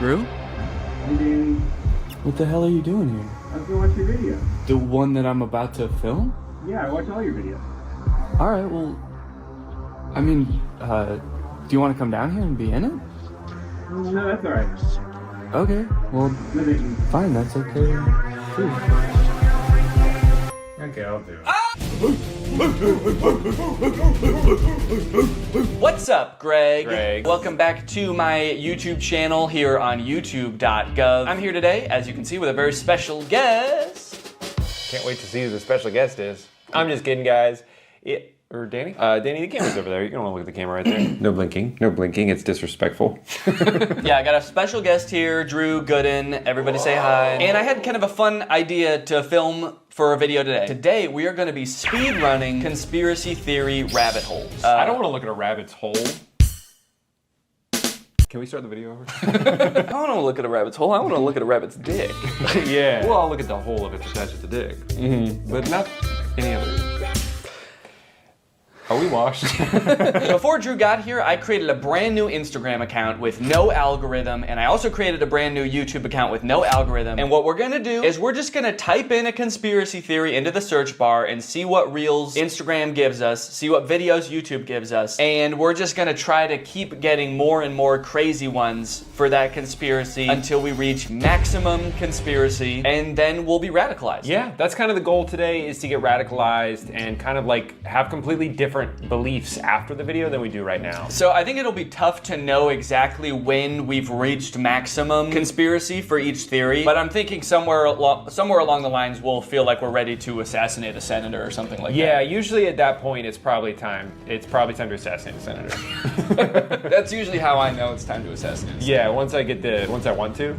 Drew? Hey, Danny. What the hell are you doing here? I was gonna watch your video. The one that I'm about to film? Yeah, I watch all your videos. Alright, well, I mean, do you want to come down here and be in it? No, that's alright. Okay, well, No, thank you. fine, that's okay. Sure. Okay, I'll do it. What's up, Greg? Welcome back to my YouTube channel here on youtube.gov. I'm here today, as you can see, with a very special guest. Can't wait to see who the special guest is. I'm just kidding, guys. Or Danny? Danny, the camera's over there. You don't want to look at the camera right there. No blinking. No blinking. It's disrespectful. Yeah, I got a special guest here, Drew Gooden. Everybody say hi. And I had kind of a fun idea to film for a video today. Today, we are going to be speed running conspiracy theory rabbit holes. I don't want to look at a rabbit's hole. Can we start the video over? I don't want to look at a rabbit's hole. I want to look at a rabbit's dick. Yeah. Well, I'll look at the hole if it's attached to the dick. Mm-hmm. But not any other. Are we washed? Before Drew got here, I created a brand new Instagram account with no algorithm, and I also created a brand new YouTube account with no algorithm. And what we're gonna do is we're just gonna type in a conspiracy theory into the search bar and see what reels Instagram gives us, see what videos YouTube gives us, and we're just gonna try to keep getting more and more crazy ones for that conspiracy until we reach maximum conspiracy, and then we'll be radicalized. Yeah, that's kind of the goal today, is to get radicalized and kind of like have completely different beliefs after the video than we do right now. So I think it'll be tough to know exactly when we've reached maximum conspiracy for each theory, but I'm thinking somewhere along the lines we'll feel like we're ready to assassinate a senator or something like that. Yeah, usually at that point it's probably time. It's probably time to assassinate a senator. That's usually how I know it's time to assassinate a senator. Yeah, once I want to.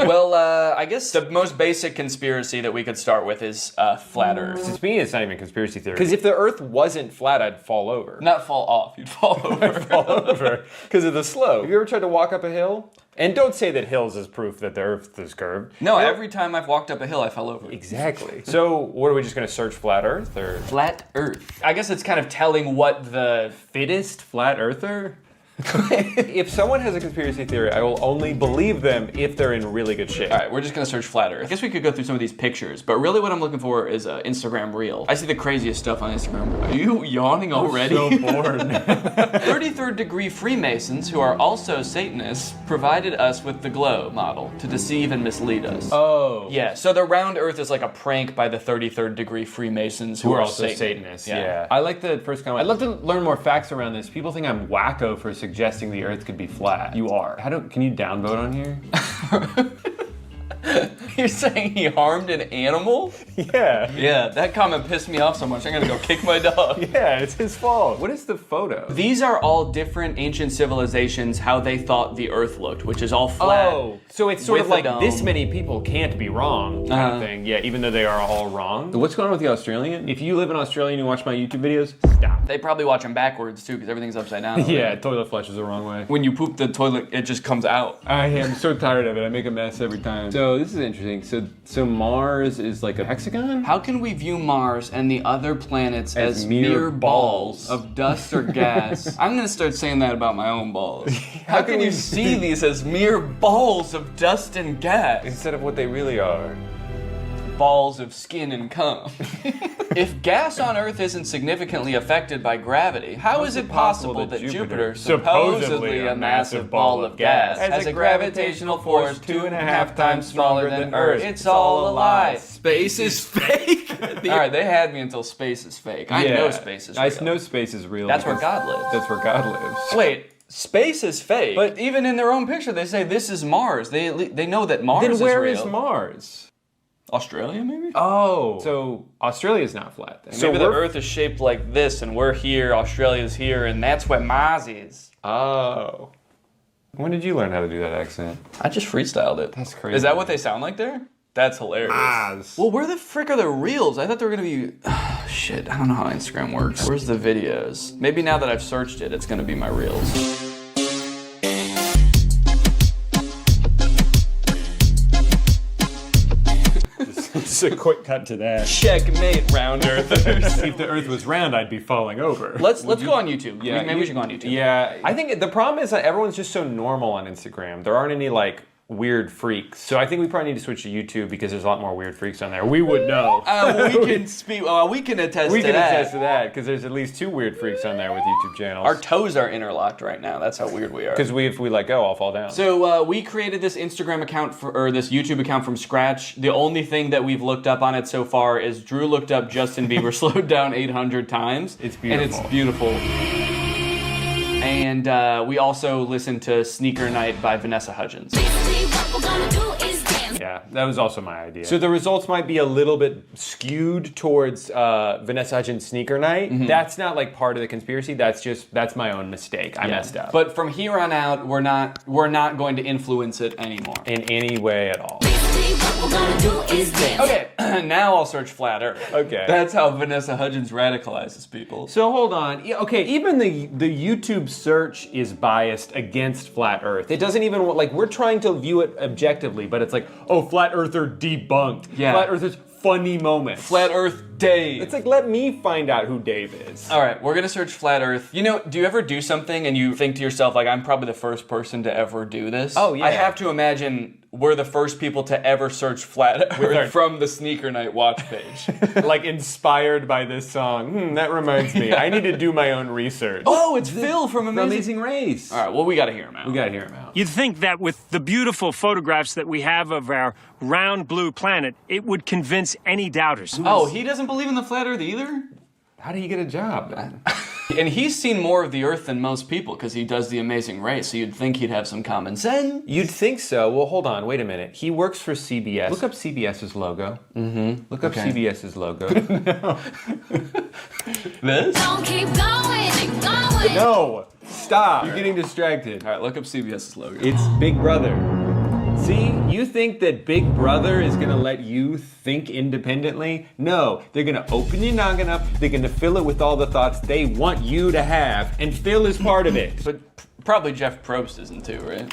Well, I guess the most basic conspiracy that we could start with is flat Earth. To me, it's not even a conspiracy theory. Because if the Earth wasn't flat, I'd fall over. Not fall off, you'd fall over. Fall over because of the slope. Have you ever tried to walk up a hill? And don't say that hills is proof that the Earth is curved. No, every time I've walked up a hill, I fell over. Exactly. So, what are we just going to search flat Earth or flat Earth? I guess it's kind of telling what the fittest flat earther? If someone has a conspiracy theory, I will only believe them if they're in really good shape. All right, we're just gonna search flat Earth. I guess we could go through some of these pictures, but really what I'm looking for is an Instagram reel. I see the craziest stuff on Instagram. Are you yawning already? I'm so bored. 33rd degree Freemasons, who are also Satanists, provided us with the glow model to deceive and mislead us. Oh. Yeah, so the round Earth is like a prank by the 33rd degree Freemasons who are also Satanists. Yeah. I like the first comment. I'd love to learn more facts around this. People think I'm wacko for suggesting the Earth could be flat. You are. Can you downvote on here? You're saying he harmed an animal? Yeah. Yeah, that comment pissed me off so much, I'm gonna go kick my dog. Yeah, it's his fault. What is the photo? These are all different ancient civilizations, how they thought the Earth looked, which is all flat. Oh, so it's sort of like this many people can't be wrong kind of thing. Yeah, even though they are all wrong. What's going on with the Australian? If you live in Australia and you watch my YouTube videos, stop. They probably watch them backwards too, because everything's upside down. Yeah, toilet flushes the wrong way. When you poop the toilet, it just comes out. I am so tired of it. I make a mess every time. So this is interesting. So Mars is like a hexagon? How can we view Mars and the other planets as mere balls of dust or gas? I'm gonna start saying that about my own balls. How can you see these as mere balls of dust and gas? Instead of what they really are. Balls of skin and cum. If gas on Earth isn't significantly affected by gravity, how is it possible that Jupiter, supposedly a massive ball of gas, has a gravitational force 2.5 times smaller than Earth? It's all a lie. Space is fake. All right, they had me until space is fake. I know space is real. I know space is real. That's where God lives. That's where God lives. Wait. Space is fake, but even in their own picture, they say this is Mars. They know that Mars is real. Then where is Mars? Australia, maybe? Oh. So Australia's not flat then. So maybe the Earth is shaped like this, and we're here, Australia's here, and that's where Mars is. Oh. When did you learn how to do that accent? I just freestyled it. That's crazy. Is that what they sound like there? That's hilarious. Mars. Well, where the frick are the reels? I thought they were gonna be... shit, I don't know how Instagram works. Where's the videos? Maybe now that I've searched it, it's gonna be my reels. Just a quick cut to that. Checkmate, round earthers. If the Earth was round, I'd be falling over. Let's go on YouTube. Yeah, Maybe we should go on YouTube. Yeah, I think the problem is that everyone's just so normal on Instagram. There aren't any like weird freaks. So I think we probably need to switch to YouTube because there's a lot more weird freaks on there. We would know. We can speak. We can attest We to can that. attest to that because there's at least 2 weird freaks on there with YouTube channels. Our toes are interlocked right now. That's how weird we are. Because if we let go, I'll fall down. So we created this Instagram account or this YouTube account from scratch. The only thing that we've looked up on it so far is Drew looked up Justin Bieber slowed down 800 times. It's beautiful. And it's beautiful. And we also listened to Sneaker Night by Vanessa Hudgens. Yeah, that was also my idea. So the results might be a little bit skewed towards Vanessa Hudgens' Sneaker Night. Mm-hmm. That's not like part of the conspiracy. That's my own mistake. I messed up. But from here on out, we're not going to influence it anymore. In any way at all. Okay, now I'll search flat Earth. Okay. That's how Vanessa Hudgens radicalizes people. So hold on. Yeah, okay, even the YouTube search is biased against flat Earth. It doesn't even like we're trying to view it objectively, but it's like, oh, flat Earther debunked. Yeah. Flat Earthers funny moments. Flat Earth Dave. It's like, let me find out who Dave is. All right, we're gonna search flat Earth. You know, do you ever do something and you think to yourself, like, I'm probably the first person to ever do this? Oh, yeah. I have to imagine we're the first people to ever search flat Earth from the Sneaker Night watch page. Like inspired by this song. That reminds me. I need to do my own research. Oh, it's Phil from Amazing Race. All right, well, we gotta hear him out. We gotta hear him out. You'd think that with the beautiful photographs that we have of our round blue planet, it would convince any doubters. Oh, he doesn't believe in the flat Earth either? How do you get a job? And he's seen more of the Earth than most people because he does the Amazing Race, so you'd think he'd have some common sense. You'd think so. Well, hold on. Wait a minute. He works for CBS. Look up CBS's logo. Mm-hmm. Look up CBS's logo. No. This? Don't keep going and going. No. Stop. You're getting distracted. All right, look up CBS's logo. It's Big Brother. See, you think that Big Brother is gonna let you think independently? No, they're gonna open your noggin up, they're gonna fill it with all the thoughts they want you to have, and Phil is part of it. But probably Jeff Probst isn't too, right?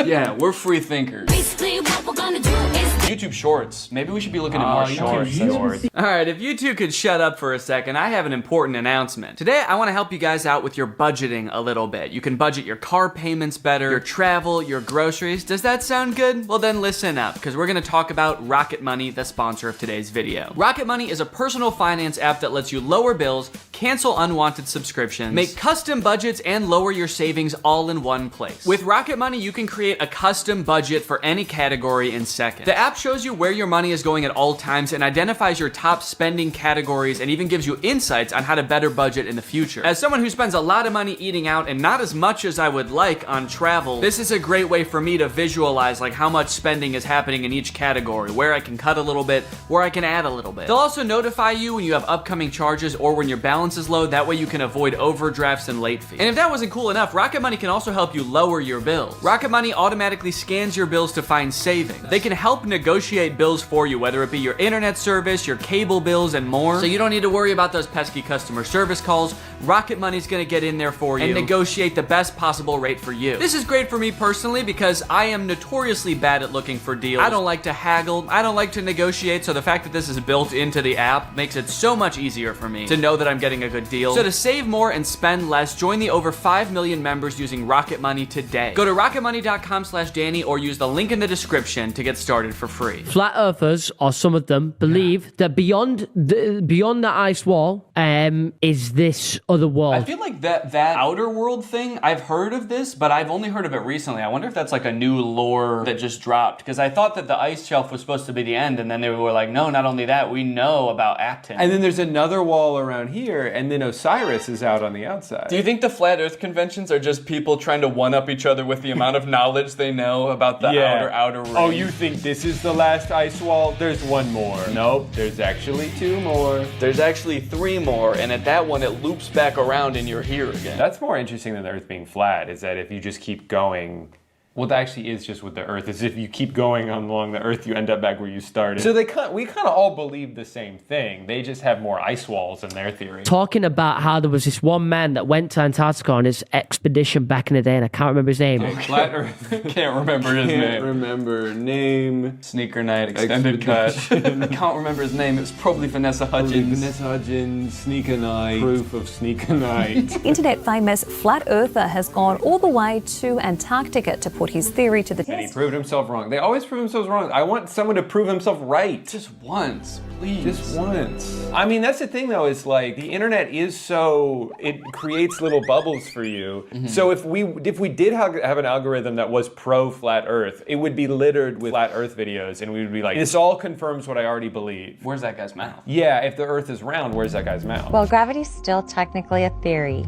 Yeah, we're free thinkers. Basically, what we're gonna do is YouTube Shorts. Maybe we should be looking at more shorts. All right, if you two could shut up for a second, I have an important announcement. Today, I want to help you guys out with your budgeting a little bit. You can budget your car payments better, your travel, your groceries. Does that sound good? Well, then listen up, because we're going to talk about Rocket Money, the sponsor of today's video. Rocket Money is a personal finance app that lets you lower bills, cancel unwanted subscriptions, make custom budgets, and lower your savings all in one place. With Rocket Money, you can create a custom budget for any category in seconds. The app shows you where your money is going at all times and identifies your top spending categories and even gives you insights on how to better budget in the future. As someone who spends a lot of money eating out and not as much as I would like on travel, this is a great way for me to visualize like how much spending is happening in each category, where I can cut a little bit, where I can add a little bit. They'll also notify you when you have upcoming charges or when your balance is low. That way you can avoid overdrafts and late fees. And if that wasn't cool enough, Rocket Money can also help you lower your bills. Rocket Money automatically scans your bills to find savings. They can help negotiate bills for you, whether it be your internet service, your cable bills, and more. So you don't need to worry about those pesky customer service calls. Rocket Money's gonna get in there for you and negotiate the best possible rate for you. This is great for me personally because I am notoriously bad at looking for deals. I don't like to haggle. I don't like to negotiate, so the fact that this is built into the app makes it so much easier for me to know that I'm getting a good deal. So to save more and spend less, join the over 5 million members using Rocket Money today. Go to rocketmoney.com/Danny or use the link in the description to get started for free. Flat earthers, or some of them, believe that beyond the ice wall is this other I world. feel like that outer world thing, I've heard of this, but I've only heard of it recently. I wonder if that's like a new lore that just dropped, because I thought that the ice shelf was supposed to be the end, and then they were like, no, not only that, we know about Acton. And then there's another wall around here, and then Osiris is out on the outside. Do you think the Flat Earth conventions are just people trying to one-up each other with the amount of knowledge they know about the outer ring? Oh, you think this is the last ice wall? There's one more. Nope, there's actually 2 more. There's actually 3 more, and at that one, it loops back around and you're here again. That's more interesting than the Earth being flat, is that if you just keep going, Well, that actually is just with the Earth. Is if you keep going along the Earth, you end up back where you started. So we kind of all believe the same thing. They just have more ice walls in their theory. Talking about how there was this one man that went to Antarctica on his expedition back in the day, and I can't remember his name. Flat Earth. Can't remember his Can't name. remember name. Sneaker Night extended cut. I can't remember his name. It was probably Vanessa Hudgens. Vanessa Hudgens, Sneaker Night. Proof of Sneaker Night. Internet famous flat earther has gone all the way to Antarctica to put his theory to the And he test. proved himself wrong. They always prove themselves wrong. I want someone to prove himself right. Just once, please. Just once. I mean, that's the thing though, is like the internet is so, it creates little bubbles for you. So if we did have an algorithm that was pro flat earth, it would be littered with flat earth videos and we would be like, this all confirms what I already believe. Where's that guy's mouth? Yeah, if the earth is round, where's that guy's mouth? Well, gravity's still technically a theory.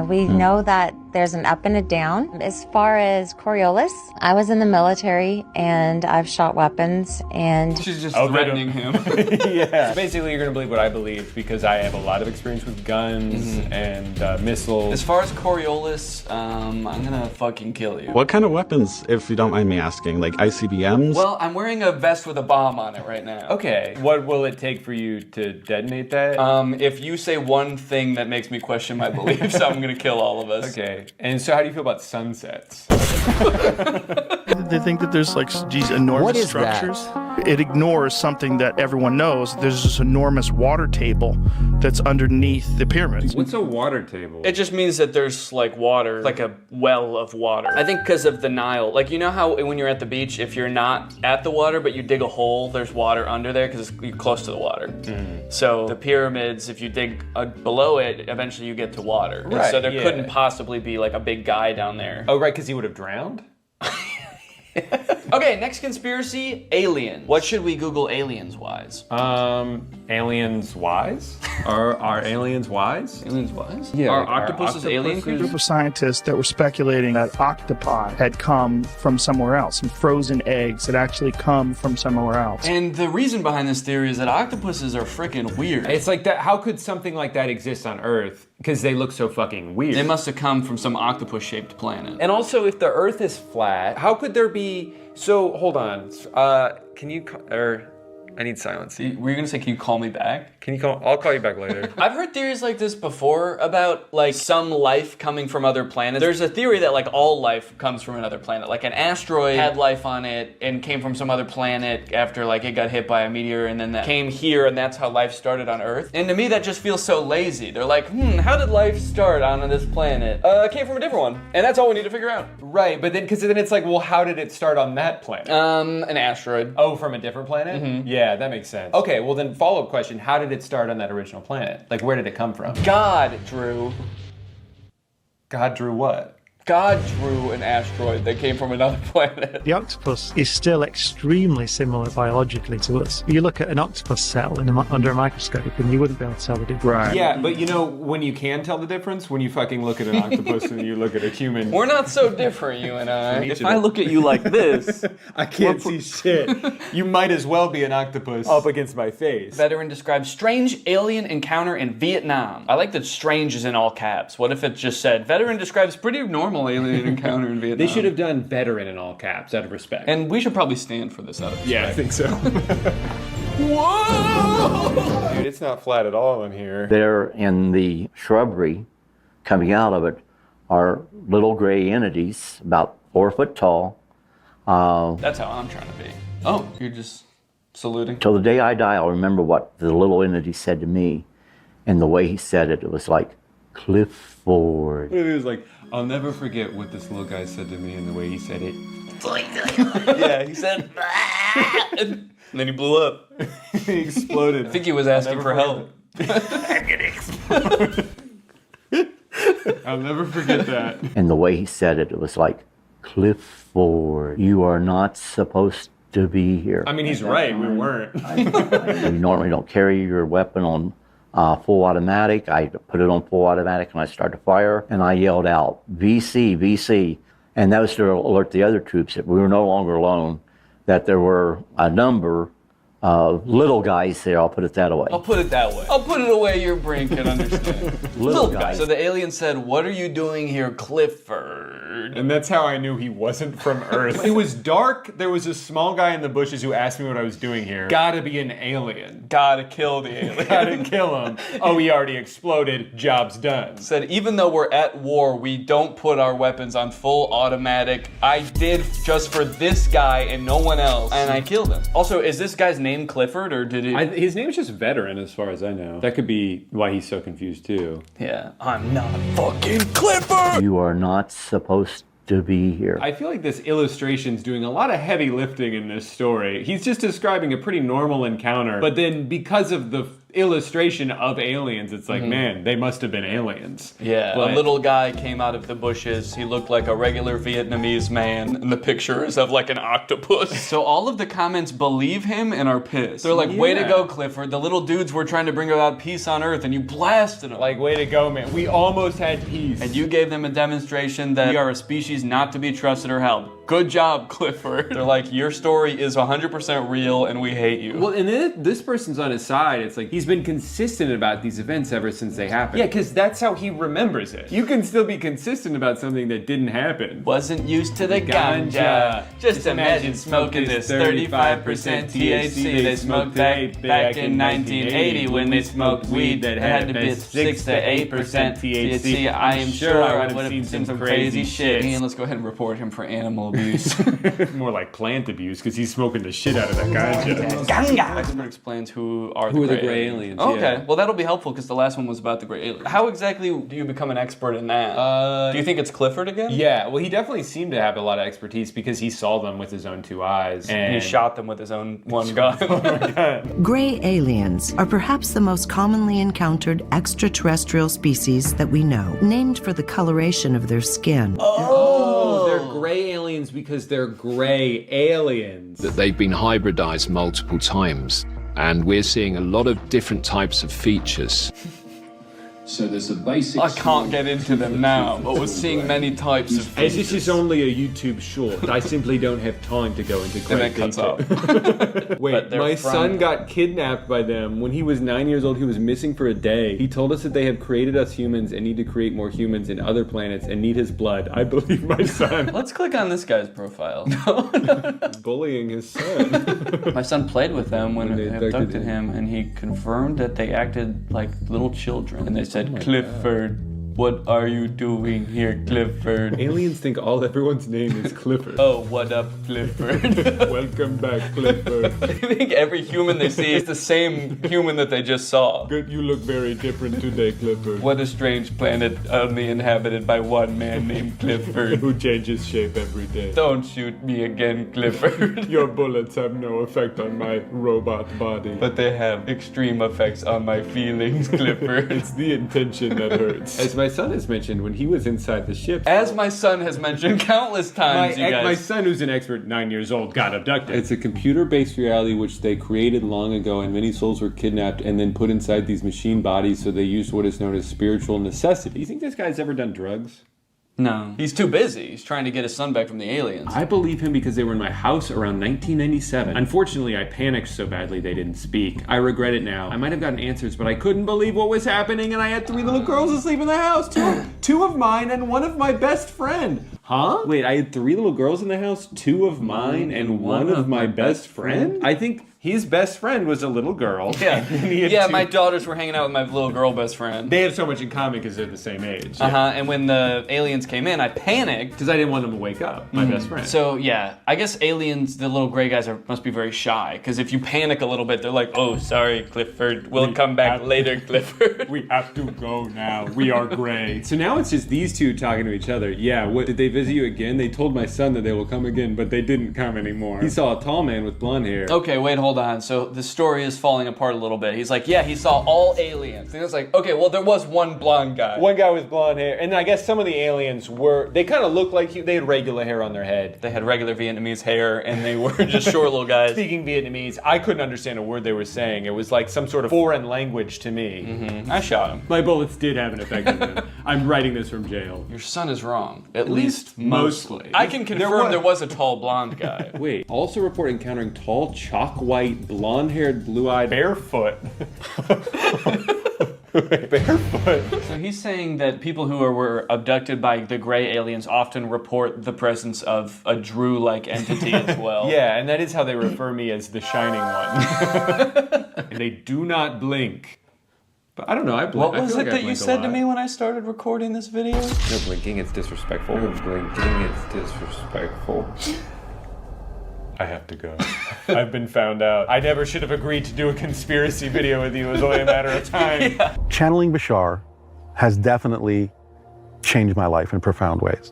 We know that there's an up and a down. As far as Coriolis, I was in the military and I've shot weapons and She's just threatening him. Yeah. Basically, you're gonna believe what I believe because I have a lot of experience with guns and missiles. As far as Coriolis, I'm gonna fucking kill you. What kind of weapons, if you don't mind me asking? Like ICBMs? Well, I'm wearing a vest with a bomb on it right now. Okay, what will it take for you to detonate that? If you say one thing that makes me question my beliefs, I'm gonna kill all of us. Okay, and so how do you feel about sunsets? They think that there's like these enormous structures. It ignores something that everyone knows. There's this enormous water table that's underneath the pyramids. What's a water table? It just means that there's like water, like a well of water. I think because of the Nile. Like, you know how when you're at the beach, if you're not at the water, but you dig a hole, there's water under there because you're close to the water. So the pyramids, if you dig below it, eventually you get to water. And Right, so there yeah. couldn't possibly be like a big guy down there. Oh, right, because he would have drowned? Okay, next conspiracy, aliens. What should we Google aliens wise? Aliens wise? Are aliens wise? Aliens wise? Yeah, Are like, are octopuses alien A group creatures? of scientists that were speculating that octopi had come from somewhere else, and frozen eggs had actually come from somewhere else. And the reason behind this theory is that octopuses are freaking weird. It's like that. How could something like that exist on Earth? Because they look so fucking weird. They must have come from some octopus-shaped planet. And also, if the Earth is flat, how could there be? So hold on. Can you? I need silence. Were you gonna say, can you call me back? Can you call? I'll call you back later. I've heard theories like this before about like some life coming from other planets. There's a theory that like all life comes from another planet. Like an asteroid had life on it and came from some other planet after like it got hit by a meteor and then that came here and that's how life started on Earth. And to me that just feels so lazy. They're like, how did life start on this planet? It came from a different one. And that's all we need to figure out. Right, but then because then it's like, well, how did it start on that planet? An asteroid. Oh, from a different planet? Yeah, that makes sense. Okay, well then follow-up question, how did it start on that original planet? Like where did it come from? God drew what? God drew an asteroid that came from another planet. The octopus is still extremely similar biologically to us. You look at an octopus cell under a microscope and you wouldn't be able to tell the difference. Right. Yeah, but you know when you can tell the difference? When you fucking look at an octopus and you look at a human. We're not so different, you and I. If I look at you like this, I can't see shit. You might as well be an octopus up against my face. Veteran describes strange alien encounter in Vietnam. I like that strange is in all caps. What if it just said, veteran describes pretty normal alien encounter in Vietnam? They should have done veteran in all caps out of respect. And we should probably stand for this out of respect. Yeah, I think so. Whoa! Dude, it's not flat at all in here. There in the shrubbery coming out of it are little gray entities about 4 foot tall. That's how I'm trying to be. Oh, you're just saluting? Till the day I die, I'll remember what the little entity said to me. And the way he said it, it was like, Clifford. He was like, I'll never forget what this little guy said to me and the way he said it. Yeah, he said, and then he blew up. He exploded. I think he was asking for help. I'm gonna explode. I'll never forget that. And the way he said it, it was like, Clifford, you are not supposed to be here. I mean, he's right, we weren't. You normally don't carry your weapon on full automatic. I put it on full automatic and I started to fire and I yelled out, VC, VC. And that was to alert the other troops that we were no longer alone, that there were a number of little guys there, I'll put it that way. I'll put it that way. I'll put it away your brain can understand. Little guys. So the alien said, what are you doing here, Clifford? Clifford. And that's how I knew he wasn't from Earth. It was dark. There was a small guy in the bushes who asked me what I was doing here. Gotta be an alien. Gotta kill the alien. Gotta kill him. Oh, he already exploded. Job's done. Said, even though we're at war, we don't put our weapons on full automatic. I did just for this guy and no one else. And I killed him. Also, is this guy's name Clifford or did he... His name's just Veteran as far as I know. That could be why he's so confused too. Yeah. I'm not fucking Clifford! You are not supposed to be here. I feel like this illustration's doing a lot of heavy lifting in this story. He's just describing a pretty normal encounter, but then because of the illustration of aliens, it's like, man, they must have been aliens. Yeah, But a little guy came out of the bushes. He looked like a regular Vietnamese man, and the picture is of like an octopus. So all of the comments believe him and are pissed. They're like, way to go, Clifford. The little dudes were trying to bring about peace on Earth, and you blasted them. Like, way to go, man. We almost had peace. And you gave them a demonstration that we are a species not to be trusted or helped. Good job, Clifford. They're like, your story is 100% real, and we hate you. Well, and then this person's on his side. It's like, he's been consistent about these events ever since they happened. Yeah, because that's how he remembers it. You can still be consistent about something that didn't happen. Wasn't used to the ganja. Just imagine smoking this 35% THC they smoked back in 1980 when they smoked weed that had to be 6 to 8% THC. I am sure I would have seen some crazy shit. And let's go ahead and report him for animal abuse. More like plant abuse, because he's smoking the shit out of that ganja. Ganja! Expert explains who are the gray aliens. Okay, well that'll be helpful because the last one was about the gray aliens. How exactly do you become an expert in that? Do you think it's Clifford again? Yeah, well he definitely seemed to have a lot of expertise because he saw them with his own 2 eyes. And he shot them with his own one gun. Gray aliens are perhaps the most commonly encountered extraterrestrial species that we know, named for the coloration of their skin. Oh, they're gray aliens because they're gray aliens. That they've been hybridized multiple times, and we're seeing a lot of different types of features. So there's a basic... I can't get into them now, but we're seeing many types of features. As this is only a YouTube short, I simply don't have time to go into great detail. Wait, my son got kidnapped by them when he was 9 years old. He was missing for a day. He told us that they have created us humans and need to create more humans in other planets and need his blood. I believe my son. Let's click on this guy's profile. Bullying his son. My son played with them when they abducted him, and he confirmed that they acted like little children. And they said, Clifford, what are you doing here, Clifford? Aliens think everyone's name is Clifford. Oh, what up, Clifford? Welcome back, Clifford. I think every human they see is the same human that they just saw. Good, you look very different today, Clifford. What a strange planet only inhabited by one man named Clifford. Who changes shape every day. Don't shoot me again, Clifford. Your bullets have no effect on my robot body. But they have extreme effects on my feelings, Clifford. It's the intention that hurts. As my son has mentioned, when he was inside the ship... As my son has mentioned countless times, you guys. My son, who's an expert, 9 years old, got abducted. It's a computer-based reality which they created long ago, and many souls were kidnapped and then put inside these machine bodies, so they used what is known as spiritual necessity. Do you think this guy's ever done drugs? No. He's too busy. He's trying to get his son back from the aliens. I believe him because they were in my house around 1997. Unfortunately, I panicked so badly they didn't speak. I regret it now. I might have gotten answers, but I couldn't believe what was happening, and I had 3 little girls asleep in the house. Two of mine and one of my best friend. Huh? Wait, I had 3 little girls in the house, 2 of mine and one of my best friend? I think his best friend was a little girl. Yeah, my daughters were hanging out with my little girl best friend. They have so much in common because they're the same age. And when the aliens came in, I panicked. Because I didn't want them to wake up, my best friend. So, yeah, I guess aliens, the little gray guys, must be very shy. Because if you panic a little bit, they're like, oh, sorry, Clifford. We'll come back later, Clifford. We have to go now. We are gray. So now it's just these two talking to each other. Yeah, what, did they visit you again? They told my son that they will come again, but they didn't come anymore. He saw a tall man with blonde hair. Okay, wait, hold on. So the story is falling apart a little bit. He's like, yeah, he saw all aliens. And it's like, okay, well, there was one blonde guy. One guy with blonde hair. And I guess some of the aliens they kind of looked like they had regular hair on their head. They had regular Vietnamese hair, and they were just short little guys. Speaking Vietnamese, I couldn't understand a word they were saying. It was like some sort of foreign language to me. I shot him. My bullets did have an effect on them. I'm writing this from jail. Your son is wrong. At least mostly. I can confirm there was a tall blonde guy. Wait, also report encountering tall, chalk white, blonde-haired, blue-eyed, barefoot. Barefoot. So he's saying that people who were abducted by the gray aliens often report the presence of a Drew-like entity as well. Yeah, and that is how they refer me as the Shining One. And they do not blink. But I don't know, I blink. What was it that you said to me when I started recording this video? No blinking, it's disrespectful. No blinking, it's disrespectful. I have to go. I've been found out. I never should have agreed to do a conspiracy video with you. It was only a matter of time. Yeah. Channeling Bashar has definitely changed my life in profound ways.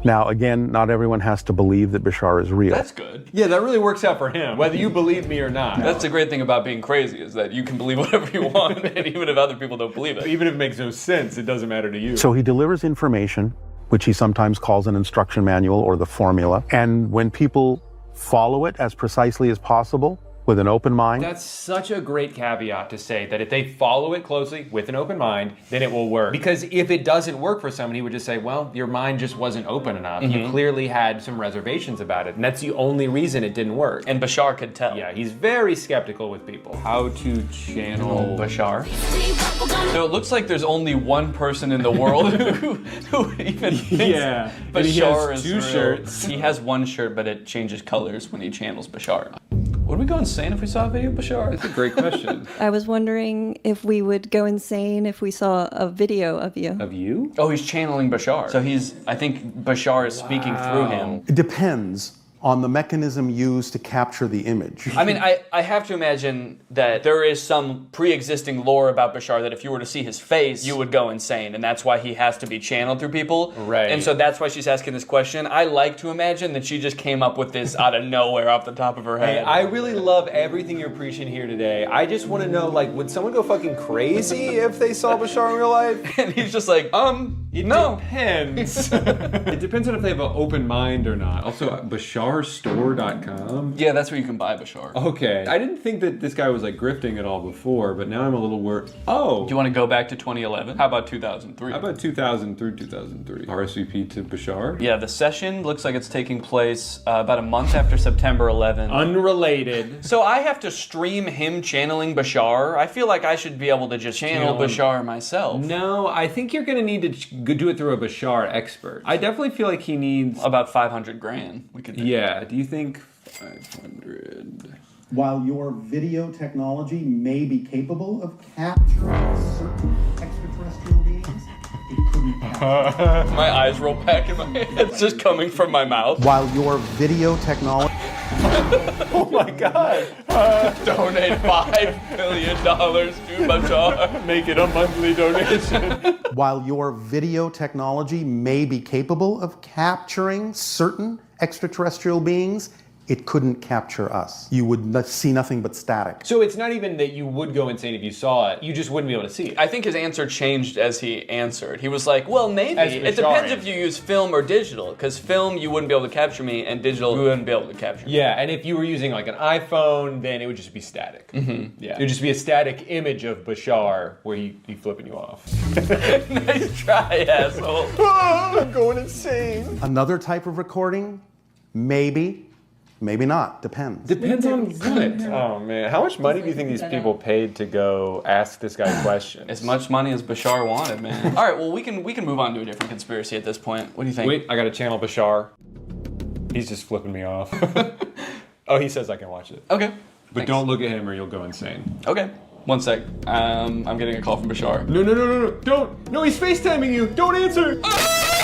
Now, again, not everyone has to believe that Bashar is real. That's good. Yeah, that really works out for him, whether you believe me or not. That's the great thing about being crazy, is that you can believe whatever you want, and even if other people don't believe it. Even if it makes no sense, it doesn't matter to you. So he delivers information, which he sometimes calls an instruction manual or the formula. And when people follow it as precisely as possible, with an open mind. That's such a great caveat to say that if they follow it closely with an open mind, then it will work. Because if it doesn't work for someone, he would just say, well, your mind just wasn't open enough. You clearly had some reservations about it. And that's the only reason it didn't work. And Bashar could tell. Yeah, he's very skeptical with people. How to channel Bashar. So it looks like there's only one person in the world who even thinks Bashar is two real. shirts. He has one shirt, but it changes colors when he channels Bashar. Would we go insane if we saw a video of Bashar? That's a great question. I was wondering if we would go insane if we saw a video of you. Of you? Oh, he's channeling Bashar. So I think Bashar is speaking through him. It depends on the mechanism used to capture the image. I mean, I have to imagine that there is some pre-existing lore about Bashar that if you were to see his face, you would go insane, and that's why he has to be channeled through people. Right. And so that's why she's asking this question. I like to imagine that she just came up with this out of nowhere off the top of her head. Hey, I really love everything you're preaching here today. I just want to know, like, would someone go fucking crazy if they saw Bashar in real life? And he's just like, it depends. It depends on if they have an open mind or not. Also, BasharStore.com? Yeah, that's where you can buy Bashar. Okay. I didn't think that this guy was like grifting at all before, but now I'm a little worried. Oh! Do you want to go back to 2011? How about 2003? How about 2000 through 2003? RSVP to Bashar? Yeah, the session looks like it's taking place about a month after September 11th. Unrelated. So I have to stream him channeling Bashar? I feel like I should be able to just channel Bashar myself. No, I think you're going to need to do it through a Bashar expert. I definitely feel like he needs... About 500 grand. We could. Yeah, do you think 500? While your video technology may be capable of capturing certain extraterrestrial beings, it couldn't capture. My eyes roll back in my head. It's just coming from my mouth. While your video technology... Oh my god! Donate $5 million to Bashar. Make it a monthly donation. While your video technology may be capable of capturing certain extraterrestrial beings, it couldn't capture us. You would see nothing but static. So it's not even that you would go insane if you saw it, you just wouldn't be able to see it. I think his answer changed as he answered. He was like, well, maybe. It depends if you use film or digital, because film, you wouldn't be able to capture me, and digital, you wouldn't be able to capture me. Yeah, and if you were using like an iPhone, then it would just be static. Yeah, it would just be a static image of Bashar where he flipping you off. Nice try, asshole. I'm going insane. Another type of recording? Maybe. Maybe not. Depends. Depends on what? Oh man, how much money do you think these people paid to go ask this guy questions? As much money as Bashar wanted, man. All right, well we can move on to a different conspiracy at this point. What do you think? Wait, I got to channel Bashar. He's just flipping me off. Oh, he says I can watch it. Okay. But don't look at him or you'll go insane. Okay. One sec. I'm getting a call from Bashar. No, don't. No, he's FaceTiming you. Don't answer.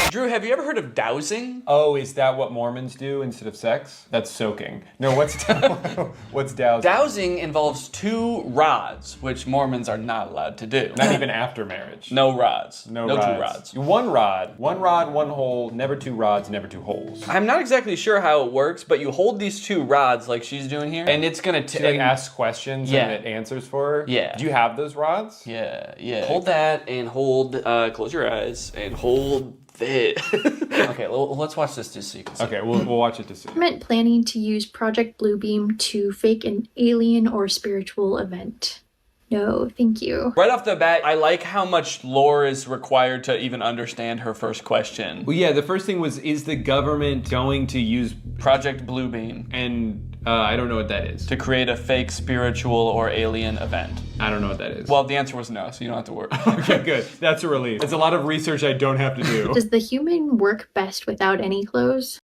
Drew, have you ever heard of dowsing? Oh, is that what Mormons do instead of sex? That's soaking. No, what's dowsing? Dowsing involves 2 rods, which Mormons are not allowed to do. Not even after marriage. No rods. No 2 rods. 1 rod. 1 rod, 1 hole. Never 2 rods, never 2 holes. I'm not exactly sure how it works, but you hold these 2 rods like she's doing here, and it's gonna ask questions and it answers for her? Yeah. Do you have those rods? Yeah. Hold that and hold, close your eyes and hold it. Okay, let's watch this just so you can see. Okay, we'll watch it to see. Government planning to use Project Bluebeam to fake an alien or spiritual event. No, thank you. Right off the bat, I like how much lore is required to even understand her first question. Well, yeah, the first thing was, is the government going to use Project Bluebeam? And I don't know what that is. To create a fake spiritual or alien event. I don't know what that is. Well, the answer was no, so you don't have to worry. Okay, good. That's a relief. It's a lot of research I don't have to do. Does the human work best without any clothes?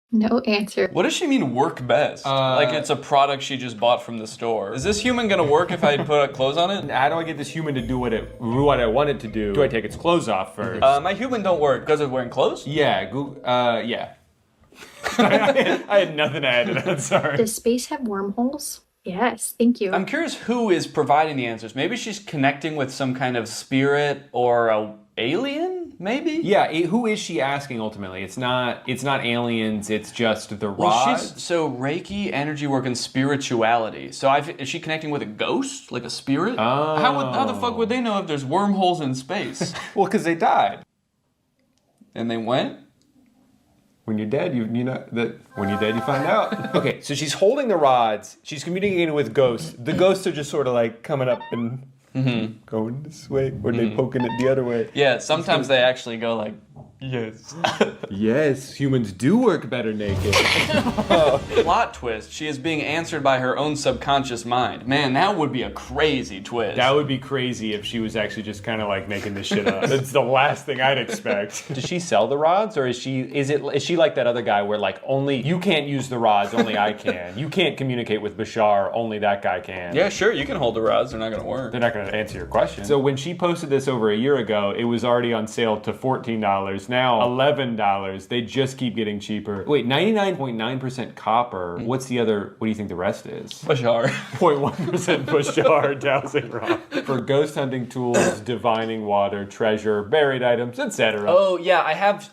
No answer. What does she mean work best? Like it's a product she just bought from the store. Is this human gonna work if I put clothes on it? How do I get this human to do what I want it to do? Do I take its clothes off first? My human don't work because of wearing clothes? Yeah, yeah. I had nothing to add to that, sorry. Does space have wormholes? Yes, thank you. I'm curious who is providing the answers. Maybe she's connecting with some kind of spirit or a alien, maybe? Yeah, who is she asking ultimately? It's not aliens, it's just the rods. So Reiki, energy work, and spirituality. So is she connecting with a ghost? Like a spirit? Oh. How the fuck would they know if there's wormholes in space? Well, because they died. And they went? When you're dead, when you're dead, you find out. Okay, so she's holding the rods. She's communicating with ghosts. The ghosts are just sort of like coming up and going this way, or they poking it the other way. Yeah, sometimes they actually go like, yes. Yes, humans do work better naked. Plot twist, she is being answered by her own subconscious mind. Man, that would be a crazy twist. That would be crazy if she was actually just kind of like making this shit up. That's the last thing I'd expect. Does she sell the rods, or is she like that other guy where like only you can't use the rods, only I can. You can't communicate with Bashar, only that guy can. Yeah, sure, you can hold the rods, they're not gonna work. They're not gonna answer your question. So when she posted this over a year ago, it was already on sale to $14. Now $11. They just keep getting cheaper. Wait, 99.9% copper. What's the other? What do you think the rest is? Bashar. 0.1% Bashar dowsing rod. For ghost hunting tools, divining water, treasure, buried items, etc. Oh yeah,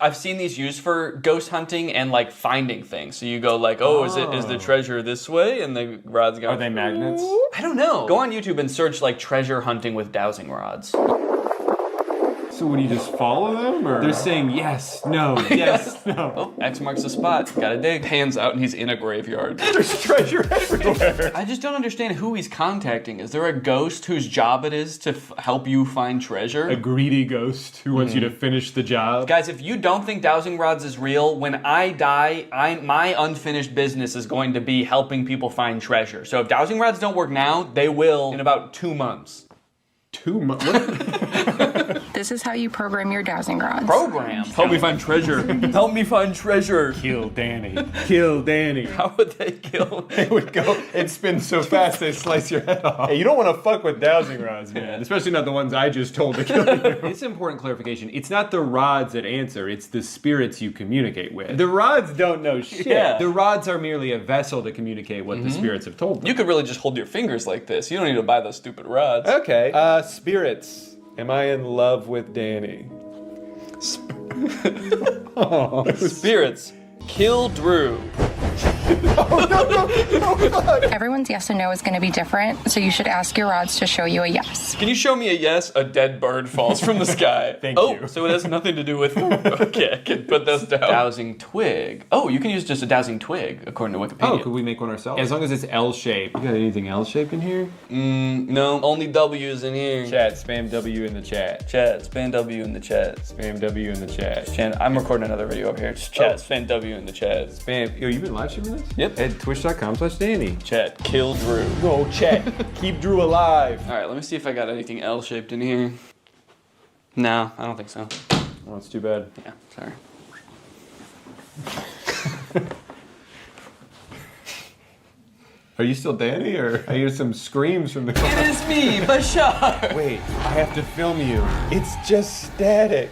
I've seen these used for ghost hunting and like finding things. So you go like, is the treasure this way? And the rods go. Are they magnets? I don't know. Go on YouTube and search like treasure hunting with dowsing rods. So would you just follow them, or? They're saying yes, no, yes, no. Oh, X marks the spot. Gotta dig. Hands out and he's in a graveyard. There's treasure everywhere. I just don't understand who he's contacting. Is there a ghost whose job it is to help you find treasure? A greedy ghost who wants you to finish the job. Guys, if you don't think dowsing rods is real, when I die, my unfinished business is going to be helping people find treasure. So if dowsing rods don't work now, they will in about 2 months. 2 months? This is how you program your dowsing rods. Program? Help me find treasure. Help me find treasure. Kill Danny. Kill Danny. How would they kill? They would go and spin so fast they slice your head off. Hey, you don't want to fuck with dowsing rods, man. Especially not the ones I just told to kill you. It's important clarification. It's not the rods that answer, it's the spirits you communicate with. The rods don't know shit. Yeah. The rods are merely a vessel to communicate what the spirits have told them. You could really just hold your fingers like this. You don't need to buy those stupid rods. Okay. Spirits. Am I in love with Danny? Spirits. Kill Drew. Everyone's yes and no is going to be different, so you should ask your rods to show you a yes. Can you show me a yes? A dead bird falls from the sky. Thank you. Oh, so it has nothing to do with... Okay, I can put those down. Dowsing twig. Oh, you can use just a dowsing twig, according to Wikipedia. Oh, could we make one ourselves? As long as it's L-shaped. You got anything L-shaped in here? No, only W's in here. Chat, spam W in the chat. Chat, spam W in the chat. Spam W in the chat. I'm recording another video over here. Just chat, spam W in the chat. Spam. Yo, you been live streaming this? Yep. At twitch.com/Danny. Chat, kill Drew. No, chat. Keep Drew alive. All right, let me see if I got anything L-shaped in here. No, I don't think so. Oh, it's too bad. Yeah, sorry. Are you still Danny, or I hear some screams from the It is me, Bashar. Wait, I have to film you. It's just static.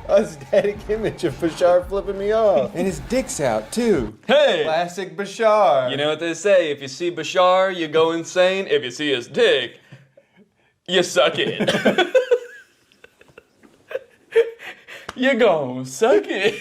A static image of Bashar flipping me off. And his dick's out, too. Hey! Classic Bashar. You know what they say, if you see Bashar, you go insane. If you see his dick, you suck it. You gon' suck it.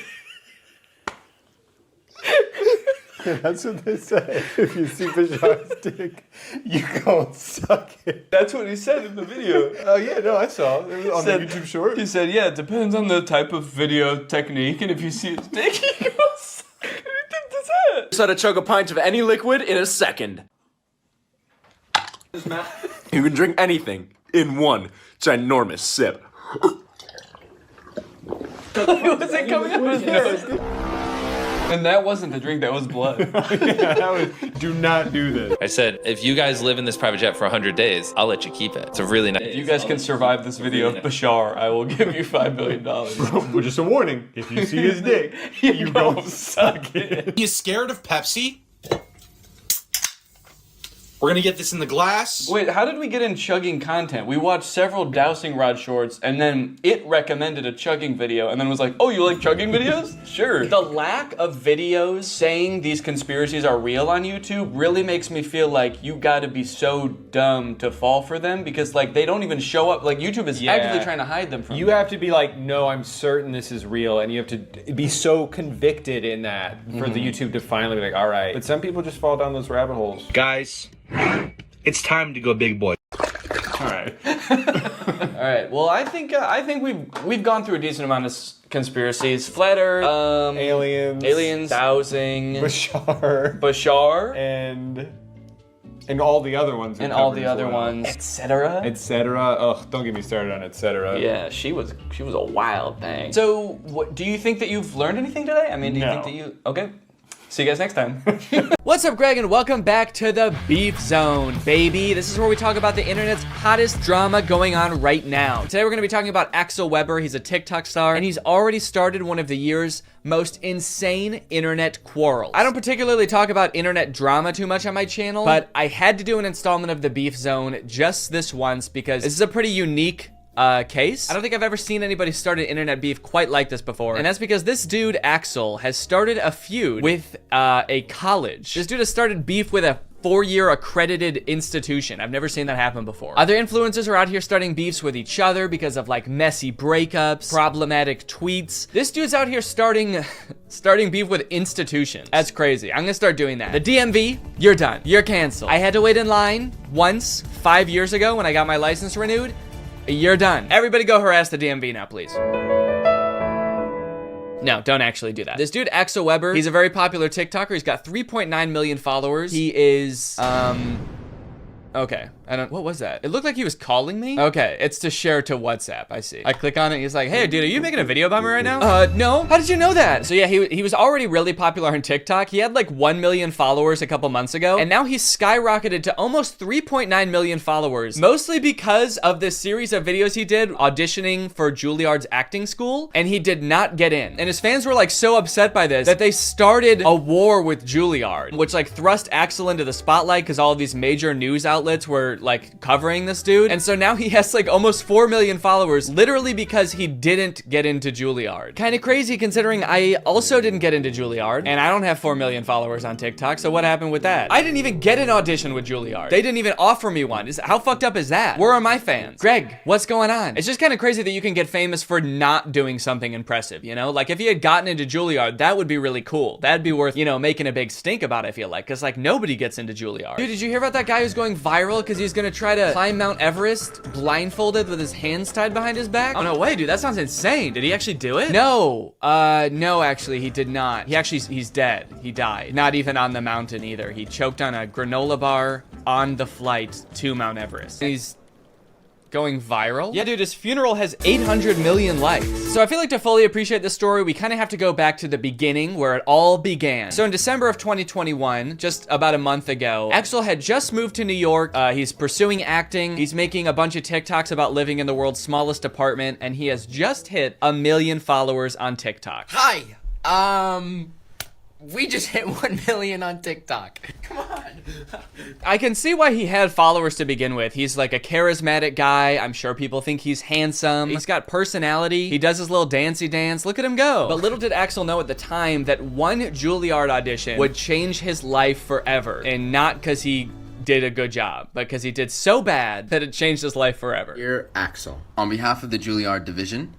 That's what they say. If you see Bashar's dick, you gon' suck it. That's what he said in the video. Oh, yeah, no, I saw. It was on the YouTube short. He said, yeah, it depends on the type of video technique, and if you see his dick, you go suck it. What do you think this is? Just how to chug a pint of any liquid in a second. You can drink anything in one ginormous sip. Was it coming out of his nose? And that wasn't the drink, that was blood. Do not do this. I said, if you guys live in this private jet for 100 days, I'll let you keep it. It's a really nice. If you guys can survive this video of Bashar, I will give you $5 billion. Well, just a warning. If you see his dick, you don't suck it. You scared of Pepsi? We're gonna get this in the glass. Wait, how did we get in chugging content? We watched several dowsing rod shorts, and then it recommended a chugging video, and then was like, oh, you like chugging videos? Sure. The lack of videos saying these conspiracies are real on YouTube really makes me feel like you gotta be so dumb to fall for them, because like they don't even show up. Like YouTube is actively trying to hide them from you. Have to be like, no, I'm certain this is real, and you have to be so convicted in that for the YouTube to finally be like, all right. But some people just fall down those rabbit holes. Guys, it's time to go big boy. All right. All right. Well, I think we've gone through a decent amount of conspiracies. Flat Earth, aliens, dowsing, Bashar, and all the other ones. And all the other ones, etc. Etc. Ugh, don't get me started on etc. Yeah, she was a wild thing. So, what do you think that you've learned anything today? I mean, do you think that you? Okay. See you guys next time. What's up, Greg, and welcome back to the Beef Zone, baby. This is where we talk about the internet's hottest drama going on right now. Today we're gonna be talking about Axel Weber. He's a TikTok star, and he's already started one of the year's most insane internet quarrels. I don't particularly talk about internet drama too much on my channel, but I had to do an installment of the Beef Zone just this once because this is a pretty unique case. I don't think I've ever seen anybody start an internet beef quite like this before. And that's because this dude, Axel, has started a feud with a college. This dude has started beef with a 4-year accredited institution. I've never seen that happen before. Other influencers are out here starting beefs with each other because of like messy breakups, problematic tweets. This dude's out here starting beef with institutions. That's crazy. I'm gonna start doing that. The DMV, you're done. You're canceled. I had to wait in line once 5 years ago when I got my license renewed. You're done. Everybody go harass the DMV now, please. No, don't actually do that. This dude, Axel Weber, he's a very popular TikToker. He's got 3.9 million followers. He is, okay. What was that? It looked like he was calling me. Okay, it's to share to WhatsApp, I see. I click on it, he's like, hey dude, are you making a video about me right now? No. How did you know that? So yeah, he was already really popular on TikTok. He had like 1 million followers a couple months ago, and now he's skyrocketed to almost 3.9 million followers, mostly because of this series of videos he did auditioning for Juilliard's acting school, and he did not get in. And his fans were like so upset by this that they started a war with Juilliard, which like thrust Axel into the spotlight because all of these major news outlets were like covering this dude. And so now he has like almost 4 million followers literally because he didn't get into Juilliard. Kind of crazy considering I also didn't get into Juilliard and I don't have 4 million followers on TikTok. So what happened with that? I didn't even get an audition with Juilliard. They didn't even offer me one. How fucked up is that? Where are my fans? Greg, what's going on? It's just kind of crazy that you can get famous for not doing something impressive, you know? Like if he had gotten into Juilliard, that would be really cool. That'd be worth, you know, making a big stink about, I feel like, because like nobody gets into Juilliard. Dude, did you hear about that guy who's going viral because he's gonna try to climb Mount Everest blindfolded with his hands tied behind his back? Oh no way, dude, that sounds insane. Did he actually do it? No, no, actually he did not. He's dead. He died. Not even on the mountain either. He choked on a granola bar on the flight to Mount Everest. He's going viral? Yeah, dude, his funeral has 800 million likes. So I feel like to fully appreciate this story, we kind of have to go back to the beginning where it all began. So in December of 2021, just about a month ago, Axel had just moved to New York. He's pursuing acting. He's making a bunch of TikToks about living in the world's smallest apartment, and he has just hit 1 million followers on TikTok. Hi, we just hit 1 million on TikTok. Come on. I can see why he had followers to begin with. He's like a charismatic guy. I'm sure people think he's handsome. He's got personality. He does his little dancey dance. Look at him go. But little did Axel know at the time that one Juilliard audition would change his life forever. And not because he did a good job, but because he did so bad that it changed his life forever. Dear Axel, on behalf of the Juilliard division,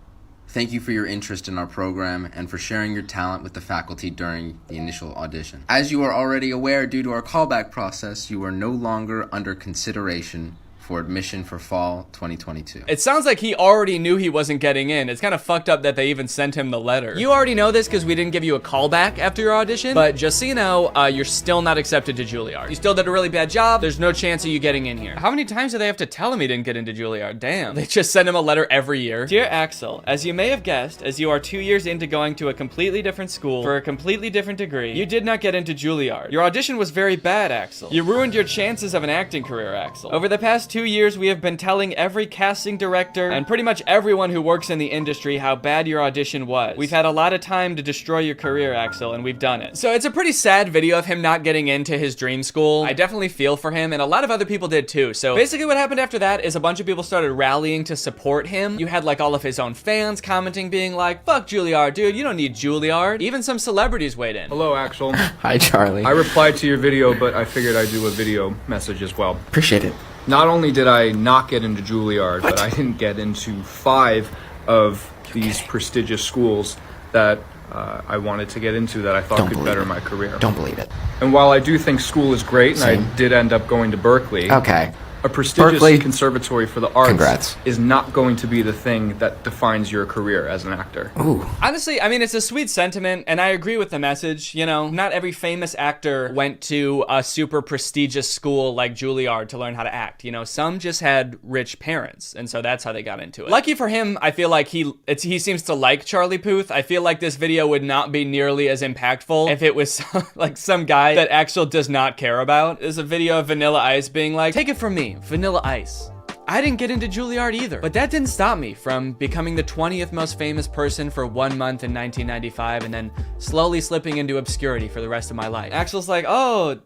thank you for your interest in our program and for sharing your talent with the faculty during the initial audition. As you are already aware, due to our callback process, you are no longer under consideration for admission for fall 2022. It sounds like he already knew he wasn't getting in. It's kind of fucked up that they even sent him the letter. You already know this because we didn't give you a callback after your audition, but just so you know, you're still not accepted to Juilliard. You still did a really bad job. There's no chance of you getting in here. How many times do they have to tell him he didn't get into Juilliard? Damn. They just send him a letter every year. Dear Axel, as you may have guessed, as you are 2 years into going to a completely different school for a completely different degree, you did not get into Juilliard. Your audition was very bad, Axel. You ruined your chances of an acting career, Axel. Over the past 2 years, we have been telling every casting director and pretty much everyone who works in the industry how bad your audition was. We've had a lot of time to destroy your career, Axel, and we've done it. So it's a pretty sad video of him not getting into his dream school. I definitely feel for him, and a lot of other people did too. So basically what happened after that is a bunch of people started rallying to support him. You had like all of his own fans commenting, being like, fuck Juilliard, dude, you don't need Juilliard. Even some celebrities weighed in. Hello, Axel. Hi, Charlie. I replied to your video, but I figured I'd do a video message as well. Appreciate it. Not only did I not get into Juilliard, but I didn't get into 5 of these prestigious schools that I wanted to get into that I thought could better my career. Don't believe it. And while I do think school is great, and I did end up going to Berkeley, Okay. a prestigious Berkeley, conservatory for the arts congrats. is not going to be the thing that defines your career as an actor. Ooh. Honestly, I mean, it's a sweet sentiment, and I agree with the message. You know, not every famous actor went to a super prestigious school like Juilliard to learn how to act. You know, some just had rich parents, and so that's how they got into it. Lucky for him, I feel like he seems to like Charlie Puth. I feel like this video would not be nearly as impactful if it was like some guy that Axel does not care about. There's a video of Vanilla Ice being like, take it from me, Vanilla Ice. I didn't get into Juilliard either, but that didn't stop me from becoming the 20th most famous person for 1 month in 1995 and then slowly slipping into obscurity for the rest of my life. Axel's like, oh,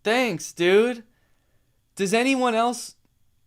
thanks, dude. Does anyone else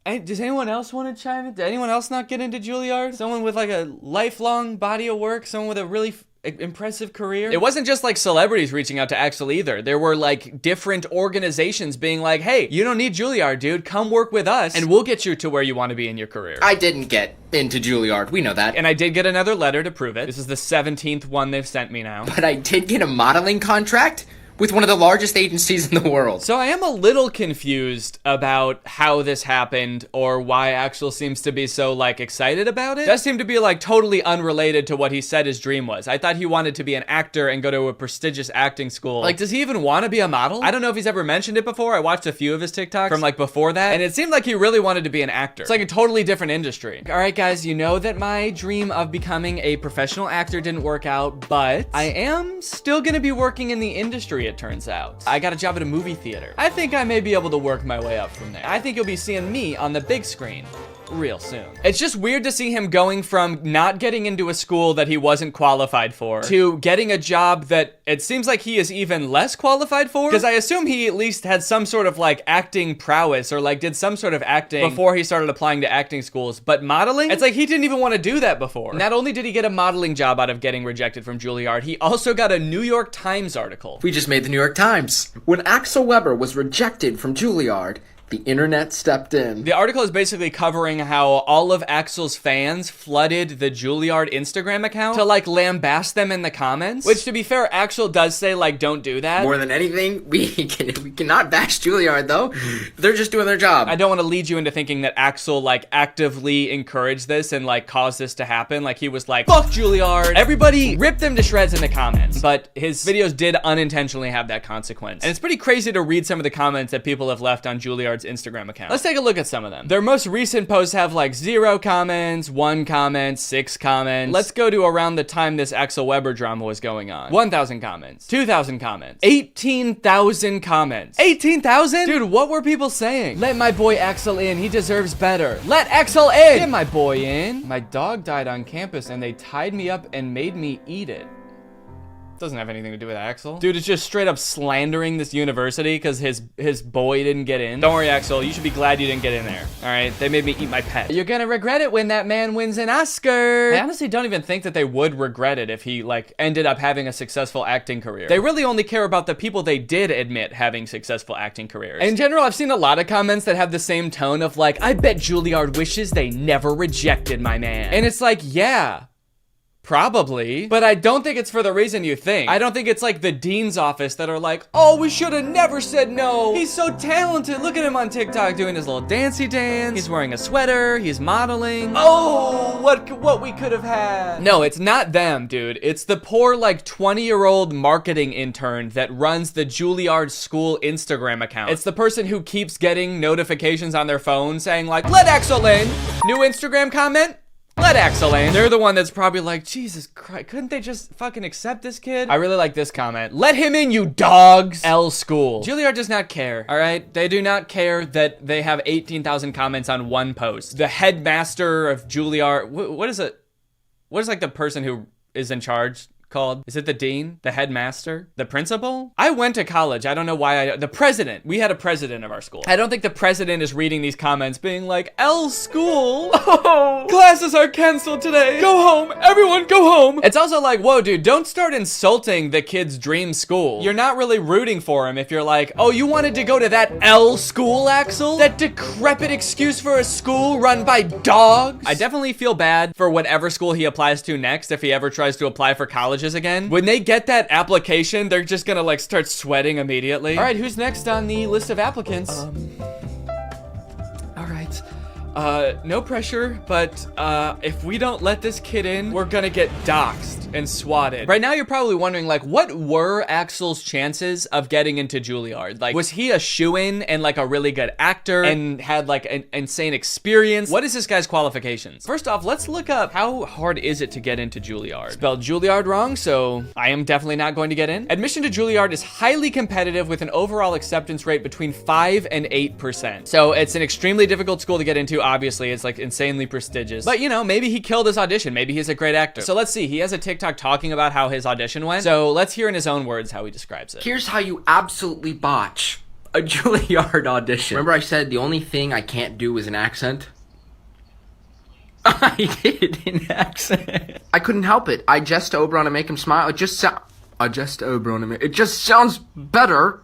want to chime in? Did anyone else not get into Juilliard? Someone with like a lifelong body of work? Someone with a really impressive career? It wasn't just like celebrities reaching out to Axel either. There were like different organizations being like, hey, you don't need Juilliard, dude. Come work with us and we'll get you to where you want to be in your career. I didn't get into Juilliard. We know that. And I did get another letter to prove it. This is the 17th one they've sent me now. But I did get a modeling contract with one of the largest agencies in the world. So I am a little confused about how this happened or why Axel seems to be so like excited about it. It does seem to be like totally unrelated to what he said his dream was. I thought he wanted to be an actor and go to a prestigious acting school. Like, does he even want to be a model? I don't know if he's ever mentioned it before. I watched a few of his TikToks from like before that, and it seemed like he really wanted to be an actor. It's like a totally different industry. All right, guys, you know that my dream of becoming a professional actor didn't work out, but I am still gonna be working in the industry, it turns out. I got a job at a movie theater. I think I may be able to work my way up from there. I think you'll be seeing me on the big screen real soon. It's just weird to see him going from not getting into a school that he wasn't qualified for to getting a job that it seems like he is even less qualified for, because I assume he at least had some sort of like acting prowess or like did some sort of acting before he started applying to acting schools. But modeling, it's like he didn't even want to do that before. Not only did he get a modeling job out of getting rejected from Juilliard, he also got a New York Times article. We just made the New York Times. When Axel Weber was rejected from Juilliard, the internet stepped in. The article is basically covering how all of Axel's fans flooded the Juilliard Instagram account to like lambast them in the comments, which to be fair, Axel does say like, don't do that. More than anything, we cannot bash Juilliard though. They're just doing their job. I don't want to lead you into thinking that Axel like actively encouraged this and like caused this to happen. Like he was like, fuck Juilliard. Everybody rip them to shreds in the comments. But his videos did unintentionally have that consequence. And it's pretty crazy to read some of the comments that people have left on Juilliard's Instagram account. Let's take a look at some of them. Their most recent posts have like 0 comments, 1 comment, 6 comments. Let's go to around the time this Axel Weber drama was going on. 1,000 comments, 2,000 comments, 18,000 comments. 18,000? Dude, what were people saying? Let my boy Axel in. He deserves better. Let Axel in. Get my boy in. My dog died on campus and they tied me up and made me eat it. Doesn't have anything to do with Axel. Dude is just straight up slandering this university because his boy didn't get in. Don't worry, Axel. You should be glad you didn't get in there. All right? They made me eat my pet. You're gonna regret it when that man wins an Oscar. I honestly don't even think that they would regret it if he like ended up having a successful acting career. They really only care about the people they did admit having successful acting careers. In general, I've seen a lot of comments that have the same tone of like, I bet Juilliard wishes they never rejected my man. And it's like, yeah. Probably, but I don't think it's for the reason you think. I don't think it's like the dean's office that are like, oh, we should have never said no. He's so talented. Look at him on TikTok doing his little dancey dance. He's wearing a sweater. He's modeling. Oh, what we could have had. No, it's not them, dude. It's the poor like 20-year-old marketing intern that runs the Juilliard School Instagram account. It's the person who keeps getting notifications on their phone saying like, let Axel in. New Instagram comment? Let Axel in. They're the one that's probably like, Jesus Christ, couldn't they just fucking accept this kid? I really like this comment. Let him in, you dogs. L school. Juilliard does not care, all right? They do not care that they have 18,000 comments on one post. The headmaster of Juilliard, what is it? What is like the person who is in charge called? Is it the dean? The headmaster? The principal? I went to college. I don't know why the president. We had a president of our school. I don't think the president is reading these comments being like, L school. Oh, classes are canceled today. Go home. Everyone go home. It's also like, whoa, dude, don't start insulting the kid's dream school. You're not really rooting for him if you're like, oh, you wanted to go to that L school, Axel? That decrepit excuse for a school run by dogs? I definitely feel bad for whatever school he applies to next if he ever tries to apply for college again. When they get that application, they're just gonna like start sweating immediately. All right, who's next on the list of applicants? All right. No pressure, but if we don't let this kid in, we're gonna get doxxed and swatted. Right now, you're probably wondering, like, what were Axel's chances of getting into Juilliard? Like, was he a shoo-in and like a really good actor and had like an insane experience? What is this guy's qualifications? First off, let's look up how hard is it to get into Juilliard. Spelled Juilliard wrong, so I am definitely not going to get in. Admission to Juilliard is highly competitive with an overall acceptance rate between 5 and 8%. So it's an extremely difficult school to get into. Obviously, it's like insanely prestigious. But you know, maybe he killed his audition. Maybe he's a great actor. So let's see. He has a TikTok talking about how his audition went. So let's hear in his own words how he describes it. Here's how you absolutely botch a Juilliard audition. Remember I said the only thing I can't do is an accent? I did an accent. I couldn't help it. I just Oberon to make him smile. It just sounds better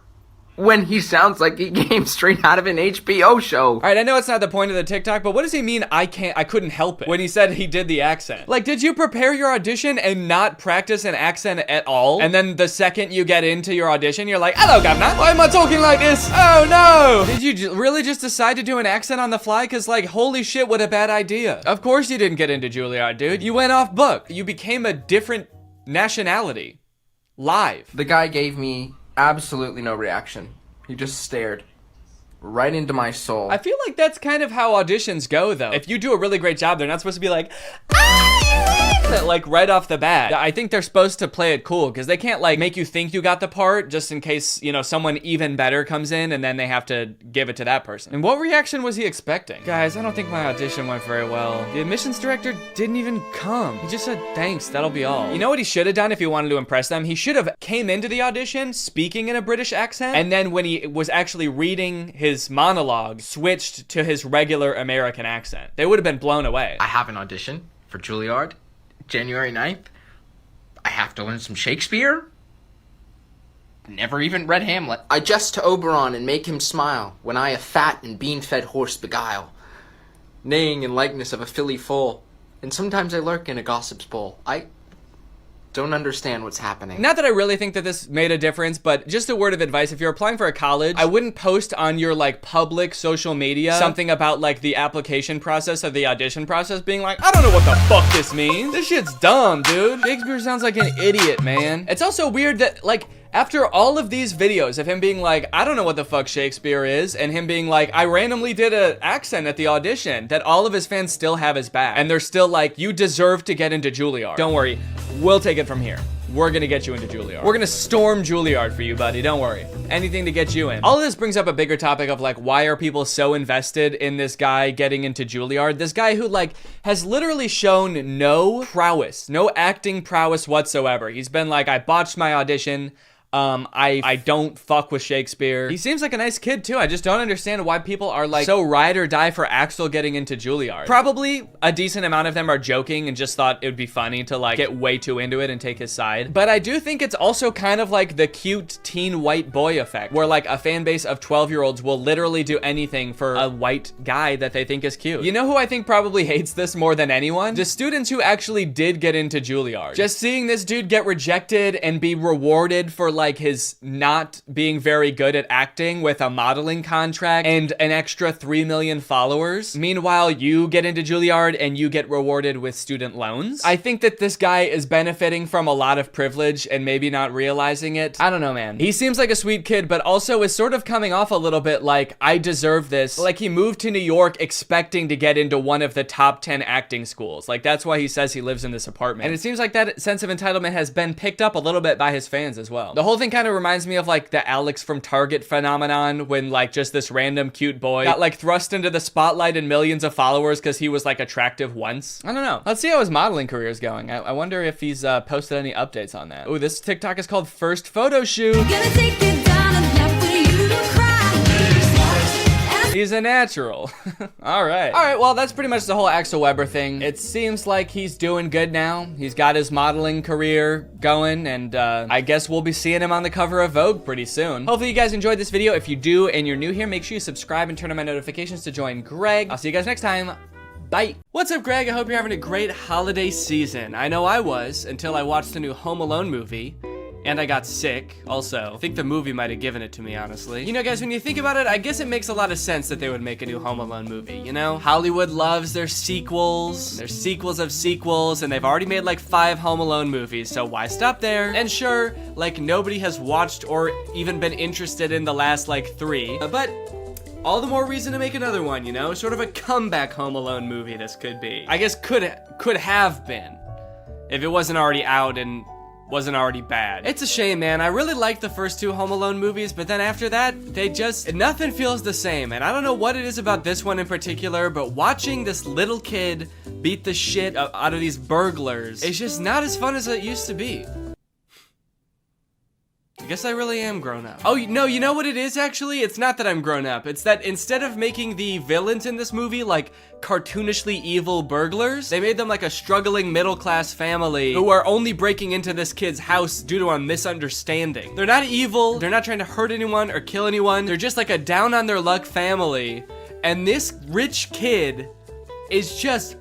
when he sounds like he came straight out of an HBO show. All right, I know it's not the point of the TikTok, but what does he mean I couldn't help it when he said he did the accent? Like, did you prepare your audition and not practice an accent at all? And then the second you get into your audition, you're like, hello, governor. Why am I talking like this? Oh, no. Did you really just decide to do an accent on the fly? Because, like, holy shit, what a bad idea. Of course you didn't get into Juilliard, dude. You went off book. You became a different nationality. Live. The guy gave me absolutely no reaction. He just stared right into my soul. I feel like that's kind of how auditions go, though. If you do a really great job, they're not supposed to be like, like right off the bat. I think they're supposed to play it cool because they can't like make you think you got the part just in case, you know, someone even better comes in and then they have to give it to that person. And what reaction was he expecting? Guys, I don't think my audition went very well. The admissions director didn't even come. He just said, thanks, that'll be all. You know what he should have done if he wanted to impress them? He should have came into the audition speaking in a British accent, and then when he was actually reading his monologue, switched to his regular American accent. They would have been blown away. I have an audition for Juilliard, January 9th. I have to learn some Shakespeare. Never even read Hamlet. I jest to Oberon and make him smile when I a fat and bean-fed horse beguile, neighing in likeness of a filly foal, and sometimes I lurk in a gossip's bowl. I don't understand what's happening. Not that I really think that this made a difference, but just a word of advice. If you're applying for a college, I wouldn't post on your like public social media something about like the application process or the audition process being like, I don't know what the fuck this means. This shit's dumb, dude. Shakespeare sounds like an idiot, man. It's also weird that like, after all of these videos of him being like, I don't know what the fuck Shakespeare is, and him being like, I randomly did an accent at the audition, that all of his fans still have his back. And they're still like, you deserve to get into Juilliard. Don't worry, we'll take it from here. We're gonna get you into Juilliard. We're gonna storm Juilliard for you, buddy, don't worry. Anything to get you in. All of this brings up a bigger topic of like, why are people so invested in this guy getting into Juilliard? This guy who like, has literally shown no prowess, no acting prowess whatsoever. He's been like, I botched my audition, I don't fuck with Shakespeare. He seems like a nice kid too. I just don't understand why people are like so ride or die for Axel getting into Juilliard. Probably a decent amount of them are joking and just thought it would be funny to like get way too into it and take his side. But I do think it's also kind of like the cute teen white boy effect, where like a fan base of 12-year-olds will literally do anything for a white guy that they think is cute. You know who I think probably hates this more than anyone? The students who actually did get into Juilliard. Just seeing this dude get rejected and be rewarded for like his not being very good at acting with a modeling contract and an extra 3 million followers. Meanwhile, you get into Juilliard and you get rewarded with student loans. I think that this guy is benefiting from a lot of privilege and maybe not realizing it. I don't know, man. He seems like a sweet kid, but also is sort of coming off a little bit like, I deserve this. Like he moved to New York expecting to get into one of the top 10 acting schools. Like that's why he says he lives in this apartment. And it seems like that sense of entitlement has been picked up a little bit by his fans as well. The whole thing kind of reminds me of like the Alex from Target phenomenon, when like just this random cute boy got like thrust into the spotlight and millions of followers because he was like attractive once. I don't know. Let's see how his modeling career is going. I wonder if he's posted any updates on that. Oh, this TikTok is called First Photo Shoot. He's a natural. All right. All right, well, that's pretty much the whole Axel Weber thing. It seems like he's doing good now. He's got his modeling career going, and I guess we'll be seeing him on the cover of Vogue pretty soon. Hopefully you guys enjoyed this video. If you do and you're new here, make sure you subscribe and turn on my notifications to join Greg. I'll see you guys next time. Bye. What's up, Greg? I hope you're having a great holiday season. I know I was, until I watched the new Home Alone movie. And I got sick, also. I think the movie might have given it to me, honestly. You know, guys, when you think about it, I guess it makes a lot of sense that they would make a new Home Alone movie, you know? Hollywood loves their sequels. There's sequels of sequels, and they've already made like 5 Home Alone movies, so why stop there? And sure, like nobody has watched or even been interested in the last like 3, but all the more reason to make another one, you know? Sort of a comeback Home Alone movie this could be. I guess could have been, if it wasn't already out and wasn't already bad. It's a shame, man. I really liked the first 2 Home Alone movies, but then after that, nothing feels the same. And I don't know what it is about this one in particular, but watching this little kid beat the shit out of these burglars, it's just not as fun as it used to be. I guess I really am grown up. Oh, no, you know what it is, actually? It's not that I'm grown up. It's that instead of making the villains in this movie like cartoonishly evil burglars, they made them like a struggling middle-class family who are only breaking into this kid's house due to a misunderstanding. They're not evil. They're not trying to hurt anyone or kill anyone. They're just like a down-on-their-luck family. And this rich kid is just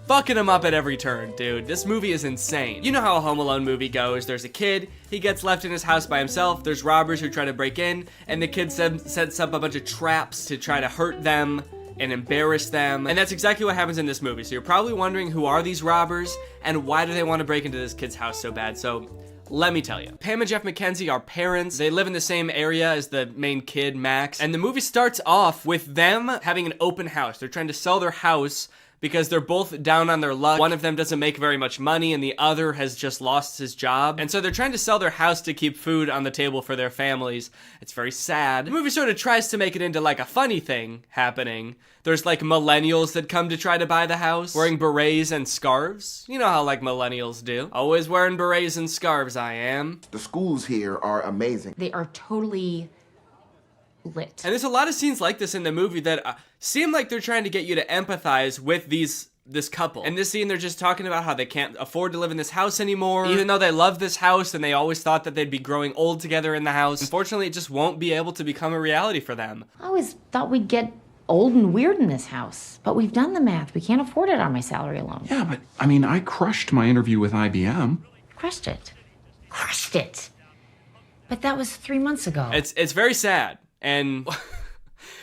fucking him up at every turn, dude. This movie is insane. You know how a Home Alone movie goes. There's a kid, he gets left in his house by himself, there's robbers who try to break in, and the kid sets up a bunch of traps to try to hurt them and embarrass them. And that's exactly what happens in this movie. So you're probably wondering, who are these robbers and why do they want to break into this kid's house so bad? So let me tell you. Pam and Jeff McKenzie are parents. They live in the same area as the main kid, Max. And the movie starts off with them having an open house. They're trying to sell their house because they're both down on their luck. One of them doesn't make very much money and the other has just lost his job. And so they're trying to sell their house to keep food on the table for their families. It's very sad. The movie sort of tries to make it into like a funny thing happening. There's like millennials that come to try to buy the house, wearing berets and scarves. You know how like millennials do. Always wearing berets and scarves, I am. The schools here are amazing. They are totally lit. And there's a lot of scenes like this in the movie that seem like they're trying to get you to empathize with this couple. In this scene, they're just talking about how they can't afford to live in this house anymore, even though they love this house and they always thought that they'd be growing old together in the house. Unfortunately, it just won't be able to become a reality for them. I always thought we'd get old and weird in this house, but we've done the math. We can't afford it on my salary alone. Yeah, but I mean, I crushed my interview with IBM. Crushed it. But that was 3 months ago. It's very sad. And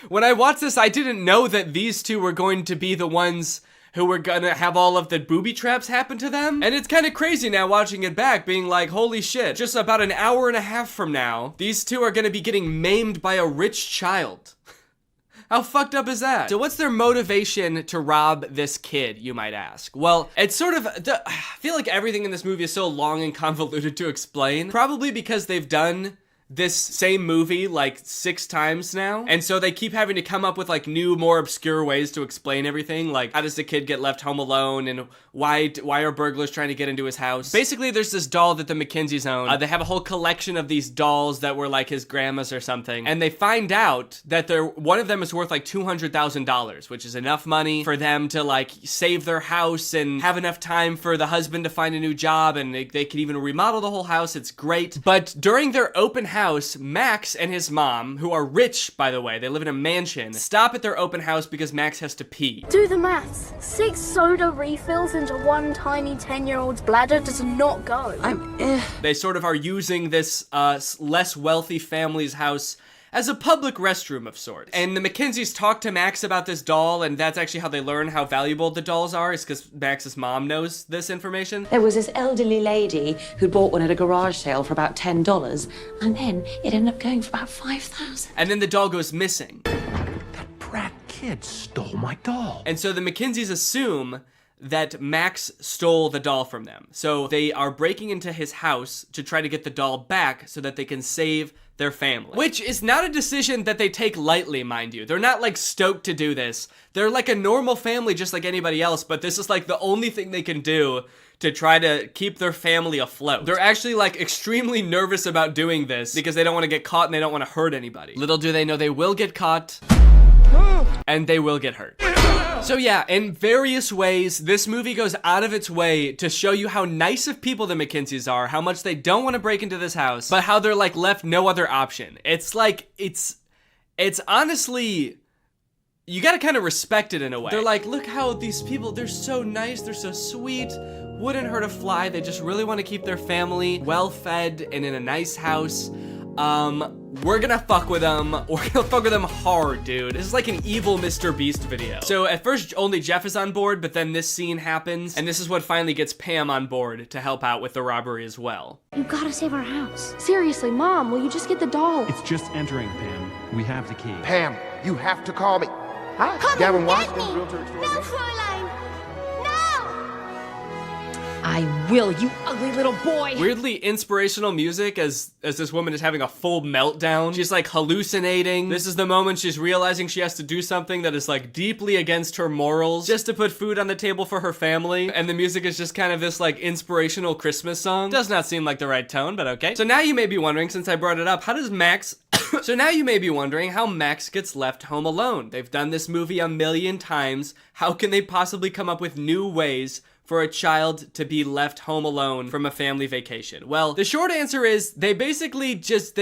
when I watched this, I didn't know that these two were going to be the ones who were gonna have all of the booby traps happen to them. And it's kind of crazy now watching it back, being like, holy shit, just about an hour and a half from now, these two are gonna be getting maimed by a rich child. How fucked up is that? So what's their motivation to rob this kid, you might ask? Well, it's sort of, I feel like everything in this movie is so long and convoluted to explain. Probably because they've done this same movie like 6 times now. And so they keep having to come up with like new, more obscure ways to explain everything. Like, how does the kid get left home alone? And why are burglars trying to get into his house? Basically, there's this doll that the McKinseys own. They have a whole collection of these dolls that were like his grandma's or something. And they find out that one of them is worth like $200,000, which is enough money for them to like save their house and have enough time for the husband to find a new job. And they can even remodel the whole house. It's great. But during their open house, Max and his mom, who are rich, by the way, they live in a mansion, stop at their open house because Max has to pee. Do the maths. 6 soda refills into one tiny 10-year-old's bladder does not go. They sort of are using this less wealthy family's house as a public restroom of sorts. And the McKinseys talk to Max about this doll, and that's actually how they learn how valuable the dolls are, is because Max's mom knows this information. There was this elderly lady who bought one at a garage sale for about $10, and then it ended up going for about $5,000. And then the doll goes missing. That brat kid stole my doll. And so the McKinseys assume that Max stole the doll from them. So they are breaking into his house to try to get the doll back so that they can save their family. Which is not a decision that they take lightly, mind you. They're not like stoked to do this. They're like a normal family just like anybody else, but this is like the only thing they can do to try to keep their family afloat. They're actually like extremely nervous about doing this because they don't want to get caught and they don't want to hurt anybody. Little do they know they will get caught and they will get hurt. So yeah, in various ways, this movie goes out of its way to show you how nice of people the McKinseys are, how much they don't want to break into this house, but how they're like left no other option. It's like, it's honestly, you gotta kind of respect it in a way. They're like, look how these people, they're so nice, they're so sweet, wouldn't hurt a fly, they just really want to keep their family well-fed and in a nice house. We're gonna fuck with them. We're gonna fuck with them hard, dude. This is like an evil Mr. Beast video. So at first only Jeff is on board, but then this scene happens, and this is what finally gets Pam on board to help out with the robbery as well. You gotta save our house. Seriously, Mom, will you just get the doll? It's just entering, Pam. We have the key. Pam, you have to call me. Hi, Come Gavin and Washington, get me. realtor extraordinaire. No, Fräulein. I will, you ugly little boy. Weirdly inspirational music as this woman is having a full meltdown. She's like hallucinating. This is the moment she's realizing she has to do something that is like deeply against her morals just to put food on the table for her family. And the music is just kind of this like inspirational Christmas song. Does not seem like the right tone, but okay. So now you may be wondering, since I brought it up, how does Max... So now you may be wondering how Max gets left home alone. They've done this movie a million times. How can they possibly come up with new ways for a child to be left home alone from a family vacation? Well, the short answer is they basically just,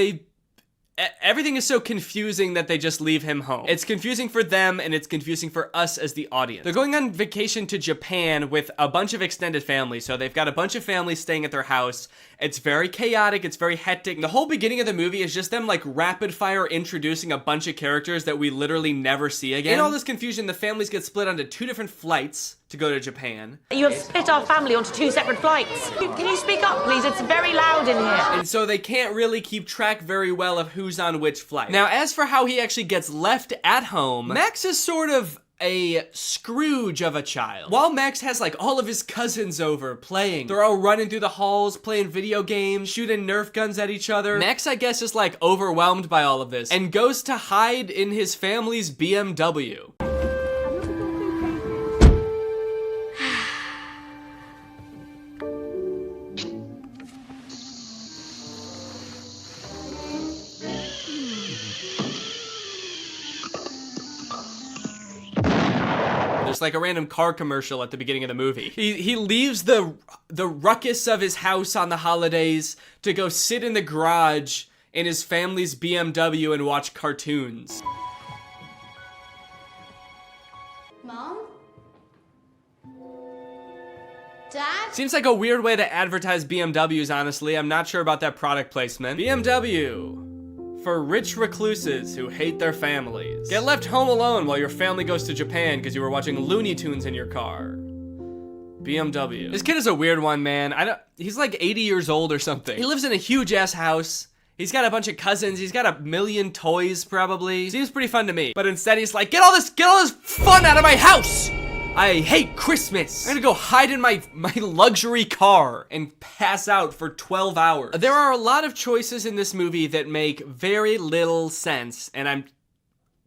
everything is so confusing that they just leave him home. It's confusing for them and it's confusing for us as the audience. They're going on vacation to Japan with a bunch of extended families. So they've got a bunch of families staying at their house. It's very chaotic. It's very hectic. The whole beginning of the movie is just them like rapid fire introducing a bunch of characters that we literally never see again. In all this confusion, the families get split onto 2 different flights to go to Japan. You have split our family onto 2 separate flights. Can you speak up, please? It's very loud in here. And so they can't really keep track very well of who's on which flight. Now, as for how he actually gets left at home, Max is sort of a Scrooge of a child. While Max has like all of his cousins over playing, they're all running through the halls, playing video games, shooting Nerf guns at each other. Max, I guess, is like overwhelmed by all of this and goes to hide in his family's BMW. There's like a random car commercial at the beginning of the movie. He leaves the ruckus of his house on the holidays to go sit in the garage in his family's BMW and watch cartoons. Mom? Dad? Seems like a weird way to advertise BMWs, honestly. I'm not sure about that product placement. BMW. For rich recluses who hate their families. Get left home alone while your family goes to Japan because you were watching Looney Tunes in your car. BMW. This kid is a weird one, man. He's like 80 years old or something. He lives in a huge ass house. He's got a bunch of cousins. He's got a million toys, probably. Seems pretty fun to me. But instead he's like, get all this fun out of my house! I hate Christmas. I'm gonna go hide in my luxury car and pass out for 12 hours. There are a lot of choices in this movie that make very little sense, and I'm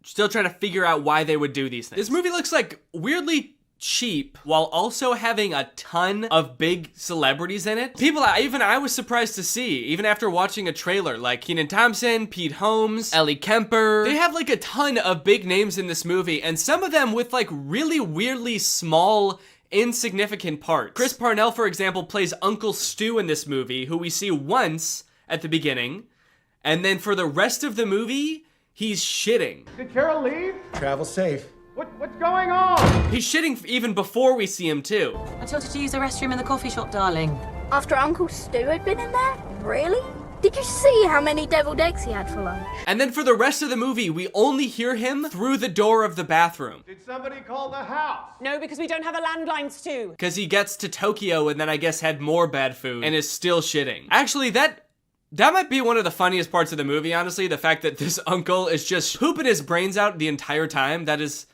still trying to figure out why they would do these things. This movie looks like weirdly cheap while also having a ton of big celebrities in it. People even I was surprised to see, even after watching a trailer, like Kenan Thompson, Pete Holmes, Ellie Kemper. They have like a ton of big names in this movie, and some of them with like really weirdly small, insignificant parts. Chris Parnell, for example, plays Uncle Stu in this movie, who we see once at the beginning, and then for the rest of the movie, he's shitting. Did Carol leave? Travel safe. What's going on? He's shitting even before we see him too. I told her to use the restroom in the coffee shop, darling. After Uncle Stu had been in there? Really? Did you see how many deviled eggs he had for lunch? And then for the rest of the movie, we only hear him through the door of the bathroom. Did somebody call the house? No, because we don't have a landline, Stu. Because he gets to Tokyo and then I guess had more bad food and is still shitting. Actually, that might be one of the funniest parts of the movie, honestly. The fact that this uncle is just pooping his brains out the entire time. That is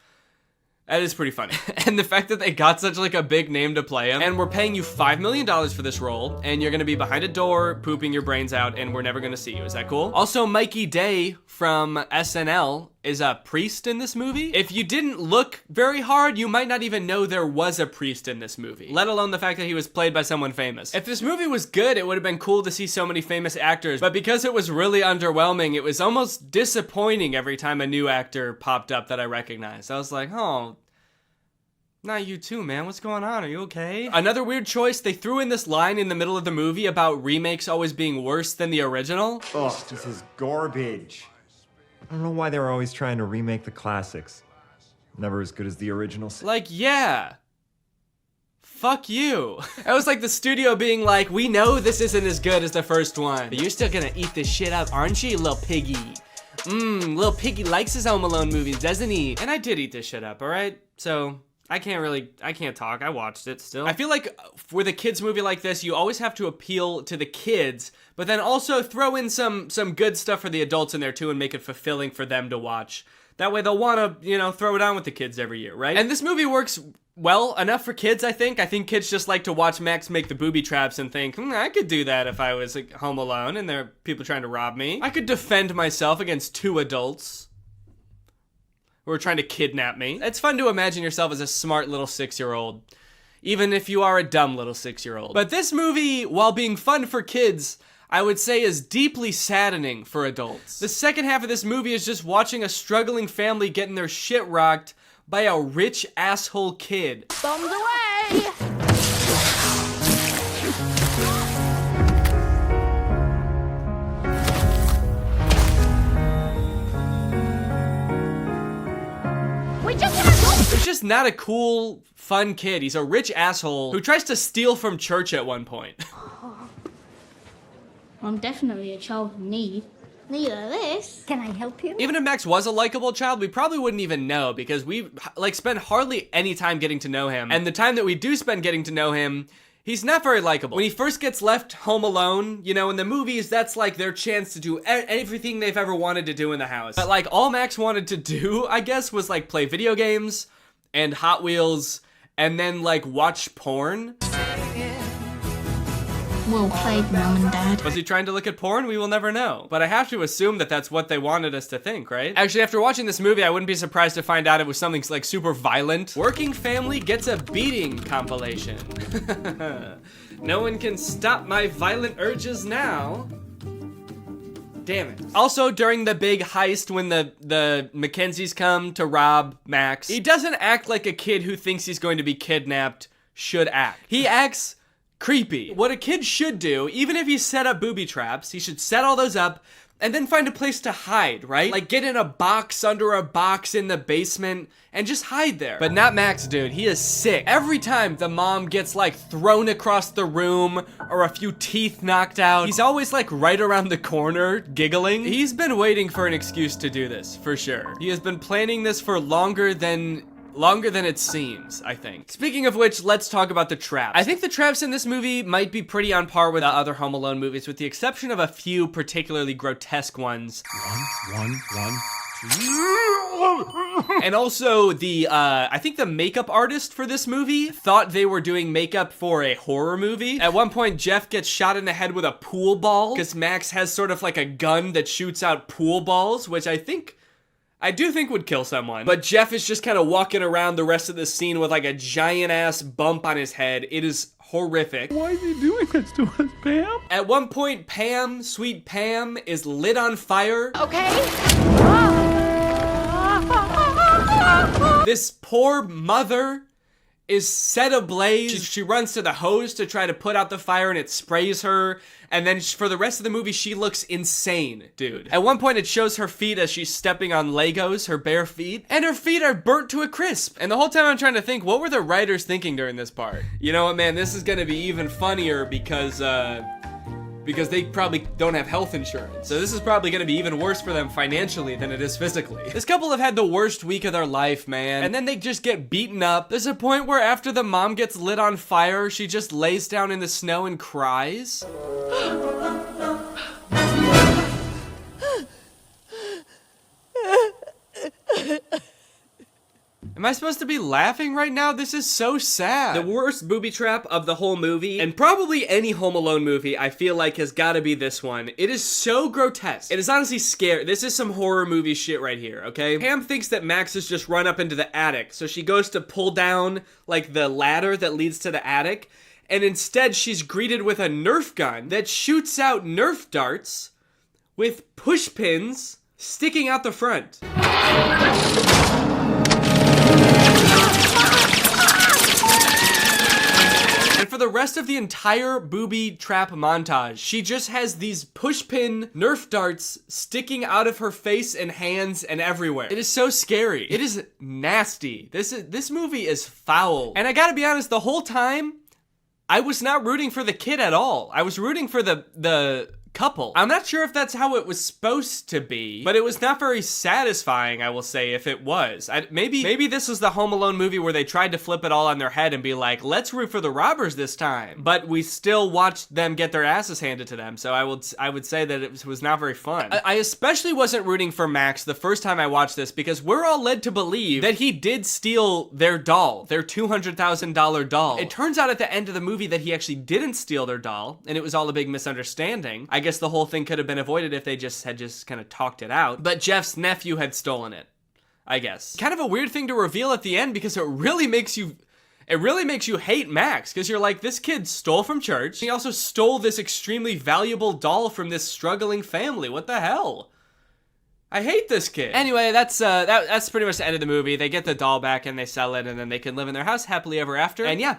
pretty funny. And the fact that they got such like a big name to play him, and we're paying you $5 million for this role, and you're gonna be behind a door pooping your brains out, and we're never gonna see you. Is that cool? Also, Mikey Day from SNL is a priest in this movie. If you didn't look very hard, you might not even know there was a priest in this movie, let alone the fact that he was played by someone famous. If this movie was good, it would have been cool to see so many famous actors, but because it was really underwhelming, it was almost disappointing every time a new actor popped up that I recognized. I was like, oh, not you too, man. What's going on? Are you okay? Another weird choice, they threw in this line in the middle of the movie about remakes always being worse than the original. Ugh, this is garbage. I don't know why they're always trying to remake the classics. Never as good as the original. Like, yeah. Fuck you. It was like the studio being like, we know this isn't as good as the first one, but you're still gonna eat this shit up, aren't you, little piggy? Little piggy likes his Home Alone movies, doesn't he? And I did eat this shit up, alright? So I can't talk. I watched it still. I feel like with a kids movie like this, you always have to appeal to the kids, but then also throw in some good stuff for the adults in there too and make it fulfilling for them to watch. That way they'll want to, throw it on with the kids every year, right? And this movie works well enough for kids, I think. I think kids just like to watch Max make the booby traps and think, I could do that if I was like, home alone and there are people trying to rob me. I could defend myself against two adults who are trying to kidnap me. It's fun to imagine yourself as a smart little 6-year-old, even if you are a dumb little 6-year-old. But this movie, while being fun for kids, I would say is deeply saddening for adults. The second half of this movie is just watching a struggling family getting their shit rocked by a rich asshole kid. Bombs away! He's just not a cool, fun kid. He's a rich asshole who tries to steal from church at one point. I'm definitely a child in need. Need of this. Can I help you? Even if Max was a likable child, we probably wouldn't even know because we spend hardly any time getting to know him. And the time that we do spend getting to know him, he's not very likable. When he first gets left home alone, in the movies, that's like their chance to do everything they've ever wanted to do in the house. But all Max wanted to do, I guess, was play video games and Hot Wheels and then watch porn. Well played, Mom and Dad. Was he trying to look at porn? We will never know. But I have to assume that that's what they wanted us to think, right? Actually, after watching this movie, I wouldn't be surprised to find out it was something super violent. Working Family Gets a Beating compilation. No one can stop my violent urges now. Damn it. Also, during the big heist when the Mackenzies come to rob Max, he doesn't act like a kid who thinks he's going to be kidnapped should act. He acts creepy. What a kid should do, even if he set up booby traps, he should set all those up and then find a place to hide, right? Get in a box under a box in the basement and just hide there. But not Max, dude. He is sick. Every time the mom gets thrown across the room or a few teeth knocked out, he's always right around the corner giggling. He's been waiting for an excuse to do this, for sure. He has been planning this for longer than it seems, I think. Speaking of which, let's talk about the traps. I think the traps in this movie might be pretty on par with the other Home Alone movies, with the exception of a few particularly grotesque ones. One, And also the, I think the makeup artist for this movie thought they were doing makeup for a horror movie. At one point, Jeff gets shot in the head with a pool ball because Max has sort of like a gun that shoots out pool balls, which I do think would kill someone. But Jeff is just kind of walking around the rest of the scene with like a giant ass bump on his head. It is horrific. Why is he doing this to us, Pam? At one point, Pam, sweet Pam, is lit on fire. Okay. This poor mother is set ablaze. She runs to the hose to try to put out the fire and it sprays her. And then for the rest of the movie, she looks insane, dude. At one point, it shows her feet as she's stepping on Legos, her bare feet. And her feet are burnt to a crisp. And the whole time I'm trying to think, what were the writers thinking during this part? You know what, man? This is gonna be even funnier because they probably don't have health insurance. So this is probably gonna be even worse for them financially than it is physically. This couple have had the worst week of their life, man. And then they just get beaten up. There's a point where after the mom gets lit on fire, she just lays down in the snow and cries. Am I supposed to be laughing right now? This is so sad. The worst booby trap of the whole movie, and probably any Home Alone movie, I feel like has gotta be this one. It is so grotesque. It is honestly scary. This is some horror movie shit right here, okay? Pam thinks that Max has just run up into the attic, so she goes to pull down, like, the ladder that leads to the attic, and instead she's greeted with a Nerf gun that shoots out Nerf darts with push pins sticking out the front. And for the rest of the entire booby trap montage, she just has these pushpin Nerf darts sticking out of her face and hands and everywhere. It is so scary. It is nasty. This movie is foul. And I gotta be honest, the whole time, I was not rooting for the kid at all. I was rooting for the couple. I'm not sure if that's how it was supposed to be, but it was not very satisfying, I will say, if it was. Maybe this was the Home Alone movie where they tried to flip it all on their head and be like, let's root for the robbers this time. But we still watched them get their asses handed to them, so I would say that it was not very fun. I especially wasn't rooting for Max the first time I watched this because we're all led to believe that he did steal their doll, their $200,000 doll. It turns out at the end of the movie that he actually didn't steal their doll, and it was all a big misunderstanding. I guess the whole thing could have been avoided if they had kind of talked it out. But Jeff's nephew had stolen it, I guess. Kind of a weird thing to reveal at the end because it really makes you hate Max, because you're like, this kid stole from church. He also stole this extremely valuable doll from this struggling family. What the hell? I hate this kid. Anyway, that's pretty much the end of the movie. They get the doll back and they sell it, and then they can live in their house happily ever after. And yeah,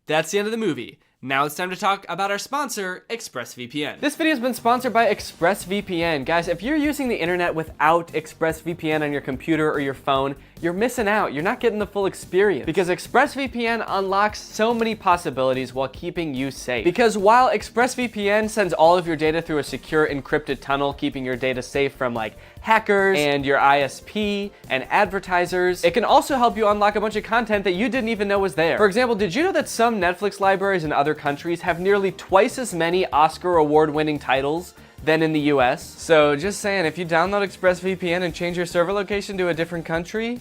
that's the end of the movie. Now it's time to talk about our sponsor, ExpressVPN. This video has been sponsored by ExpressVPN. Guys, if you're using the internet without ExpressVPN on your computer or your phone, you're missing out. You're not getting the full experience because ExpressVPN unlocks so many possibilities while keeping you safe. Because while ExpressVPN sends all of your data through a secure encrypted tunnel, keeping your data safe from like hackers and your ISP and advertisers, it can also help you unlock a bunch of content that you didn't even know was there. For example, did you know that some Netflix libraries in other countries have nearly twice as many Oscar award-winning titles than in the US? So just saying, if you download ExpressVPN and change your server location to a different country,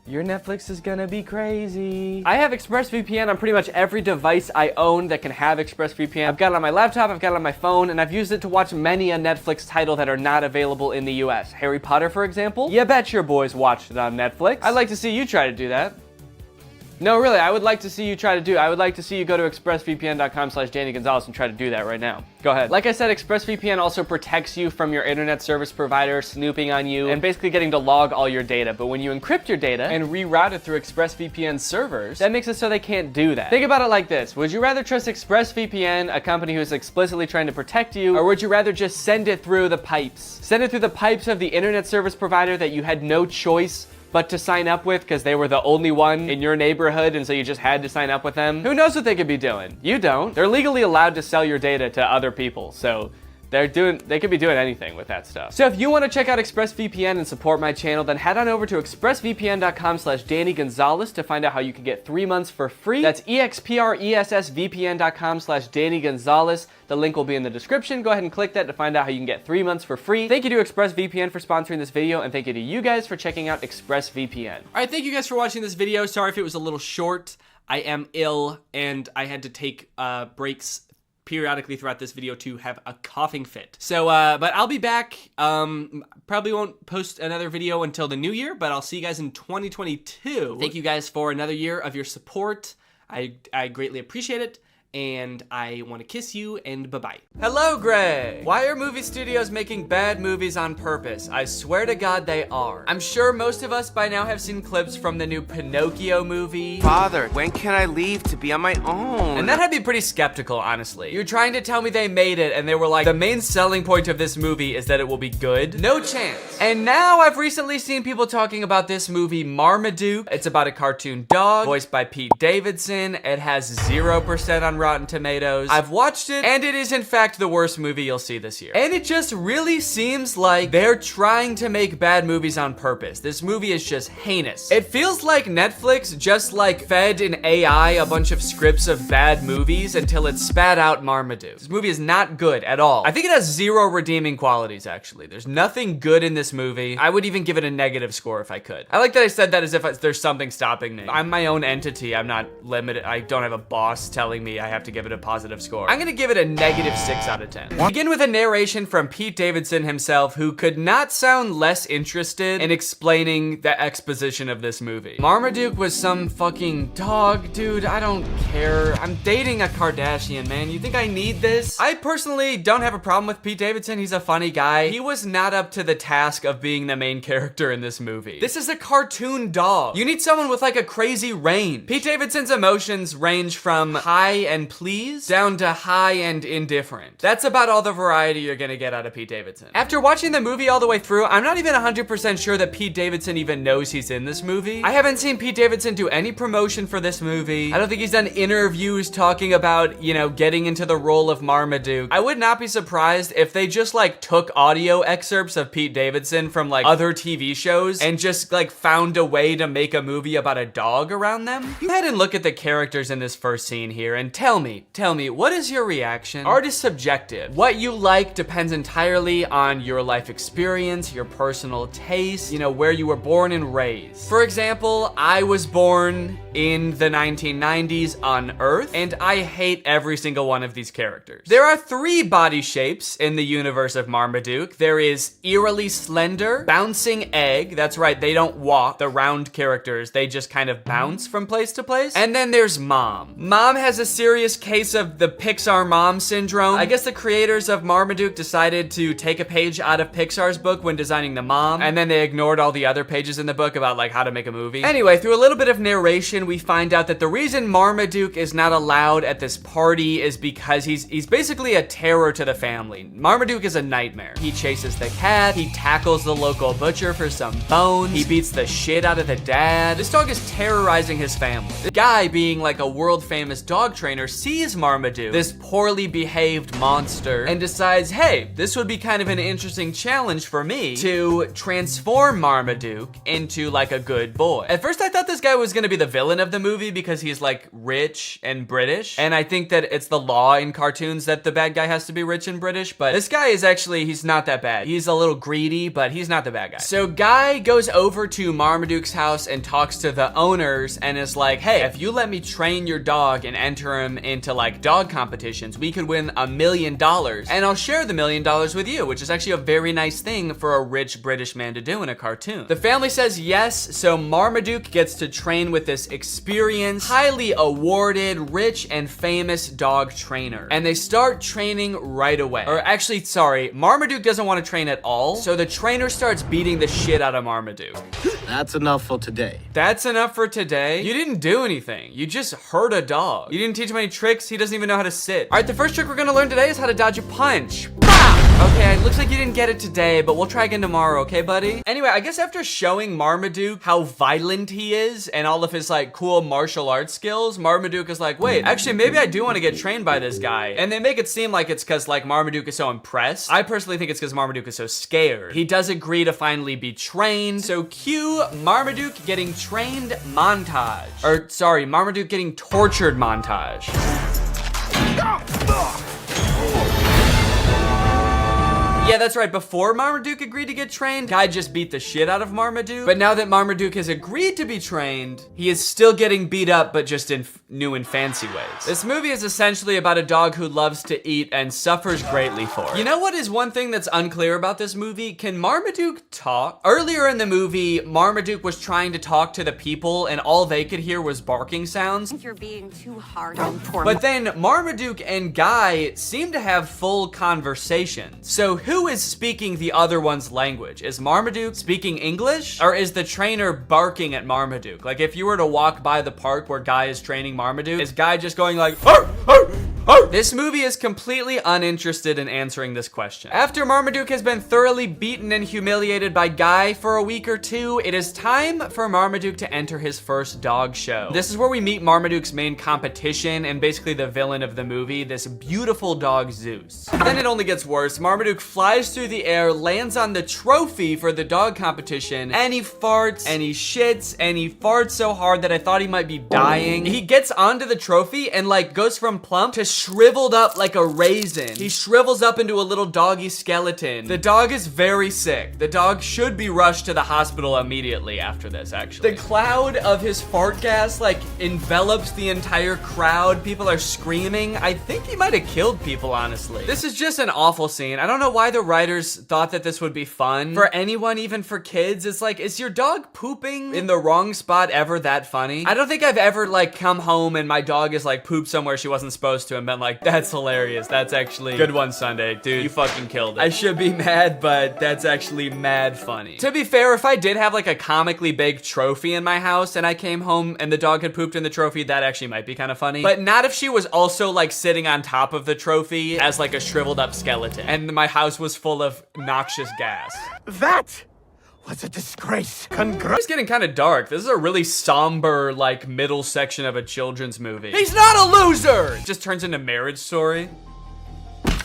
your Netflix is gonna be crazy. I have ExpressVPN on pretty much every device I own that can have ExpressVPN. I've got it on my laptop, I've got it on my phone, and I've used it to watch many a Netflix title that are not available in the US. Harry Potter, for example. You bet your boys watched it on Netflix. I'd like to see you try to do that. No, really, I would like to see you try to do it. I would like to see you go to expressvpn.com/Danny Gonzalez and try to do that right now. Go ahead. Like I said, ExpressVPN also protects you from your internet service provider snooping on you and basically getting to log all your data. But when you encrypt your data and reroute it through ExpressVPN servers, that makes it so they can't do that. Think about it like this. Would you rather trust ExpressVPN, a company who's explicitly trying to protect you, or would you rather just send it through the pipes? Send it through the pipes of the internet service provider that you had no choice but to sign up with because they were the only one in your neighborhood and so you just had to sign up with them? Who knows what they could be doing? You don't. They're legally allowed to sell your data to other people, so They could be doing anything with that stuff. So if you want to check out ExpressVPN and support my channel, then head on over to expressvpn.com/Danny Gonzalez to find out how you can get 3 months for free. That's expressvpn.com/Danny Gonzalez. The link will be in the description. Go ahead and click that to find out how you can get 3 months for free. Thank you to ExpressVPN for sponsoring this video, and thank you to you guys for checking out ExpressVPN. All right, thank you guys for watching this video. Sorry if it was a little short. I am ill, and I had to take breaks periodically throughout this video to have a coughing fit. So, but I'll be back. Probably won't post another video until the new year, but I'll see you guys in 2022. Thank you guys for another year of your support. I greatly appreciate it. And I want to kiss you, and bye-bye. Hello, Greg. Why are movie studios making bad movies on purpose? I swear to God they are. I'm sure most of us by now have seen clips from the new Pinocchio movie. Father, when can I leave to be on my own? And that had me pretty skeptical, honestly. You're trying to tell me they made it, and they were like, the main selling point of this movie is that it will be good? No chance. And now I've recently seen people talking about this movie, Marmaduke. It's about a cartoon dog, voiced by Pete Davidson. It has 0% on Rotten Tomatoes. I've watched it, and it is in fact the worst movie you'll see this year. And it just really seems like they're trying to make bad movies on purpose. This movie is just heinous. It feels like Netflix just like fed an AI a bunch of scripts of bad movies until it spat out Marmaduke. This movie is not good at all. I think it has 0 redeeming qualities, actually. There's nothing good in this movie. I would even give it a negative score if I could. I like that I said that as if there's something stopping me. I'm my own entity. I'm not limited. I don't have a boss telling me I have to give it a positive score. I'm gonna give it a -6 out of 10. Begin with a narration from Pete Davidson himself, who could not sound less interested in explaining the exposition of this movie. Marmaduke was some fucking dog, dude. I don't care. I'm dating a Kardashian, man. You think I need this? I personally don't have a problem with Pete Davidson. He's a funny guy. He was not up to the task of being the main character in this movie. This is a cartoon dog. You need someone with like a crazy range. Pete Davidson's emotions range from high and pleased down to high and indifferent. That's about all the variety you're gonna get out of Pete Davidson. After watching the movie all the way through, I'm not even 100% sure that Pete Davidson even knows he's in this movie. I haven't seen Pete Davidson do any promotion for this movie. I don't think he's done interviews talking about, you know, getting into the role of Marmaduke. I would not be surprised if they just like took audio excerpts of Pete Davidson from like other TV shows and just like found a way to make a movie about a dog around them. Go ahead and look at the characters in this first scene here and tell me, what is your reaction? Art is subjective. What you like depends entirely on your life experience, your personal taste, you know, where you were born and raised. For example, I was born in the 1990s on Earth, and I hate every single one of these characters. There are 3 body shapes in the universe of Marmaduke. There is eerily slender, bouncing egg. That's right, they don't walk, the round characters. They just kind of bounce from place to place. And then there's Mom. Mom has a serious case of the Pixar mom syndrome. I guess the creators of Marmaduke decided to take a page out of Pixar's book when designing the mom, and then they ignored all the other pages in the book about like how to make a movie. Anyway, through a little bit of narration, we find out that the reason Marmaduke is not allowed at this party is because he's basically a terror to the family. Marmaduke is a nightmare. He chases the cat, he tackles the local butcher for some bones, he beats the shit out of the dad. This dog is terrorizing his family. The guy, being like a world famous dog trainer, sees Marmaduke, this poorly behaved monster, and decides, hey, this would be kind of an interesting challenge for me to transform Marmaduke into like a good boy. At first I thought this guy was gonna be the villain of the movie because he's like rich and British, and I think that it's the law in cartoons that the bad guy has to be rich and British, but this guy is actually, he's not that bad. He's a little greedy, but he's not the bad guy. So Guy goes over to Marmaduke's house and talks to the owners and is like, hey, if you let me train your dog and enter him into like dog competitions, we could win $1 million, and I'll share the $1 million with you, which is actually a very nice thing for a rich British man to do in a cartoon. The family says yes, so Marmaduke gets to train with this experienced, highly awarded, rich and famous dog trainer, and they start training right away. Or actually, sorry, Marmaduke doesn't want to train at all, so the trainer starts beating the shit out of Marmaduke. That's enough for today. That's enough for today? You didn't do anything. You just hurt a dog. You didn't teach him any tricks. He doesn't even know how to sit. All right, the first trick we're gonna learn today is how to dodge a punch. Okay, it looks like you didn't get it today, but we'll try again tomorrow, okay, buddy? Anyway, I guess after showing Marmaduke how violent he is and all of his like cool martial arts skills, Marmaduke is like, wait, actually maybe I do want to get trained by this guy. And they make it seem like it's because like Marmaduke is so impressed. I personally think it's because Marmaduke is so scared. He does agree to finally be trained. So cue Marmaduke getting trained montage. Or sorry, Marmaduke getting tortured montage. Yeah, that's right. Before Marmaduke agreed to get trained, Guy just beat the shit out of Marmaduke. But now that Marmaduke has agreed to be trained, he is still getting beat up, but just in new and fancy ways. This movie is essentially about a dog who loves to eat and suffers greatly for it. You know what is one thing that's unclear about this movie? Can Marmaduke talk? Earlier in the movie, Marmaduke was trying to talk to the people and all they could hear was barking sounds. You're being too hard on poor But then Marmaduke and Guy seem to have full conversations. So who is speaking the other one's language? Is Marmaduke speaking English? Or is the trainer barking at Marmaduke? Like if you were to walk by the park where Guy is training Marmaduke, is Guy just going like, "Arr, arr, arr"? This movie is completely uninterested in answering this question. After Marmaduke has been thoroughly beaten and humiliated by Guy for a week or two, it is time for Marmaduke to enter his first dog show. This is where we meet Marmaduke's main competition and basically the villain of the movie, this beautiful dog Zeus. Then it only gets worse. Marmaduke flies through the air, lands on the trophy for the dog competition, and he farts, and he shits, and he farts so hard that I thought he might be dying. He gets onto the trophy and like goes from plump to shriveled up like a raisin. He shrivels up into a little doggy skeleton. The dog is very sick. The dog should be rushed to the hospital immediately after this, actually. The cloud of his fart gas like envelops the entire crowd. People are screaming. I think he might have killed people, honestly. This is just an awful scene. I don't know why the writers thought that this would be fun. For anyone, even for kids, it's like, is your dog pooping in the wrong spot ever that funny? I don't think I've ever like come home and my dog is like pooped somewhere she wasn't supposed to and been like, that's hilarious. That's actually good one, Sunday. Dude, you fucking killed it. I should be mad, but that's actually mad funny. To be fair, if I did have like a comically big trophy in my house and I came home and the dog had pooped in the trophy, that actually might be kind of funny. But not if she was also like sitting on top of the trophy as like a shriveled up skeleton and my house was full of noxious gas. That was a disgrace. It's getting kind of dark. This is a really somber, like, middle section of a children's movie. He's not a loser! It just turns into Marriage Story.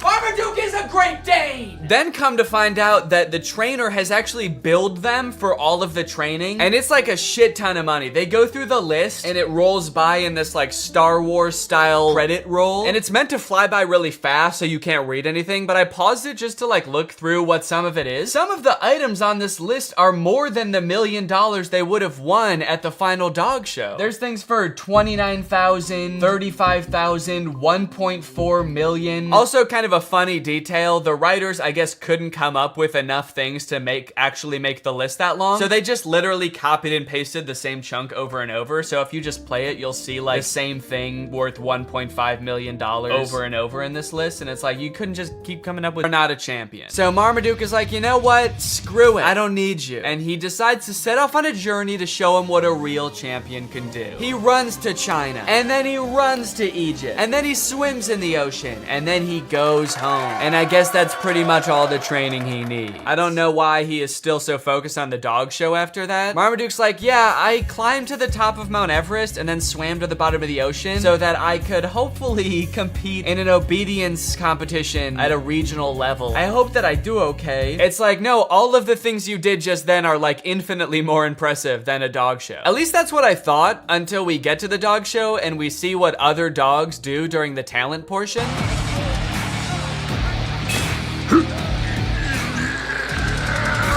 Marmaduke is a Great Dane! Then come to find out that the trainer has actually billed them for all of the training, and it's like a shit ton of money. They go through the list, and it rolls by in this like Star Wars style credit roll, and it's meant to fly by really fast so you can't read anything, but I paused it just to like look through what some of it is. Some of the items on this list are more than the $1 million they would have won at the final dog show. There's things for $29,000, $35,000, $1.4 million. Also kind of a funny detail, the writers I guess couldn't come up with enough things to actually make the list that long, so they just literally copied and pasted the same chunk over and over. So if you just play it, you'll see like the same thing worth $1.5 million over and over in this list, and it's like you couldn't just keep coming up with "You're not a champion." So Marmaduke is like, you know what, screw it, I don't need you, and he decides to set off on a journey to show him what a real champion can do. He runs to China, and then he runs to Egypt, and then he swims in the ocean, and then he goes home. And I guess that's pretty much all the training he needs. I don't know why he is still so focused on the dog show after that. Marmaduke's like, yeah, I climbed to the top of Mount Everest and then swam to the bottom of the ocean so that I could hopefully compete in an obedience competition at a regional level. I hope that I do okay. It's like, no, all of the things you did just then are like infinitely more impressive than a dog show. At least that's what I thought until we get to the dog show and we see what other dogs do during the talent portion.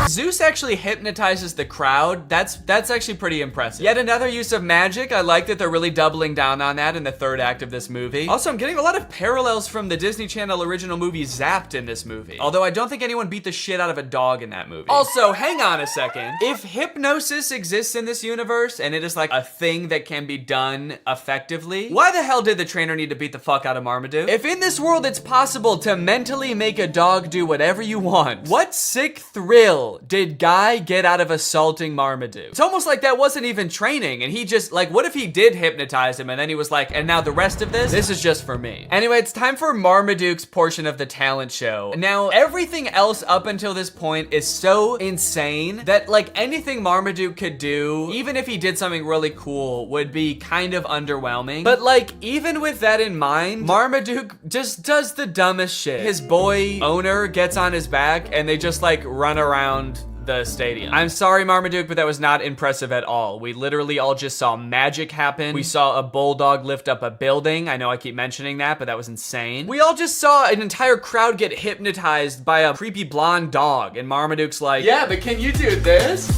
Zeus actually hypnotizes the crowd. That's actually pretty impressive. Yet another use of magic. I like that they're really doubling down on that in the third act of this movie. Also, I'm getting a lot of parallels from the Disney Channel original movie Zapped in this movie. Although I don't think anyone beat the shit out of a dog in that movie. Also, hang on a second. If hypnosis exists in this universe and it is like a thing that can be done effectively, why the hell did the trainer need to beat the fuck out of Marmaduke? If in this world it's possible to mentally make a dog do whatever you want, what sick thrill did Guy get out of assaulting Marmaduke? It's almost like that wasn't even training, and he just, like, what if he did hypnotize him and then he was like, and now the rest of this is just for me. Anyway, it's time for Marmaduke's portion of the talent show. Now, everything else up until this point is so insane that, like, anything Marmaduke could do, even if he did something really cool, would be kind of underwhelming. But, like, even with that in mind, Marmaduke just does the dumbest shit. His boy owner gets on his back and they just, like, run around the stadium. I'm sorry, Marmaduke, but that was not impressive at all. We literally all just saw magic happen. We saw a bulldog lift up a building. I know I keep mentioning that, but that was insane. We all just saw an entire crowd get hypnotized by a creepy blonde dog, and Marmaduke's like, yeah, but can you do this?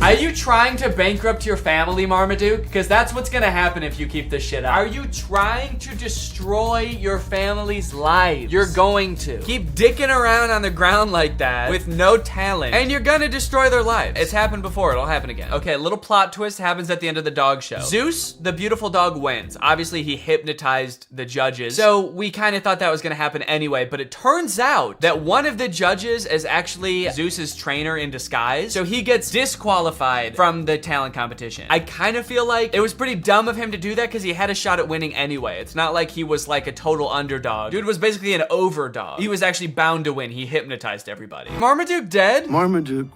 Are you trying to bankrupt your family, Marmaduke? Because that's what's gonna happen if you keep this shit up. Are you trying to destroy your family's lives? You're going to. Keep dicking around on the ground like that with no talent, and you're gonna destroy their lives. It's happened before, it'll happen again. Okay, a little plot twist happens at the end of the dog show. Zeus, the beautiful dog, wins. Obviously, he hypnotized the judges, so we kind of thought that was gonna happen anyway, but it turns out that one of the judges is actually Zeus's trainer in disguise, so he gets disqualified from the talent competition. I kind of feel like it was pretty dumb of him to do that because he had a shot at winning anyway. It's not like he was like a total underdog. Dude was basically an overdog. He was actually bound to win. He hypnotized everybody. Marmaduke dead? Marmaduke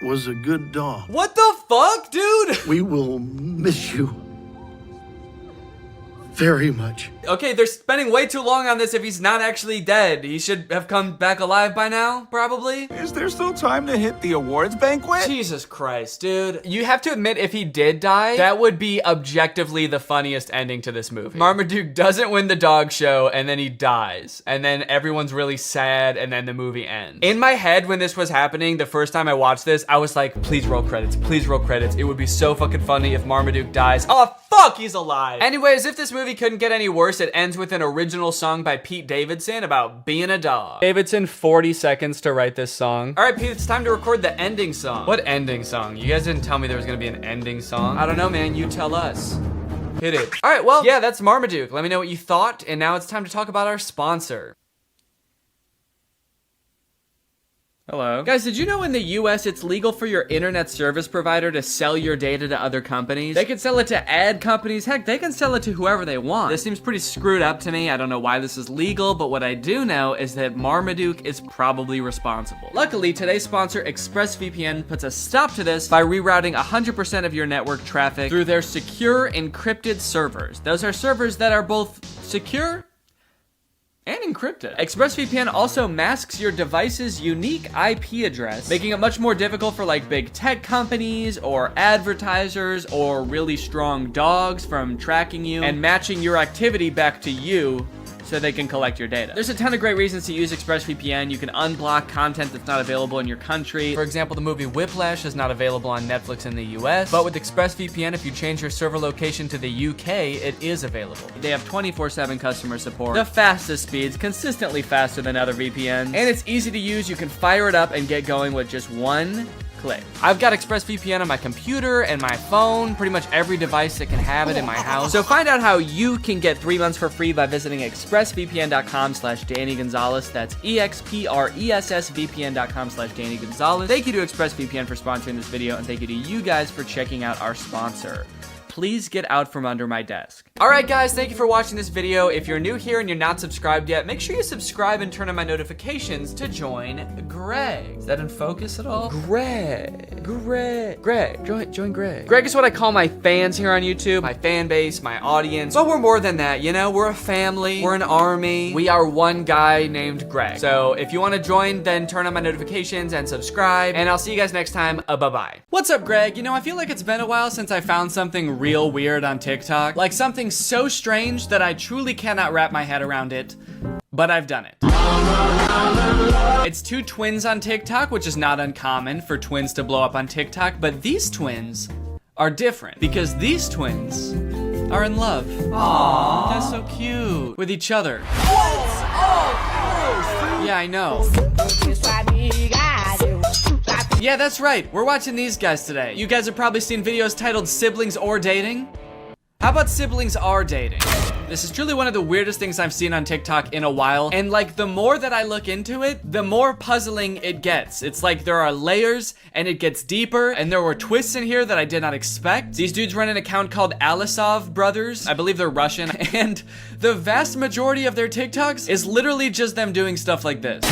was a good dog. What the fuck, dude? We will miss you very much. Okay, they're spending way too long on this if he's not actually dead. He should have come back alive by now, probably. Is there still time to hit the awards banquet? Jesus Christ, dude. You have to admit, if he did die, that would be objectively the funniest ending to this movie. Marmaduke doesn't win the dog show, and then he dies. And then everyone's really sad, and then the movie ends. In my head, when this was happening, the first time I watched this, I was like, please roll credits, please roll credits. It would be so fucking funny if Marmaduke dies. Oh, fuck, he's alive. Anyways, if this movie couldn't get any worse, it ends with an original song by Pete Davidson about being a dog. Davidson, 40 seconds to write this song. All right, Pete, it's time to record the ending song. What ending song? You guys didn't tell me there was gonna be an ending song. I don't know, man, you tell us. Hit it. All right, well, yeah, that's Marmaduke. Let me know what you thought, and now it's time to talk about our sponsor. Hello. Guys, did you know in the US it's legal for your internet service provider to sell your data to other companies? They can sell it to ad companies. Heck, they can sell it to whoever they want. This seems pretty screwed up to me. I don't know why this is legal, but what I do know is that Marmaduke is probably responsible. Luckily, today's sponsor, ExpressVPN, puts a stop to this by rerouting 100% of your network traffic through their secure encrypted servers. Those are servers that are both secure and encrypted. ExpressVPN also masks your device's unique IP address, making it much more difficult for like big tech companies or advertisers or really strong dogs from tracking you and matching your activity back to you so they can collect your data. There's a ton of great reasons to use ExpressVPN. You can unblock content that's not available in your country. For example, the movie Whiplash is not available on Netflix in the US, but with ExpressVPN, if you change your server location to the UK, it is available. They have 24/7 customer support, the fastest speeds, consistently faster than other VPNs, and it's easy to use. You can fire it up and get going with just one click. I've got ExpressVPN on my computer and my phone, pretty much every device that can have it in my house. So find out how you can get 3 months for free by visiting expressvpn.com/Danny Gonzalez. That's expressvpn.com/Danny Gonzalez. Thank you to ExpressVPN for sponsoring this video, and thank you to you guys for checking out our sponsor. Please get out from under my desk. All right, guys, thank you for watching this video. If you're new here and you're not subscribed yet, make sure you subscribe and turn on my notifications to join Greg. Is that in focus at all? Greg, join Greg. Greg is what I call my fans here on YouTube, my fan base, my audience. But we're more than that, you know? We're a family, we're an army. We are one guy named Greg. So if you want to join, then turn on my notifications and subscribe, and I'll see you guys next time. Bye-bye. What's up, Greg? You know, I feel like it's been a while since I found something real weird on TikTok. Like something so strange that I truly cannot wrap my head around it, but I've done it. It's two twins on TikTok, which is not uncommon for twins to blow up on TikTok, but these twins are different because these twins are in love. Aww. That's so cute. With each other. Yeah, I know. Yeah, that's right. We're watching these guys today. You guys have probably seen videos titled Siblings or Dating. How about Siblings Are Dating? This is truly one of the weirdest things I've seen on TikTok in a while. And like the more that I look into it, the more puzzling it gets. It's like there are layers and it gets deeper, and there were twists in here that I did not expect. These dudes run an account called Alisov Brothers. I believe they're Russian. And the vast majority of their TikToks is literally just them doing stuff like this.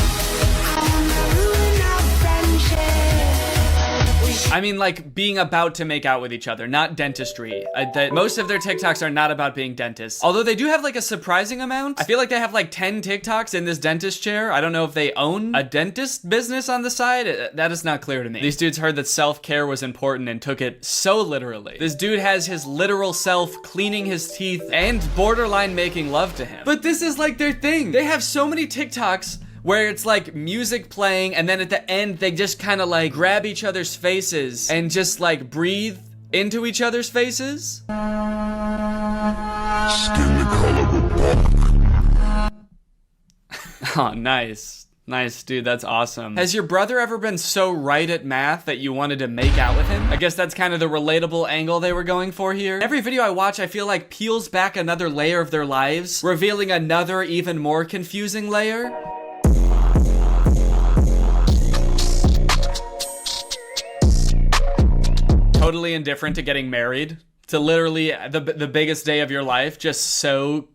I mean, like being about to make out with each other, not dentistry. That most of their TikToks are not about being dentists. Although they do have like a surprising amount. I feel like they have like 10 TikToks in this dentist chair. I don't know if they own a dentist business on the side. That is not clear to me. These dudes heard that self-care was important and took it so literally. This dude has his literal self cleaning his teeth and borderline making love to him. But this is like their thing. They have so many TikToks where it's like music playing, and then at the end they just kind of like grab each other's faces and just like breathe into each other's faces. Oh, nice. Nice, dude, that's awesome. Has your brother ever been so right at math that you wanted to make out with him? I guess that's kind of the relatable angle they were going for here. Every video I watch, I feel like peels back another layer of their lives, revealing another even more confusing layer. Totally indifferent to getting married, to literally the biggest day of your life, just so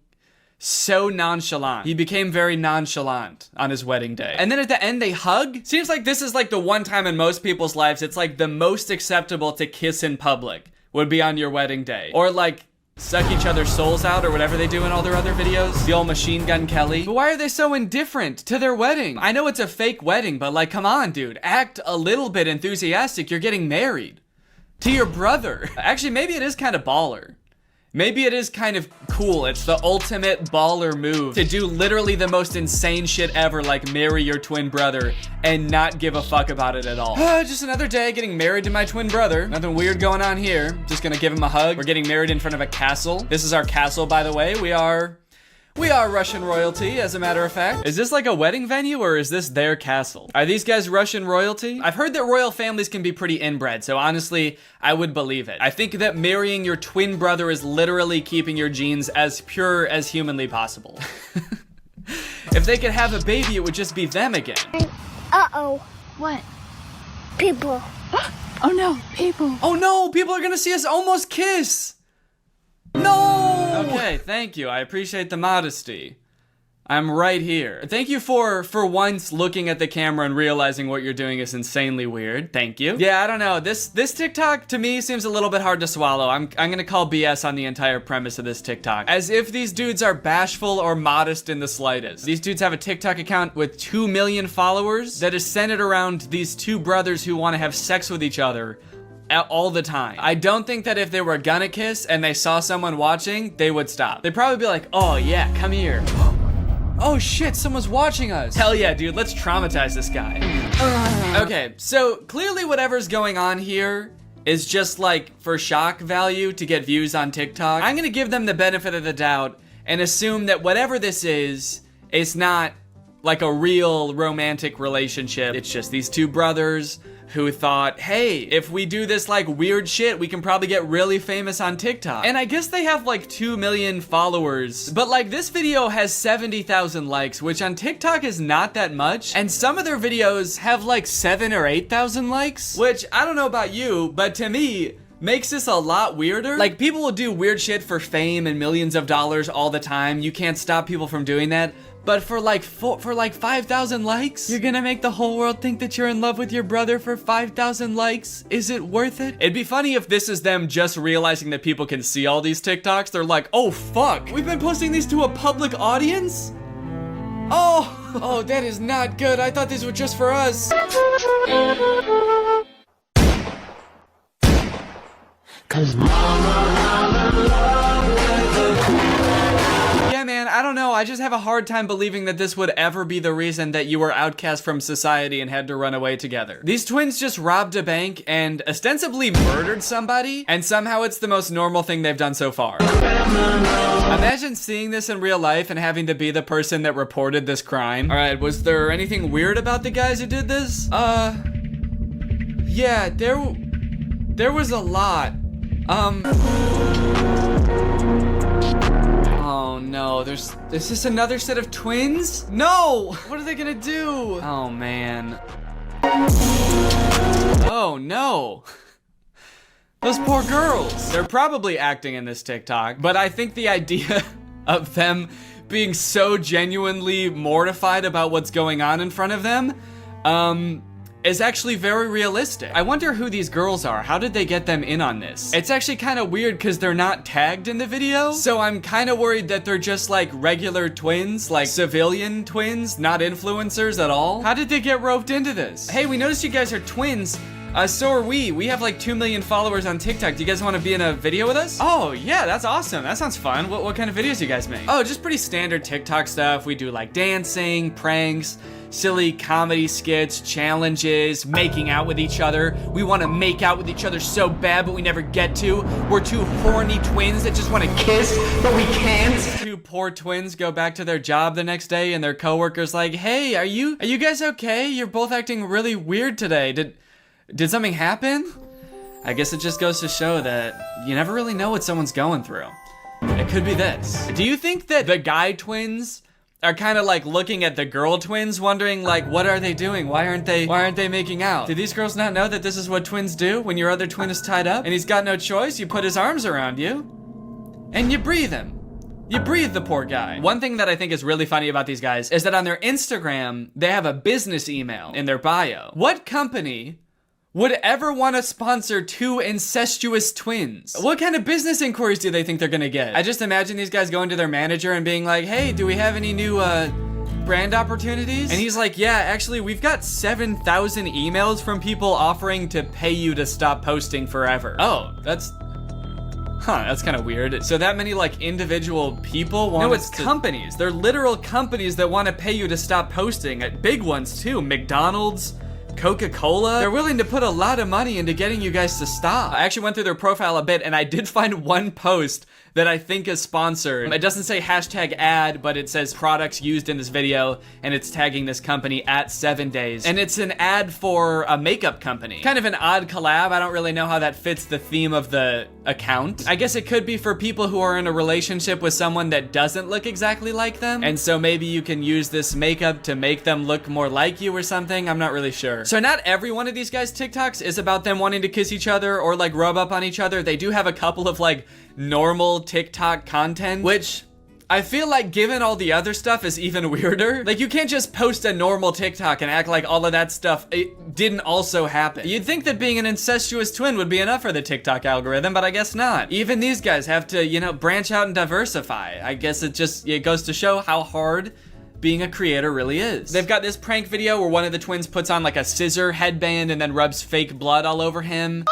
nonchalant. He became very nonchalant on his wedding day. And then at the end they hug. Seems like this is like the one time in most people's lives it's like the most acceptable to kiss in public would be on your wedding day. Or like suck each other's souls out or whatever they do in all their other videos. The old Machine Gun Kelly. But why are they so indifferent to their wedding? I know it's a fake wedding, but like, come on, dude. Act a little bit enthusiastic. You're getting married. To your brother. Actually, maybe it is kind of baller. Maybe it is kind of cool. It's the ultimate baller move to do literally the most insane shit ever, like marry your twin brother and not give a fuck about it at all. Just another day getting married to my twin brother. Nothing weird going on here. Just gonna give him a hug. We're getting married in front of a castle. This is our castle, by the way. We are Russian royalty, as a matter of fact. Is this like a wedding venue or is this their castle? Are these guys Russian royalty? I've heard that royal families can be pretty inbred, so honestly, I would believe it. I think that marrying your twin brother is literally keeping your genes as pure as humanly possible. If they could have a baby, it would just be them again. Uh-oh. What? People. Oh no, people. Oh no, people are gonna see us almost kiss. No! Okay, thank you. I appreciate the modesty. I'm right here. Thank you for once looking at the camera and realizing what you're doing is insanely weird. Thank you. Yeah, I don't know. This TikTok to me seems a little bit hard to swallow. I'm gonna call BS on the entire premise of this TikTok. As if these dudes are bashful or modest in the slightest. These dudes have a TikTok account with 2 million followers that is centered around these two brothers who want to have sex with each other all the time. I don't think that if they were gonna kiss and they saw someone watching, they would stop. They'd probably be like, oh yeah, come here. Oh shit, someone's watching us. Hell yeah, dude, let's traumatize this guy. Okay, so clearly whatever's going on here is just like for shock value to get views on TikTok. I'm gonna give them the benefit of the doubt and assume that whatever this is, it's not like a real romantic relationship. It's just these two brothers who thought, hey, if we do this like weird shit, we can probably get really famous on TikTok. And I guess they have like 2 million followers, but like this video has 70,000 likes, which on TikTok is not that much. And some of their videos have like 7,000 or 8,000 likes, which I don't know about you, but to me, makes this a lot weirder. Like people will do weird shit for fame and millions of dollars all the time. You can't stop people from doing that. But for like 5,000 likes, you're gonna make the whole world think that you're in love with your brother for 5,000 likes? Is it worth it? It'd be funny if this is them just realizing that people can see all these TikToks. They're like, oh fuck, we've been posting these to a public audience? Oh, that is not good. I thought these were just for us. Cause yeah, man, I don't know. I just have a hard time believing that this would ever be the reason that you were outcast from society and had to run away together. These twins just robbed a bank and ostensibly murdered somebody, and somehow it's the most normal thing they've done so far. Imagine seeing this in real life and having to be the person that reported this crime. All right, was there anything weird about the guys who did this? Yeah, there was a lot. Oh no, is this another set of twins? No! What are they gonna do? Oh man. Oh no. Those poor girls. They're probably acting in this TikTok, but I think the idea of them being so genuinely mortified about what's going on in front of them, is actually very realistic. I wonder who these girls are. How did they get them in on this? It's actually kind of weird because they're not tagged in the video. So I'm kind of worried that they're just like regular twins, like civilian twins, not influencers at all. How did they get roped into this? Hey, we noticed you guys are twins. So are we. We have like 2 million followers on TikTok. Do you guys want to be in a video with us? Oh, yeah, that's awesome. That sounds fun. What kind of videos do you guys make? Oh, just pretty standard TikTok stuff. We do like dancing, pranks, silly comedy skits, challenges, making out with each other. We want to make out with each other so bad, but we never get to. We're two horny twins that just want to kiss, but we can't. Two poor twins go back to their job the next day and their coworker's like, hey, are you guys okay? You're both acting really weird today. Did something happen? I guess it just goes to show that you never really know what someone's going through. It could be this. Do you think that the guy twins are kind of like looking at the girl twins wondering like, what are they doing? Why aren't they making out? Do these girls not know that this is what twins do when your other twin is tied up and he's got no choice? You put his arms around you and you breathe him. You breathe the poor guy. One thing that I think is really funny about these guys is that on their Instagram, they have a business email in their bio. What company would ever want to sponsor two incestuous twins? What kind of business inquiries do they think they're gonna get? I just imagine these guys going to their manager and being like, hey, do we have any new brand opportunities? And he's like, yeah, actually, we've got 7,000 emails from people offering to pay you to stop posting forever. Oh, that's kind of weird. So that many like individual people want. No, it's companies. They're literal companies that want to pay you to stop posting. Big ones too. McDonald's, Coca-Cola. They're willing to put a lot of money into getting you guys to stop. I actually went through their profile a bit and I did find one post that I think is sponsored. It doesn't say hashtag ad, but it says products used in this video, and it's tagging this company at 7 days. And it's an ad for a makeup company. Kind of an odd collab. I don't really know how that fits the theme of the account. I guess it could be for people who are in a relationship with someone that doesn't look exactly like them. And so maybe you can use this makeup to make them look more like you or something. I'm not really sure. So not every one of these guys' TikToks is about them wanting to kiss each other or like rub up on each other. They do have a couple of like normal TikTok content, which I feel like given all the other stuff is even weirder. Like you can't just post a normal TikTok and act like all of that stuff it didn't also happen. You'd think that being an incestuous twin would be enough for the TikTok algorithm, but I guess not. Even these guys have to, you know, branch out and diversify. I guess it goes to show how hard being a creator really is. They've got this prank video where one of the twins puts on like a scissor headband and then rubs fake blood all over him.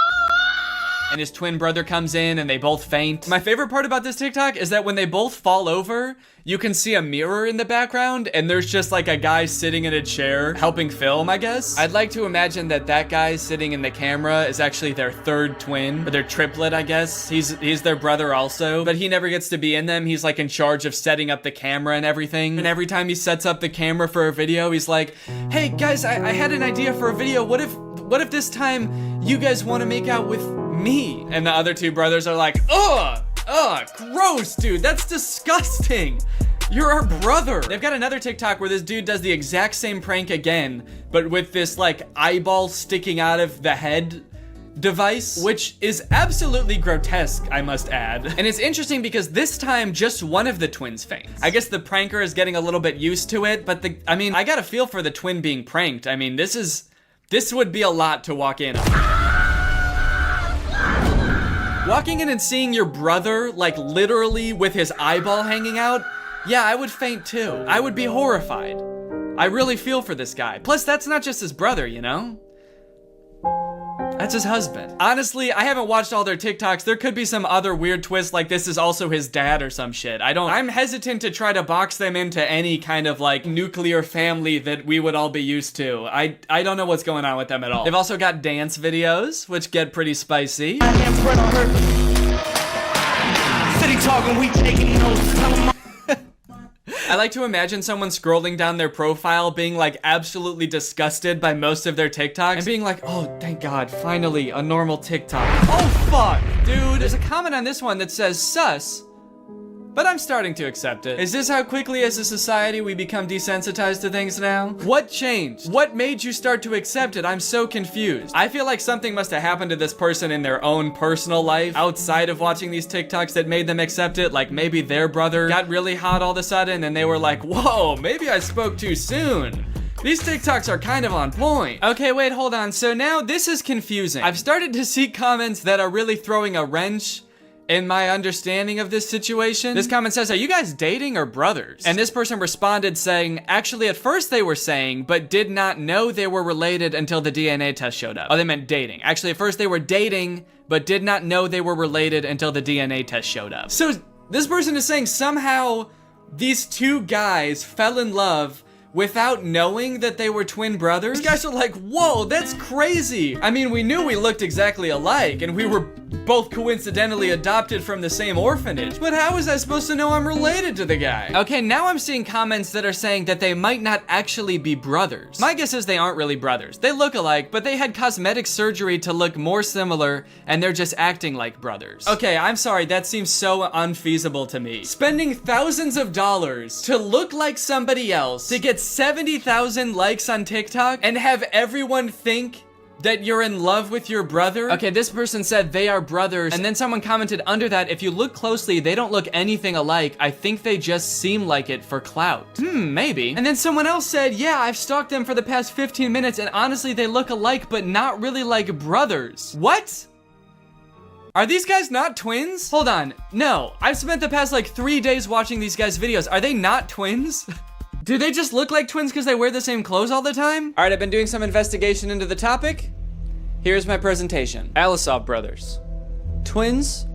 And his twin brother comes in and they both faint. My favorite part about this TikTok is that when they both fall over, you can see a mirror in the background and there's just like a guy sitting in a chair helping film, I guess. I'd like to imagine that that guy sitting in the camera is actually their third twin, or their triplet, I guess. He's their brother also, but he never gets to be in them. He's like in charge of setting up the camera and everything. And every time he sets up the camera for a video, he's like, hey guys, I had an idea for a video. What if this time you guys want to make out with me? And the other two brothers are like, ugh, gross, dude, that's disgusting. You're our brother. They've got another TikTok where this dude does the exact same prank again, but with this like eyeball sticking out of the head device, which is absolutely grotesque, I must add. And it's interesting because this time just one of the twins faints. I guess the pranker is getting a little bit used to it, but I got a feel for the twin being pranked. I mean, this would be a lot to walk in on. Walking in and seeing your brother, like literally with his eyeball hanging out, yeah, I would faint too. I would be horrified. I really feel for this guy. Plus, that's not just his brother, you know? That's his husband. Honestly, I haven't watched all their TikToks. There could be some other weird twist like this is also his dad or some shit. I'm hesitant to try to box them into any kind of like nuclear family that we would all be used to. I don't know what's going on with them at all. They've also got dance videos, which get pretty spicy. City talking, we taking notes. I like to imagine someone scrolling down their profile being like absolutely disgusted by most of their TikToks and being like, oh, thank God, finally a normal TikTok. Oh, fuck, dude. There's a comment on this one that says, sus, but I'm starting to accept it. Is this how quickly as a society we become desensitized to things now? What changed? What made you start to accept it? I'm so confused. I feel like something must have happened to this person in their own personal life outside of watching these TikToks that made them accept it. Like maybe their brother got really hot all of a sudden and they were like, whoa, maybe I spoke too soon. These TikToks are kind of on point. Okay, wait, hold on. So now this is confusing. I've started to see comments that are really throwing a wrench in my understanding of this situation. This comment says, are you guys dating or brothers? And this person responded saying, actually at first they were saying, but did not know they were related until the DNA test showed up. Oh, they meant dating. Actually at first they were dating, but did not know they were related until the DNA test showed up. So this person is saying somehow these two guys fell in love without knowing that they were twin brothers. These guys are like, whoa, that's crazy. I mean, we knew we looked exactly alike and we were both coincidentally adopted from the same orphanage, but how was I supposed to know I'm related to the guy? Okay, now I'm seeing comments that are saying that they might not actually be brothers. My guess is they aren't really brothers. They look alike, but they had cosmetic surgery to look more similar and they're just acting like brothers. Okay, I'm sorry, that seems so unfeasible to me. Spending thousands of dollars to look like somebody else, to get 70,000 likes on TikTok and have everyone think that you're in love with your brother? Okay, this person said they are brothers, and then someone commented under that, if you look closely, they don't look anything alike. I think they just seem like it for clout. Maybe. And then someone else said, yeah, I've stalked them for the past 15 minutes, and honestly, they look alike, but not really like brothers. What? Are these guys not twins? Hold on, no. I've spent the past like 3 days watching these guys' videos. Are they not twins? Do they just look like twins because they wear the same clothes all the time? All right, I've been doing some investigation into the topic. Here's my presentation. Alisov brothers. Twins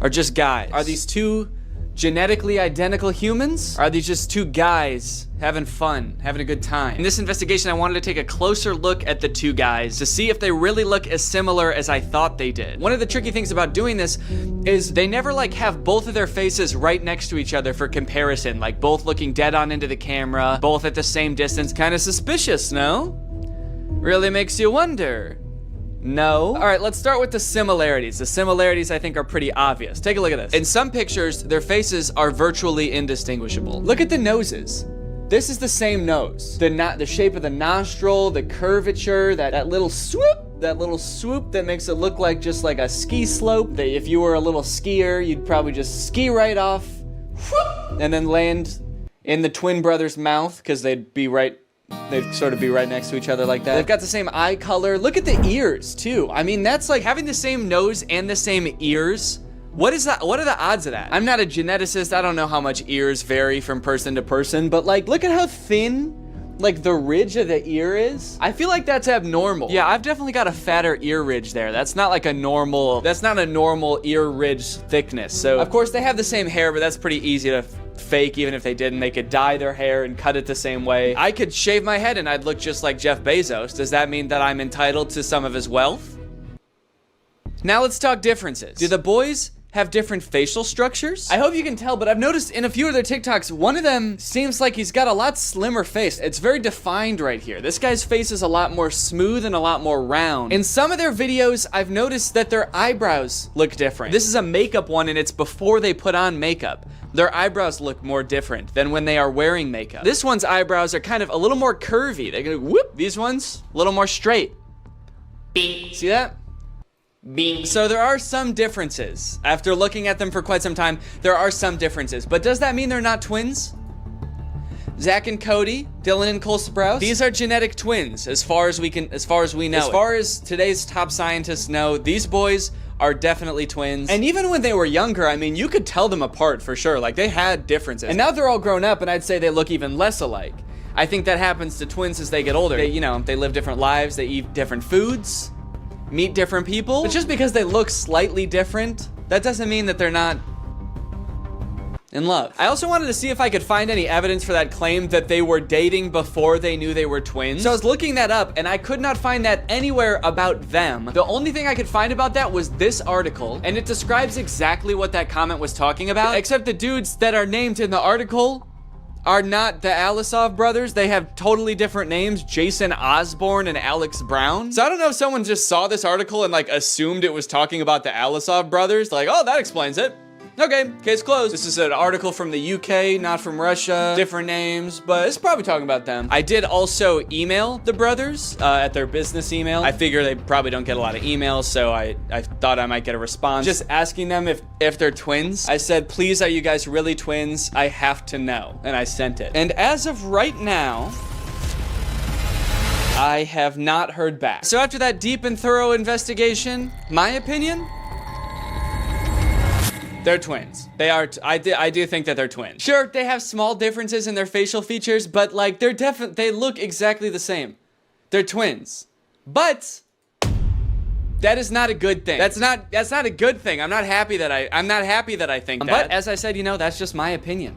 or just guys? Are these two genetically identical humans? Are these just two guys having fun, having a good time? In this investigation, I wanted to take a closer look at the two guys to see if they really look as similar as I thought they did. One of the tricky things about doing this is they never like have both of their faces right next to each other for comparison, like both looking dead on into the camera, both at the same distance. Kind of suspicious, no? Really makes you wonder. No. All right, let's start with the similarities. The similarities I think are pretty obvious. Take a look at this. In some pictures, their faces are virtually indistinguishable. Look at the noses. This is the same nose. The shape of the nostril, the curvature, that little swoop that makes it look like just like a ski slope. That if you were a little skier, you'd probably just ski right off, whoop, and then land in the twin brothers' mouth because they'd sort of be right next to each other like that. They've got the same eye color. Look at the ears too. I mean, that's like having the same nose and the same ears. What is that? What are the odds of that? I'm not a geneticist. I don't know how much ears vary from person to person, but like, look at how thin, like the ridge of the ear is. I feel like that's abnormal. Yeah, I've definitely got a fatter ear ridge there. That's not a normal ear ridge thickness. So of course they have the same hair, but that's pretty easy to fake. Even if they didn't, they could dye their hair and cut it the same way. I could shave my head and I'd look just like Jeff Bezos. Does that mean that I'm entitled to some of his wealth? Now let's talk differences. Do the boys have different facial structures? I hope you can tell, but I've noticed in a few of their TikToks, one of them seems like he's got a lot slimmer face. It's very defined right here. This guy's face is a lot more smooth and a lot more round. In some of their videos, I've noticed that their eyebrows look different. This is a makeup one and it's before they put on makeup. Their eyebrows look more different than when they are wearing makeup. This one's eyebrows are kind of a little more curvy. They go whoop. These ones, a little more straight. See that? So there are some differences. After looking at them for quite some time, there are some differences. But does that mean they're not twins? Zach and Cody, Dylan and Cole Sprouse, these are genetic twins as far as we know. As far as today's top scientists know, these boys are definitely twins. And even when they were younger, I mean, you could tell them apart for sure. Like, they had differences. And now they're all grown up, and I'd say they look even less alike. I think that happens to twins as they get older. They live different lives, they eat different foods, meet different people. But just because they look slightly different, that doesn't mean that they're not in love. I also wanted to see if I could find any evidence for that claim that they were dating before they knew they were twins. So I was looking that up and I could not find that anywhere about them. The only thing I could find about that was this article, and it describes exactly what that comment was talking about, except the dudes that are named in the article are not the Alisov brothers. They have totally different names, Jason Osborne and Alex Brown. So I don't know if someone just saw this article and like assumed it was talking about the Alisov brothers. Like, oh, that explains it. Okay, case closed. This is an article from the UK, not from Russia. Different names, but it's probably talking about them. I did also email the brothers at their business email. I figure they probably don't get a lot of emails, so I thought I might get a response. Just asking them if they're twins. I said, please, are you guys really twins? I have to know. And I sent it. And as of right now, I have not heard back. So after that deep and thorough investigation, my opinion, they're twins. They are, I do think that they're twins. Sure, they have small differences in their facial features, but like they look exactly the same. They're twins. But that is not a good thing. That's not a good thing. I'm not happy that I think that. But as I said, you know, that's just my opinion.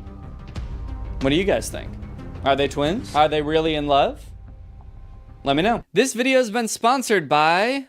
What do you guys think? Are they twins? Are they really in love? Let me know. This video has been sponsored by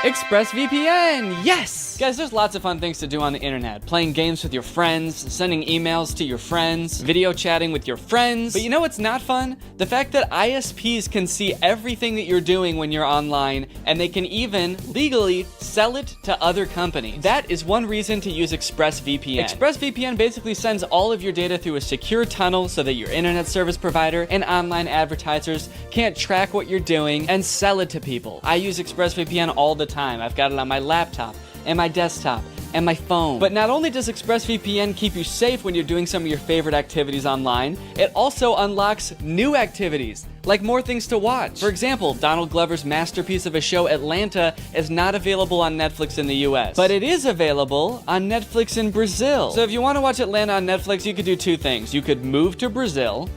ExpressVPN. Yes! Guys, there's lots of fun things to do on the internet. Playing games with your friends, sending emails to your friends, video chatting with your friends. But you know what's not fun? The fact that ISPs can see everything that you're doing when you're online, and they can even legally sell it to other companies. That is one reason to use ExpressVPN. ExpressVPN basically sends all of your data through a secure tunnel so that your internet service provider and online advertisers can't track what you're doing and sell it to people. I use ExpressVPN all the time. I've got it on my laptop and my desktop and my phone. But not only does ExpressVPN keep you safe when you're doing some of your favorite activities online, it also unlocks new activities, like more things to watch. For example, Donald Glover's masterpiece of a show, Atlanta, is not available on Netflix in the US, but it is available on Netflix in Brazil. So if you want to watch Atlanta on Netflix, you could do two things. You could move to Brazil,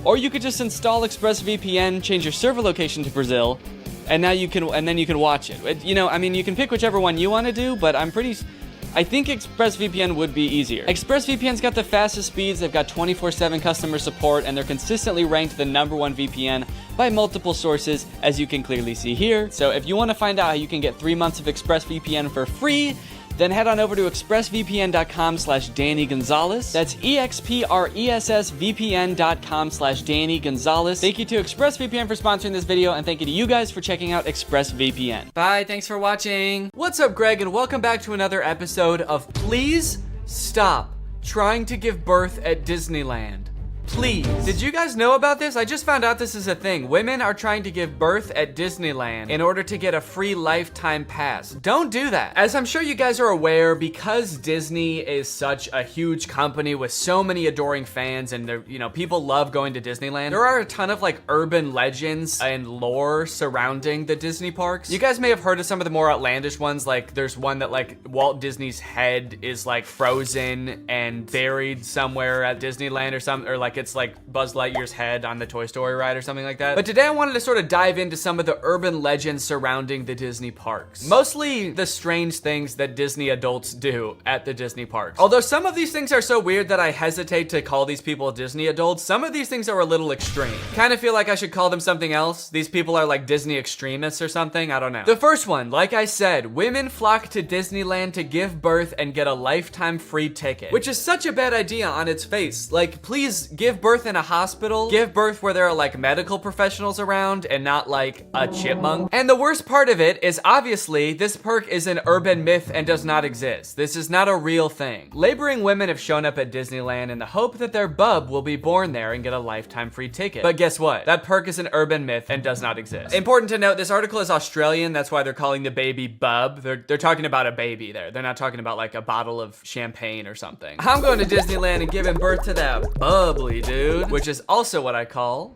or you could just install ExpressVPN, change your server location to Brazil, and then you can watch it. You know, I mean, you can pick whichever one you want to do, but I think ExpressVPN would be easier. ExpressVPN's got the fastest speeds, they've got 24/7 customer support, and they're consistently ranked the #1 VPN by multiple sources, as you can clearly see here. So if you want to find out how you can get 3 months of ExpressVPN for free, then head on over to expressvpn.com/Danny Gonzalez. That's expressvpn.com/Danny Gonzalez. Thank you to ExpressVPN for sponsoring this video, and thank you to you guys for checking out ExpressVPN. Bye, thanks for watching. What's up, Greg, and welcome back to another episode of Please Stop Trying to Give Birth at Disneyland. Please. Did you guys know about this? I just found out this is a thing. Women are trying to give birth at Disneyland in order to get a free lifetime pass. Don't do that. As I'm sure you guys are aware, because Disney is such a huge company with so many adoring fans, and you know, people love going to Disneyland, there are a ton of like urban legends and lore surrounding the Disney parks. You guys may have heard of some of the more outlandish ones, like there's one that like Walt Disney's head is like frozen and buried somewhere at Disneyland or something, or like it's like Buzz Lightyear's head on the Toy Story ride or something like that. But today I wanted to sort of dive into some of the urban legends surrounding the Disney parks. Mostly the strange things that Disney adults do at the Disney parks. Although some of these things are so weird that I hesitate to call these people Disney adults, some of these things are a little extreme. Kind of feel like I should call them something else. These people are like Disney extremists or something, I don't know. The first one, like I said, women flock to Disneyland to give birth and get a lifetime free ticket, which is such a bad idea on its face. Like, please give birth in a hospital, give birth where there are like medical professionals around and not like a chipmunk. And the worst part of it is obviously this perk is an urban myth and does not exist. This is not a real thing. Laboring women have shown up at Disneyland in the hope that their bub will be born there and get a lifetime free ticket. But guess what? That perk is an urban myth and does not exist. Important to note, this article is Australian, that's why they're calling the baby bub. They're talking about a baby there. They're not talking about like a bottle of champagne or something. I'm going to Disneyland and giving birth to that bubbly dude, which is also what I call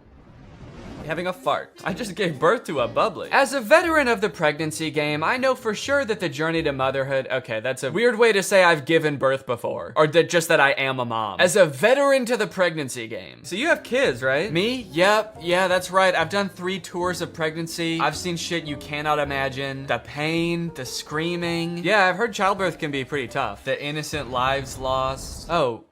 having a fart. I just gave birth to a bubbly. As a veteran of the pregnancy game, I know for sure that the journey to motherhood, okay, that's a weird way to say I've given birth before, or just that I am a mom. As a veteran to the pregnancy game. So you have kids, right? Me? Yep, yeah, that's right. I've done 3 tours of pregnancy. I've seen shit you cannot imagine. The pain, the screaming. Yeah, I've heard childbirth can be pretty tough. The innocent lives lost. Oh.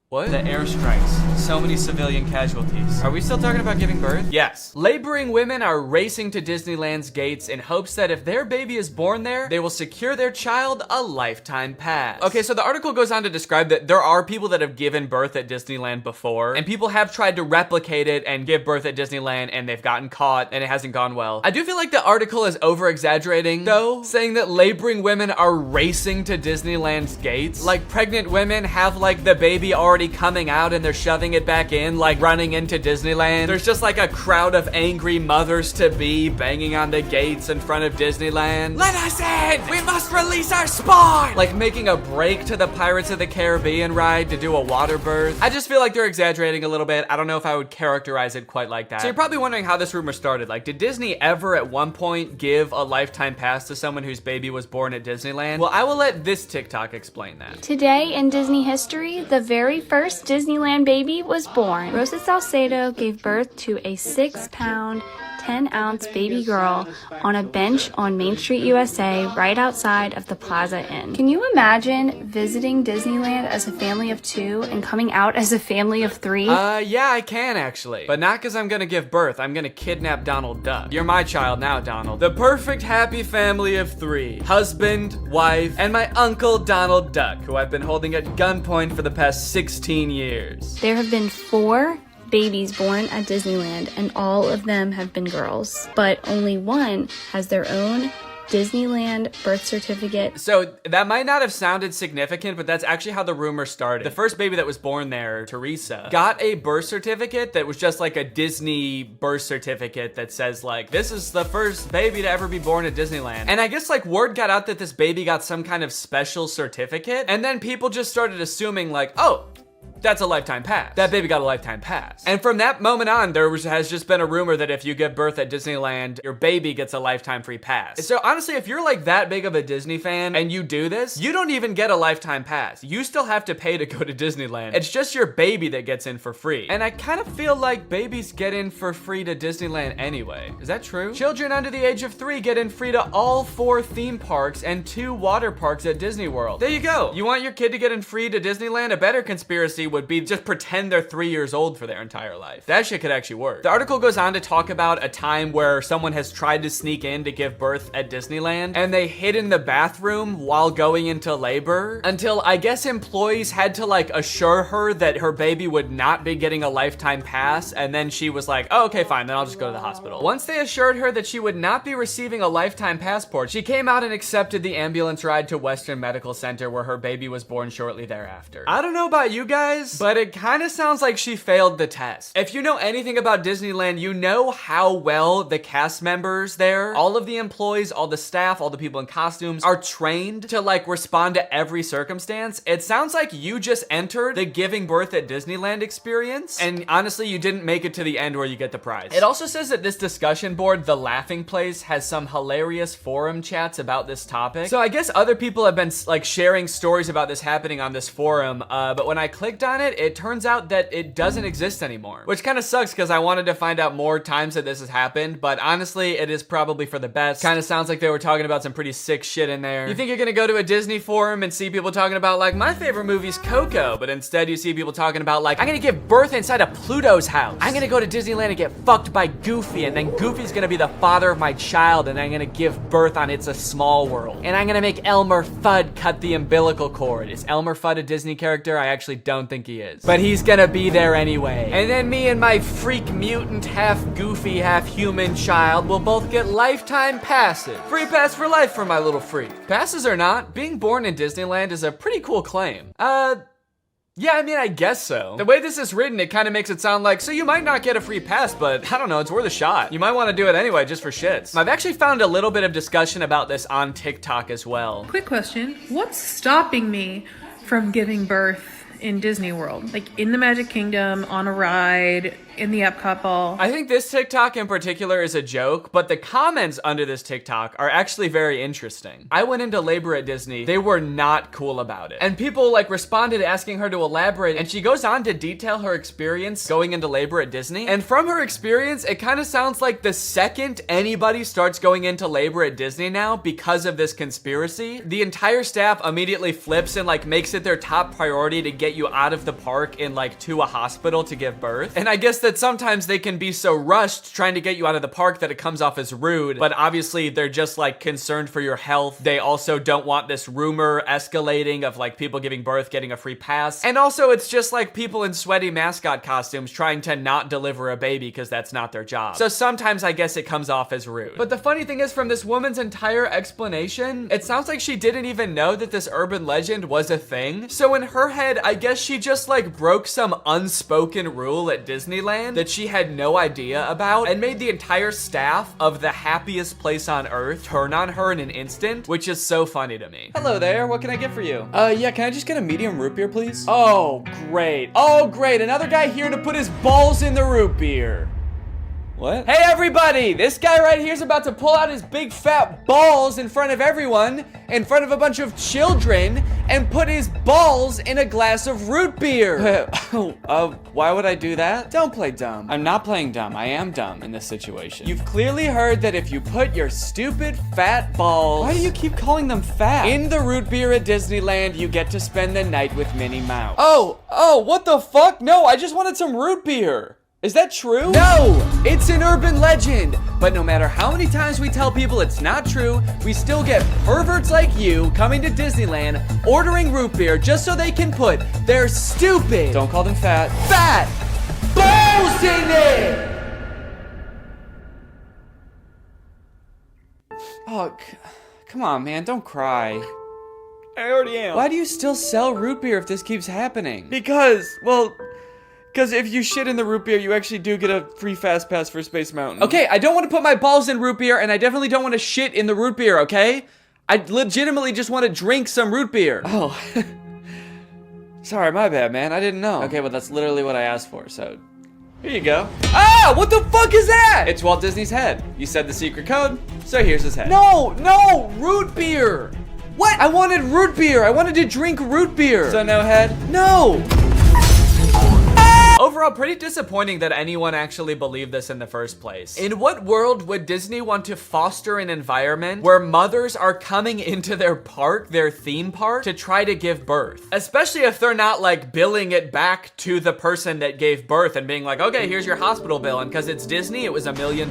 What? The airstrikes. So many civilian casualties. Are we still talking about giving birth? Yes. Laboring women are racing to Disneyland's gates in hopes that if their baby is born there, they will secure their child a lifetime pass. Okay, so the article goes on to describe that there are people that have given birth at Disneyland before, and people have tried to replicate it and give birth at Disneyland, and they've gotten caught, and it hasn't gone well. I do feel like the article is over-exaggerating, though, saying that laboring women are racing to Disneyland's gates. Like, pregnant women have, like, the baby already coming out and they're shoving it back in, like running into Disneyland. There's just like a crowd of angry mothers-to-be banging on the gates in front of Disneyland. Let us in! We must release our spawn! Like making a break to the Pirates of the Caribbean ride to do a water birth. I just feel like they're exaggerating a little bit. I don't know if I would characterize it quite like that. So you're probably wondering how this rumor started. Like, did Disney ever at one point give a lifetime pass to someone whose baby was born at Disneyland? Well, I will let this TikTok explain that. Today in Disney history, the very first Disneyland baby was born. Rosa Salcedo gave birth to a 6-pound, 10-ounce baby girl on a bench on Main Street, USA, right outside of the Plaza Inn. Can you imagine visiting Disneyland as a family of 2 and coming out as a family of 3? Yeah, I can actually. But not because I'm gonna give birth. I'm gonna kidnap Donald Duck. You're my child now, Donald. The perfect happy family of 3. Husband, wife, and my uncle Donald Duck, who I've been holding at gunpoint for the past 16 years. There have been 4 babies born at Disneyland, and all of them have been girls. But only one has their own Disneyland birth certificate. So that might not have sounded significant, but that's actually how the rumor started. The first baby that was born there, Teresa, got a birth certificate that was just like a Disney birth certificate that says like, this is the first baby to ever be born at Disneyland. And I guess like word got out that this baby got some kind of special certificate, and then people just started assuming like, oh, that's a lifetime pass. That baby got a lifetime pass. And from that moment on, has just been a rumor that if you give birth at Disneyland, your baby gets a lifetime free pass. So honestly, if you're like that big of a Disney fan and you do this, you don't even get a lifetime pass. You still have to pay to go to Disneyland. It's just your baby that gets in for free. And I kind of feel like babies get in for free to Disneyland anyway. Is that true? Children under the age of 3 get in free to all 4 theme parks and 2 water parks at Disney World. There you go. You want your kid to get in free to Disneyland? A better conspiracy would be just pretend they're 3 years old for their entire life. That shit could actually work. The article goes on to talk about a time where someone has tried to sneak in to give birth at Disneyland, and they hid in the bathroom while going into labor until I guess employees had to like assure her that her baby would not be getting a lifetime pass, and then she was like, oh, okay, fine, then I'll just go to the hospital. Once they assured her that she would not be receiving a lifetime passport, she came out and accepted the ambulance ride to Western Medical Center where her baby was born shortly thereafter. I don't know about you guys, but it kind of sounds like she failed the test. If you know anything about Disneyland, you know how well the cast members there, all of the employees, all the staff, all the people in costumes are trained to like respond to every circumstance. It sounds like you just entered the giving birth at Disneyland experience, and honestly, you didn't make it to the end where you get the prize. It also says that this discussion board, The Laughing Place, has some hilarious forum chats about this topic. So I guess other people have been like sharing stories about this happening on this forum, but when I clicked on it, it turns out that it doesn't exist anymore, which kind of sucks because I wanted to find out more times that this has happened, but honestly, it is probably for the best. Kind of sounds like they were talking about some pretty sick shit in there. You think you're gonna go to a Disney forum and see people talking about like, my favorite movie's Coco, but instead you see people talking about like, I'm gonna give birth inside of Pluto's house. I'm gonna go to Disneyland and get fucked by Goofy, and then Goofy's gonna be the father of my child, and I'm gonna give birth on It's a Small World. And I'm gonna make Elmer Fudd cut the umbilical cord. Is Elmer Fudd a Disney character? I actually don't think he is. But he's gonna be there anyway. And then me and my freak mutant, half goofy, half human child will both get lifetime passes. Free pass for life for my little freak. Passes or not, being born in Disneyland is a pretty cool claim. Yeah, I mean, I guess so. The way this is written, it kind of makes it sound like, so you might not get a free pass, but I don't know, it's worth a shot. You might want to do it anyway, just for shits. I've actually found a little bit of discussion about this on TikTok as well. Quick question, what's stopping me from giving birth in Disney World? Like in the Magic Kingdom, on a ride, in the Epcot ball? I think this TikTok in particular is a joke, but the comments under this TikTok are actually very interesting. I went into labor at Disney. They were not cool about it. And people like responded asking her to elaborate, and she goes on to detail her experience going into labor at Disney. And from her experience, it kind of sounds like the second anybody starts going into labor at Disney now because of this conspiracy, the entire staff immediately flips and like makes it their top priority to get you out of the park and like to a hospital to give birth. And I guess that sometimes they can be so rushed trying to get you out of the park that it comes off as rude, but obviously they're just like concerned for your health. They also don't want this rumor escalating of like people giving birth getting a free pass. And also it's just like people in sweaty mascot costumes trying to not deliver a baby because that's not their job. So sometimes I guess it comes off as rude. But the funny thing is, from this woman's entire explanation, it sounds like she didn't even know that this urban legend was a thing. So in her head, I guess she just like broke some unspoken rule at Disneyland that she had no idea about and made the entire staff of the happiest place on earth turn on her in an instant, which is so funny to me. Hello there, what can I get for you? Yeah, can I just get a medium root beer, please? Oh, great. Oh, great, another guy here to put his balls in the root beer. What? Hey everybody! This guy right here is about to pull out his big fat balls in front of everyone, in front of a bunch of children, and put his balls in a glass of root beer. Why would I do that? Don't play dumb. I'm not playing dumb. I am dumb in this situation. You've clearly heard that if you put your stupid fat balls— why do you keep calling them fat? In the root beer at Disneyland, you get to spend the night with Minnie Mouse. Oh, what the fuck? No, I just wanted some root beer. Is that true? No, it's an urban legend. But no matter how many times we tell people it's not true, we still get perverts like you coming to Disneyland, ordering root beer just so they can put their stupid— don't call them fat— fat balls in it. Oh, come on, man, don't cry. I already am. Why do you still sell root beer if this keeps happening? Because if you shit in the root beer, you actually do get a free fast pass for Space Mountain. Okay, I don't want to put my balls in root beer, and I definitely don't want to shit in the root beer, okay? I legitimately just want to drink some root beer. Oh. Sorry, my bad, man. I didn't know. Okay, well, that's literally what I asked for, so here you go. Ah, what the fuck is that? It's Walt Disney's head. You said the secret code, so here's his head. No, root beer. What? I wanted root beer. I wanted to drink root beer. So no head? No. Overall, pretty disappointing that anyone actually believed this in the first place. In what world would Disney want to foster an environment where mothers are coming into their park, their theme park, to try to give birth? Especially if they're not like billing it back to the person that gave birth and being like, okay, here's your hospital bill, and because it's Disney, it was $1 million.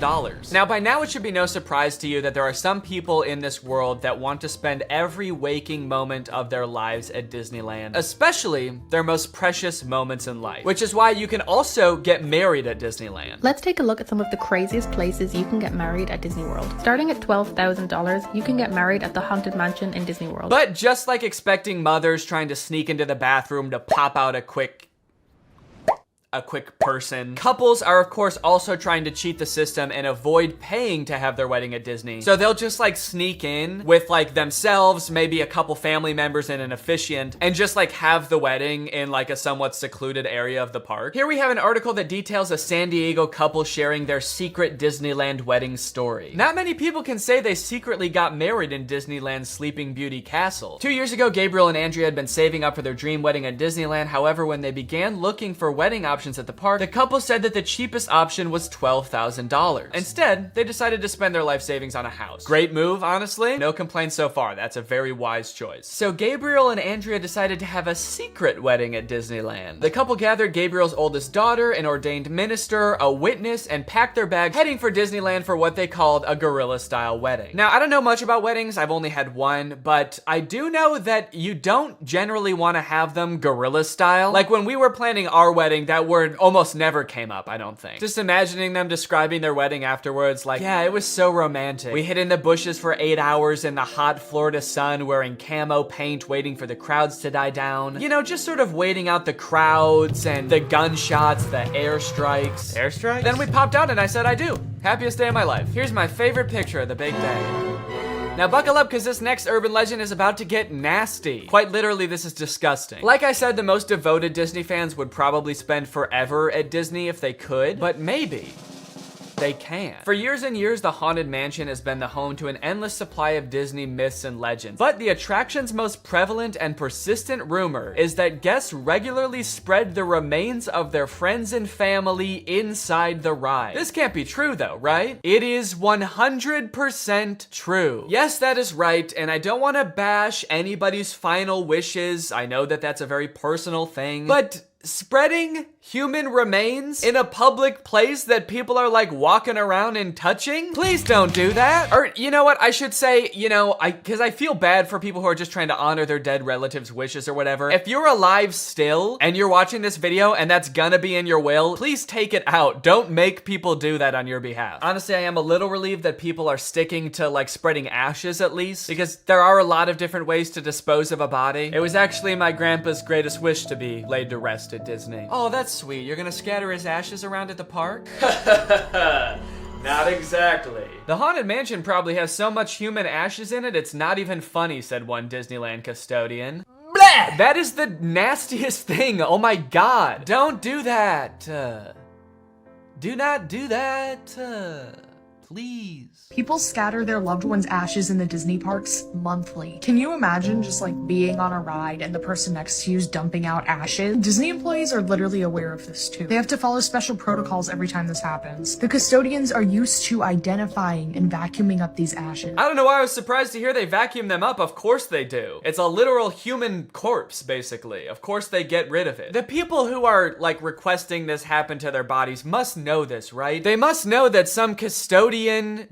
Now, by now, it should be no surprise to you that there are some people in this world that want to spend every waking moment of their lives at Disneyland, especially their most precious moments in life, which is why you can also get married at Disneyland. Let's take a look at some of the craziest places you can get married at Disney World. Starting at $12,000, you can get married at the Haunted Mansion in Disney World. But just like expecting mothers trying to sneak into the bathroom to pop out a quick person, couples are of course also trying to cheat the system and avoid paying to have their wedding at Disney. So they'll just like sneak in with like themselves, maybe a couple family members and an officiant, and just like have the wedding in like a somewhat secluded area of the park. Here we have an article that details a San Diego couple sharing their secret Disneyland wedding story. Not many people can say they secretly got married in Disneyland's Sleeping Beauty Castle. 2 years ago, Gabriel and Andrea had been saving up for their dream wedding at Disneyland. However, when they began looking for wedding options at the park, the couple said that the cheapest option was $12,000. Instead, they decided to spend their life savings on a house. Great move, honestly. No complaints so far. That's a very wise choice. So Gabriel and Andrea decided to have a secret wedding at Disneyland. The couple gathered Gabriel's oldest daughter, an ordained minister, a witness, and packed their bags, heading for Disneyland for what they called a guerrilla-style wedding. Now, I don't know much about weddings. I've only had one, but I do know that you don't generally want to have them guerrilla-style. Like when we were planning our wedding, that word almost never came up, I don't think. Just imagining them describing their wedding afterwards, like, yeah, it was so romantic. We hid in the bushes for 8 hours in the hot Florida sun wearing camo paint, waiting for the crowds to die down. You know, just sort of waiting out the crowds and the gunshots, the airstrikes. Airstrikes? Then we popped out and I said I do. Happiest day of my life. Here's my favorite picture of the big day. Now buckle up, because this next urban legend is about to get nasty. Quite literally, this is disgusting. Like I said, the most devoted Disney fans would probably spend forever at Disney if they could, but maybe they can. For years and years, the Haunted Mansion has been the home to an endless supply of Disney myths and legends. But the attraction's most prevalent and persistent rumor is that guests regularly spread the remains of their friends and family inside the ride. This can't be true though, right? It is 100% true. Yes, that is right, and I don't want to bash anybody's final wishes. I know that that's a very personal thing, but spreading human remains in a public place that people are like walking around and touching? Please don't do that. Or you know what, I should say, because I feel bad for people who are just trying to honor their dead relatives' wishes or whatever. If you're alive still and you're watching this video and that's gonna be in your will, please take it out. Don't make people do that on your behalf. Honestly, I am a little relieved that people are sticking to like spreading ashes at least, because there are a lot of different ways to dispose of a body. It was actually my grandpa's greatest wish to be laid to rest at Disney. Oh, that's sweet. You're gonna scatter his ashes around at the park? Not exactly. The Haunted Mansion probably has so much human ashes in it, it's not even funny, said one Disneyland custodian. Bleh! That is the nastiest thing. Oh my God. Don't do that. Do not do that. Please. People scatter their loved ones' ashes in the Disney parks monthly. Can you imagine just like being on a ride and the person next to you is dumping out ashes? Disney employees are literally aware of this too. They have to follow special protocols every time this happens. The custodians are used to identifying and vacuuming up these ashes. I don't know why I was surprised to hear they vacuum them up. Of course they do. It's a literal human corpse, basically. Of course they get rid of it. The people who are like requesting this happen to their bodies must know this, right? They must know that some custodian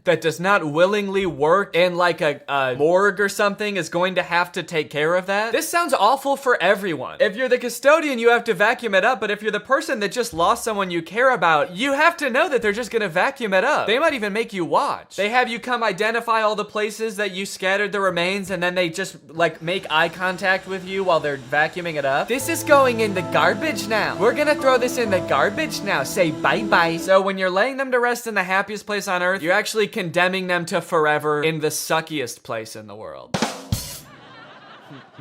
that does not willingly work in like a morgue or something is going to have to take care of that. This sounds awful for everyone. If you're the custodian, you have to vacuum it up, but if you're the person that just lost someone you care about, you have to know that they're just gonna vacuum it up. They might even make you watch. They have you come identify all the places that you scattered the remains, and then they just like make eye contact with you while they're vacuuming it up. This is going in the garbage now. We're gonna throw this in the garbage now. Say bye-bye. So when you're laying them to rest in the happiest place on earth, you're actually condemning them to forever in the suckiest place in the world.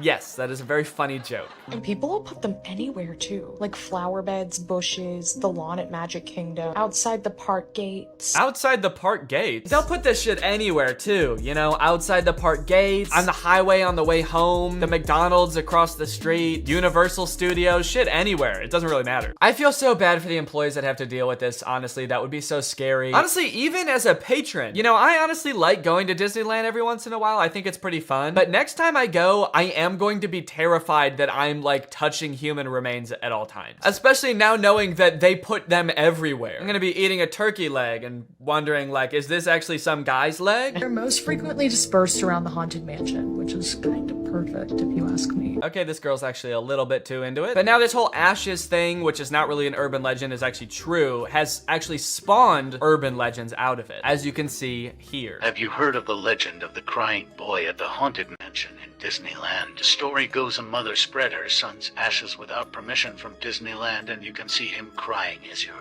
Yes, that is a very funny joke. And people will put them anywhere too. Like flower beds, bushes, the lawn at Magic Kingdom, outside the park gates. Outside the park gates? They'll put this shit anywhere too, outside the park gates, on the highway on the way home, the McDonald's across the street, Universal Studios, shit anywhere. It doesn't really matter. I feel so bad for the employees that have to deal with this, honestly. That would be so scary. Honestly, even as a patron, I honestly like going to Disneyland every once in a while. I think it's pretty fun. But next time I go, I am going to be terrified that I'm like touching human remains at all times. Especially now knowing that they put them everywhere. I'm gonna be eating a turkey leg and wondering like, is this actually some guy's leg? They're most frequently dispersed around the Haunted Mansion, which is kind of perfect if you ask me. Okay, this girl's actually a little bit too into it. But now this whole ashes thing, which is not really an urban legend, is actually true, has actually spawned urban legends out of it, as you can see here. Have you heard of the legend of the crying boy at the Haunted Mansion in Disneyland? The story goes a mother spread her son's ashes without permission from Disneyland, and you can see him crying as you're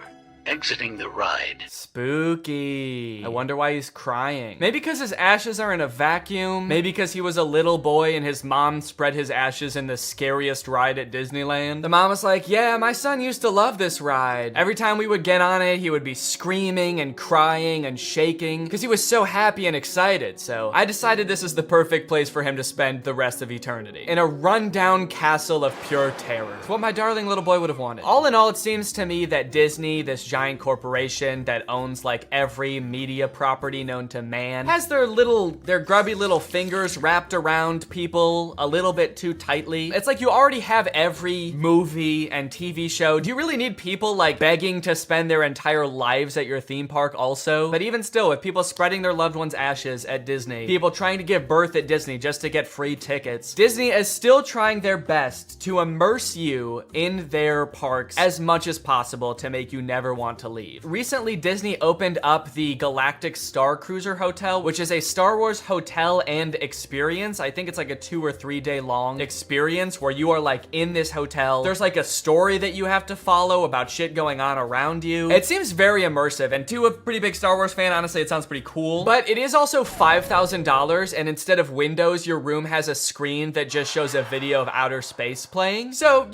exiting the ride. Spooky. I wonder why he's crying. Maybe because his ashes are in a vacuum. Maybe because he was a little boy and his mom spread his ashes in the scariest ride at Disneyland. The mom was like, yeah, my son used to love this ride. Every time we would get on it, he would be screaming and crying and shaking because he was so happy and excited. So I decided this is the perfect place for him to spend the rest of eternity. In a rundown castle of pure terror. It's what my darling little boy would have wanted. All in all, it seems to me that Disney, this giant corporation that owns like every media property known to man, has their grubby little fingers wrapped around people a little bit too tightly. It's like you already have every movie and TV show. Do you really need people like begging to spend their entire lives at your theme park also? But even still, with people spreading their loved ones' ashes at Disney, people trying to give birth at Disney just to get free tickets, Disney is still trying their best to immerse you in their parks as much as possible to make you never want to leave. Recently, Disney opened up the Galactic Star Cruiser Hotel, which is a Star Wars hotel and experience. I think it's like a 2 or 3 day long experience where you are like in this hotel. There's like a story that you have to follow about shit going on around you. It seems very immersive, and to a pretty big Star Wars fan, honestly, it sounds pretty cool. But it is also $5,000, and instead of windows, your room has a screen that just shows a video of outer space playing. So,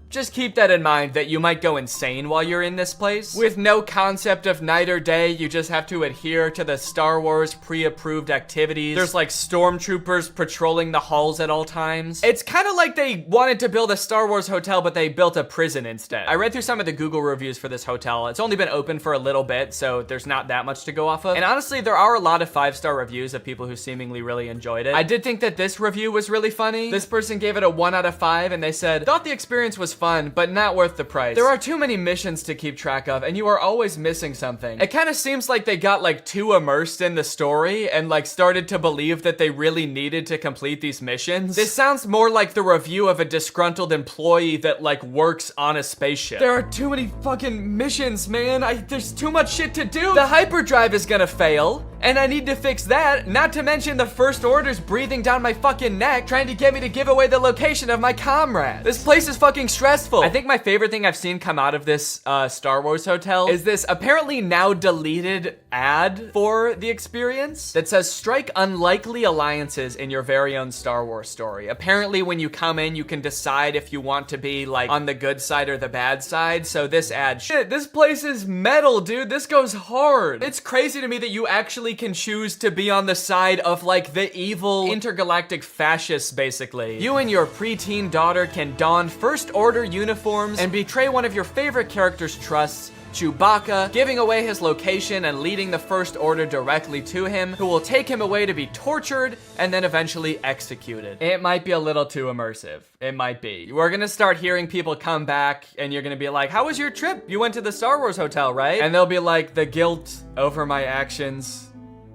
Just keep that in mind that you might go insane while you're in this place. With no concept of night or day, you just have to adhere to the Star Wars pre-approved activities. There's like stormtroopers patrolling the halls at all times. It's kind of like they wanted to build a Star Wars hotel, but they built a prison instead. I read through some of the Google reviews for this hotel. It's only been open for a little bit, so there's not that much to go off of. And honestly, there are a lot of 5-star reviews of people who seemingly really enjoyed it. I did think that this review was really funny. This person gave it a 1 out of 5, and they said, thought the experience was fun, but not worth the price. There are too many missions to keep track of, and you are always missing something. It kind of seems like they got like too immersed in the story and like started to believe that they really needed to complete these missions. This sounds more like the review of a disgruntled employee that like works on a spaceship. There are too many fucking missions, man. There's too much shit to do. The hyperdrive is gonna fail, and I need to fix that. Not to mention the First Order's breathing down my fucking neck, trying to get me to give away the location of my comrade. This place is fucking stressful. I think my favorite thing I've seen come out of this Star Wars hotel is this apparently now deleted ad for the experience that says strike unlikely alliances in your very own Star Wars story. Apparently when you come in, you can decide if you want to be like on the good side or the bad side. So this ad, shit, this place is metal, dude. This goes hard. It's crazy to me that you actually can choose to be on the side of like the evil intergalactic fascists, basically. You and your preteen daughter can don First Order uniforms and betray one of your favorite character's trusts, Chewbacca, giving away his location and leading the First Order directly to him, who will take him away to be tortured and then eventually executed. It might be a little too immersive. It might be. We're gonna start hearing people come back and you're gonna be like, how was your trip? You went to the Star Wars hotel, right? And they'll be like, the guilt over my actions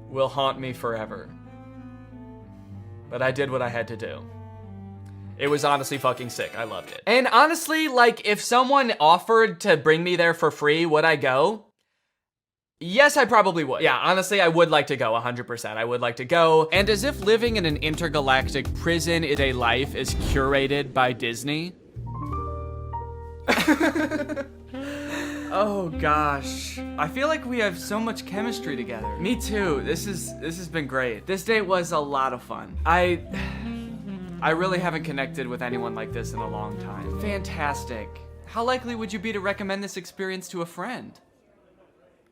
will haunt me forever. But I did what I had to do. It was honestly fucking sick. I loved it. And honestly, like, if someone offered to bring me there for free, would I go? Yes, I probably would. Yeah, honestly, I would like to go 100%. I would like to go. And as if living in an intergalactic prison in a life is curated by Disney. Oh gosh. I feel like we have so much chemistry together. Me too. This has been great. This date was a lot of fun. I really haven't connected with anyone like this in a long time. Fantastic. How likely would you be to recommend this experience to a friend?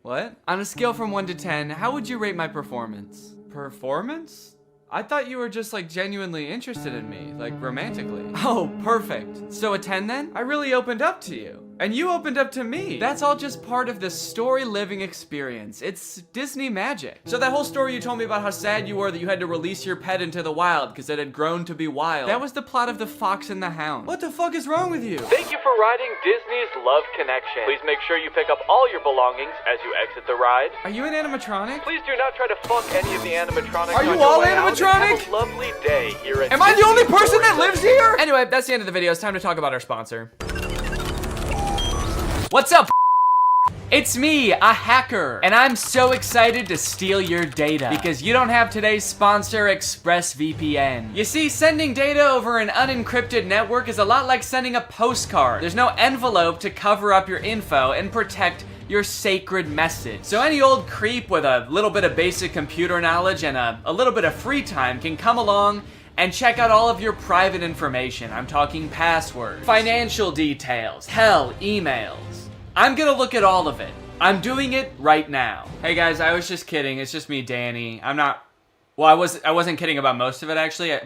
What? On a scale from 1 to 10, how would you rate my performance? Performance? I thought you were just like genuinely interested in me, like romantically. Oh, perfect. So a 10 then? I really opened up to you. And you opened up to me. That's all just part of the story living experience. It's Disney magic. So that whole story you told me about how sad you were that you had to release your pet into the wild because it had grown to be wild. That was the plot of The Fox and the Hound. What the fuck is wrong with you? Thank you for riding Disney's Love Connection. Please make sure you pick up all your belongings as you exit the ride. Are you an animatronic? Please do not try to fuck any of the animatronics. Are you all animatronic? Have a lovely day here at Am I the only person that lives here? Anyway, that's the end of the video. It's time to talk about our sponsor. What's up? It's me, a hacker, and I'm so excited to steal your data because you don't have today's sponsor, ExpressVPN. You see, sending data over an unencrypted network is a lot like sending a postcard. There's no envelope to cover up your info and protect your sacred message. So any old creep with a little bit of basic computer knowledge and a little bit of free time can come along and check out all of your private information. I'm talking passwords, financial details, hell, emails. I'm gonna look at all of it. I'm doing it right now. Hey guys, I was just kidding. It's just me, Danny. Well, I wasn't kidding about most of it actually.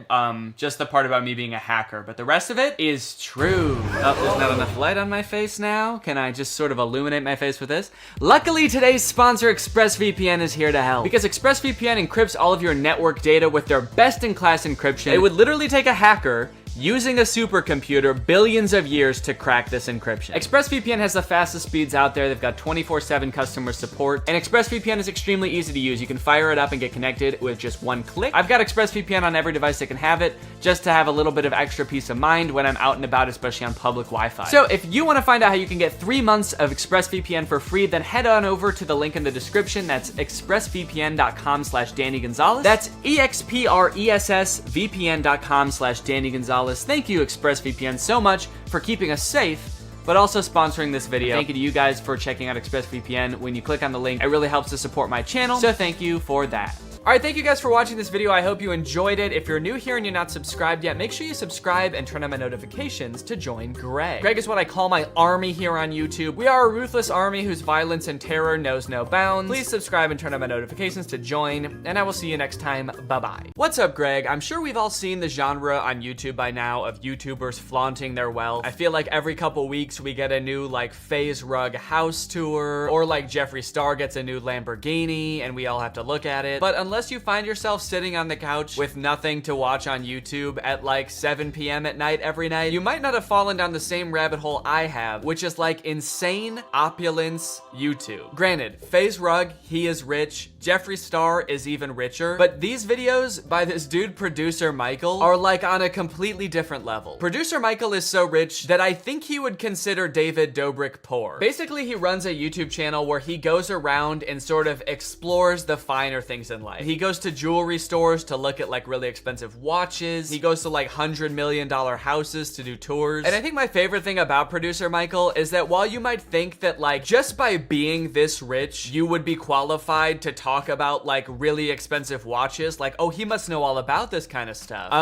Just the part about me being a hacker, but the rest of it is true. Oh, there's not enough light on my face now. Can I just sort of illuminate my face with this? Luckily, today's sponsor, ExpressVPN, is here to help. Because ExpressVPN encrypts all of your network data with their best-in-class encryption. It would literally take a hacker using a supercomputer billions of years to crack this encryption. ExpressVPN has the fastest speeds out there. They've got 24/7 customer support, and ExpressVPN is extremely easy to use. You can fire it up and get connected with just one click. I've got ExpressVPN on every device that can have it, just to have a little bit of extra peace of mind when I'm out and about, especially on public Wi-Fi. So if you want to find out how you can get 3 months of ExpressVPN for free, then head on over to the link in the description. That's expressvpn.com/Danny Gonzalez. That's expressvpn.com/Danny Gonzalez. Thank you, ExpressVPN, so much for keeping us safe, but also sponsoring this video. Thank you to you guys for checking out ExpressVPN. When you click on the link, it really helps to support my channel, so thank you for that. All right, thank you guys for watching this video. I hope you enjoyed it. If you're new here and you're not subscribed yet, make sure you subscribe and turn on my notifications to join Greg. Greg is what I call my army here on YouTube. We are a ruthless army whose violence and terror knows no bounds. Please subscribe and turn on my notifications to join, and I will see you next time. Bye-bye. What's up, Greg? I'm sure we've all seen the genre on YouTube by now of YouTubers flaunting their wealth. I feel like every couple weeks we get a new like FaZe Rug house tour, or like Jeffree Star gets a new Lamborghini and we all have to look at it. But unless you find yourself sitting on the couch with nothing to watch on YouTube at like 7 p.m. at night every night, you might not have fallen down the same rabbit hole I have, which is like insane opulence YouTube. Granted, FaZe Rug, he is rich. Jeffree Star is even richer, but these videos by this dude Producer Michael are like on a completely different level. Producer Michael is so rich that I think he would consider David Dobrik poor. Basically, he runs a YouTube channel where he goes around and sort of explores the finer things in life. He goes to jewelry stores to look at like really expensive watches. He goes to like $100 million houses to do tours. And I think my favorite thing about Producer Michael is that while you might think that like just by being this rich, you would be qualified to talk about like really expensive watches, like, oh, he must know all about this kind of stuff.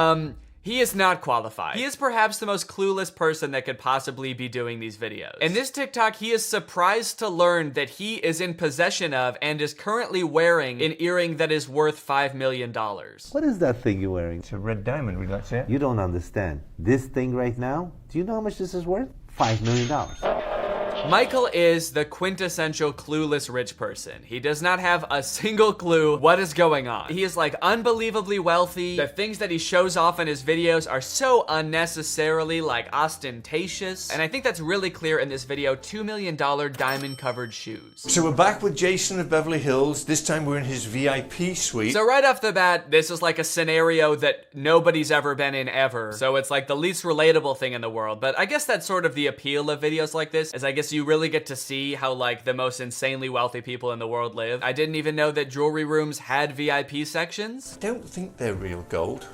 He is not qualified. He is perhaps the most clueless person that could possibly be doing these videos. In this TikTok, he is surprised to learn that he is in possession of and is currently wearing an earring that is worth $5 million. What is that thing you're wearing? It's a red diamond, would you like to see it? You don't understand. This thing right now, do you know how much this is worth? $5 million. Michael is the quintessential clueless rich person. He does not have a single clue what is going on. He is like unbelievably wealthy. The things that he shows off in his videos are so unnecessarily like ostentatious. And I think that's really clear in this video, $2 million diamond covered shoes. So we're back with Jason of Beverly Hills. This time we're in his VIP suite. So right off the bat, this is like a scenario that nobody's ever been in ever. So it's like the least relatable thing in the world. But I guess that's sort of the appeal of videos like this, is I guess you really get to see how like the most insanely wealthy people in the world live. I didn't even know that jewelry rooms had VIP sections. I don't think they're real gold.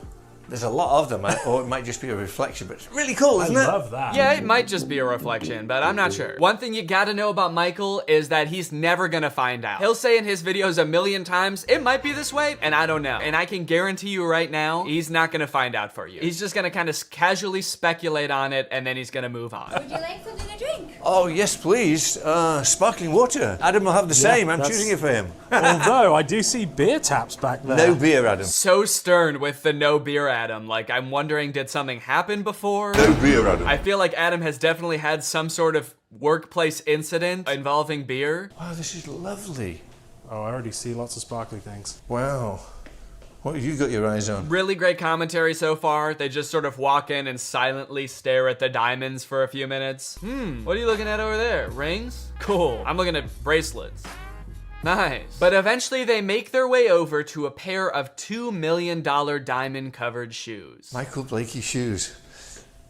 There's a lot of them, or it might just be a reflection, but it's really cool, isn't it? I love that. Yeah, it might just be a reflection, but I'm not sure. One thing you gotta know about Michael is that he's never gonna find out. He'll say in his videos a million times, it might be this way, and I don't know. And I can guarantee you right now, he's not gonna find out for you. He's just gonna kind of casually speculate on it, and then he's gonna move on. Would you like something to drink? Oh, yes, please. Sparkling water. Adam will have the same. I'm choosing it for him. Although, I do see beer taps back there. No beer, Adam. So stern with the no beer Adam. Like, I'm wondering, did something happen before? No beer, Adam. I feel like Adam has definitely had some sort of workplace incident involving beer. Wow, this is lovely. Oh, I already see lots of sparkly things. Wow. What have you got your eyes on? Really great commentary so far. They just sort of walk in and silently stare at the diamonds for a few minutes. What are you looking at over there? Rings? Cool. I'm looking at bracelets. Nice. But eventually they make their way over to a pair of $2 million diamond covered shoes. Michael Blakey shoes.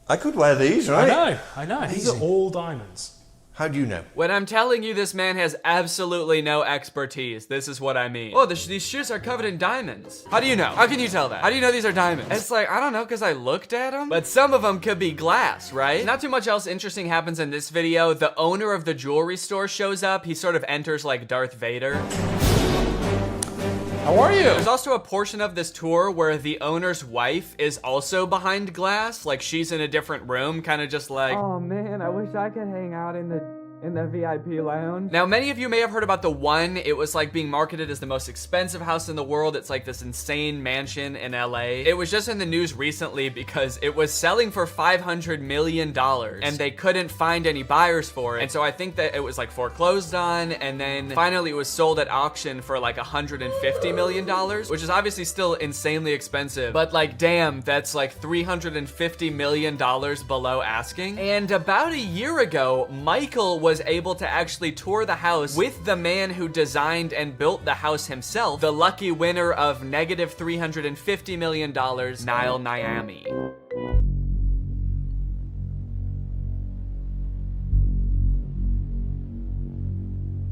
I could wear these, right? I know. These are all diamonds. How do you know? When I'm telling you this man has absolutely no expertise, this is what I mean. Oh, these shoes are covered in diamonds. How do you know? How can you tell that? How do you know these are diamonds? It's like, I don't know, because I looked at them. But some of them could be glass, right? Not too much else interesting happens in this video. The owner of the jewelry store shows up. He sort of enters like Darth Vader. How are you? There's also a portion of this tour where the owner's wife is also behind glass. Like she's in a different room, kind of just like, oh man, I wish I could hang out in the VIP lounge. Now, many of you may have heard about the One. It was like being marketed as the most expensive house in the world. It's like this insane mansion in LA. It was just in the news recently because it was selling for $500 million and they couldn't find any buyers for it. And so I think that it was like foreclosed on, and then finally it was sold at auction for like $150 million, which is obviously still insanely expensive, but like, damn, that's like $350 million below asking. And about a year ago, Michael was able to actually tour the house with the man who designed and built the house himself, the lucky winner of negative $350 million, Niall Niami.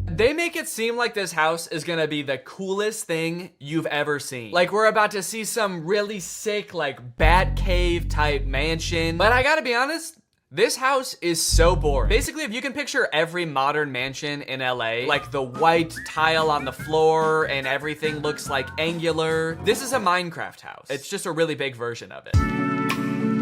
They make it seem like this house is gonna be the coolest thing you've ever seen. Like we're about to see some really sick, like Bat Cave type mansion. But I gotta be honest, This house is so boring. Basically, if you can picture every modern mansion in LA, like the white tile on the floor and everything looks like angular, this is a Minecraft house. It's just a really big version of it.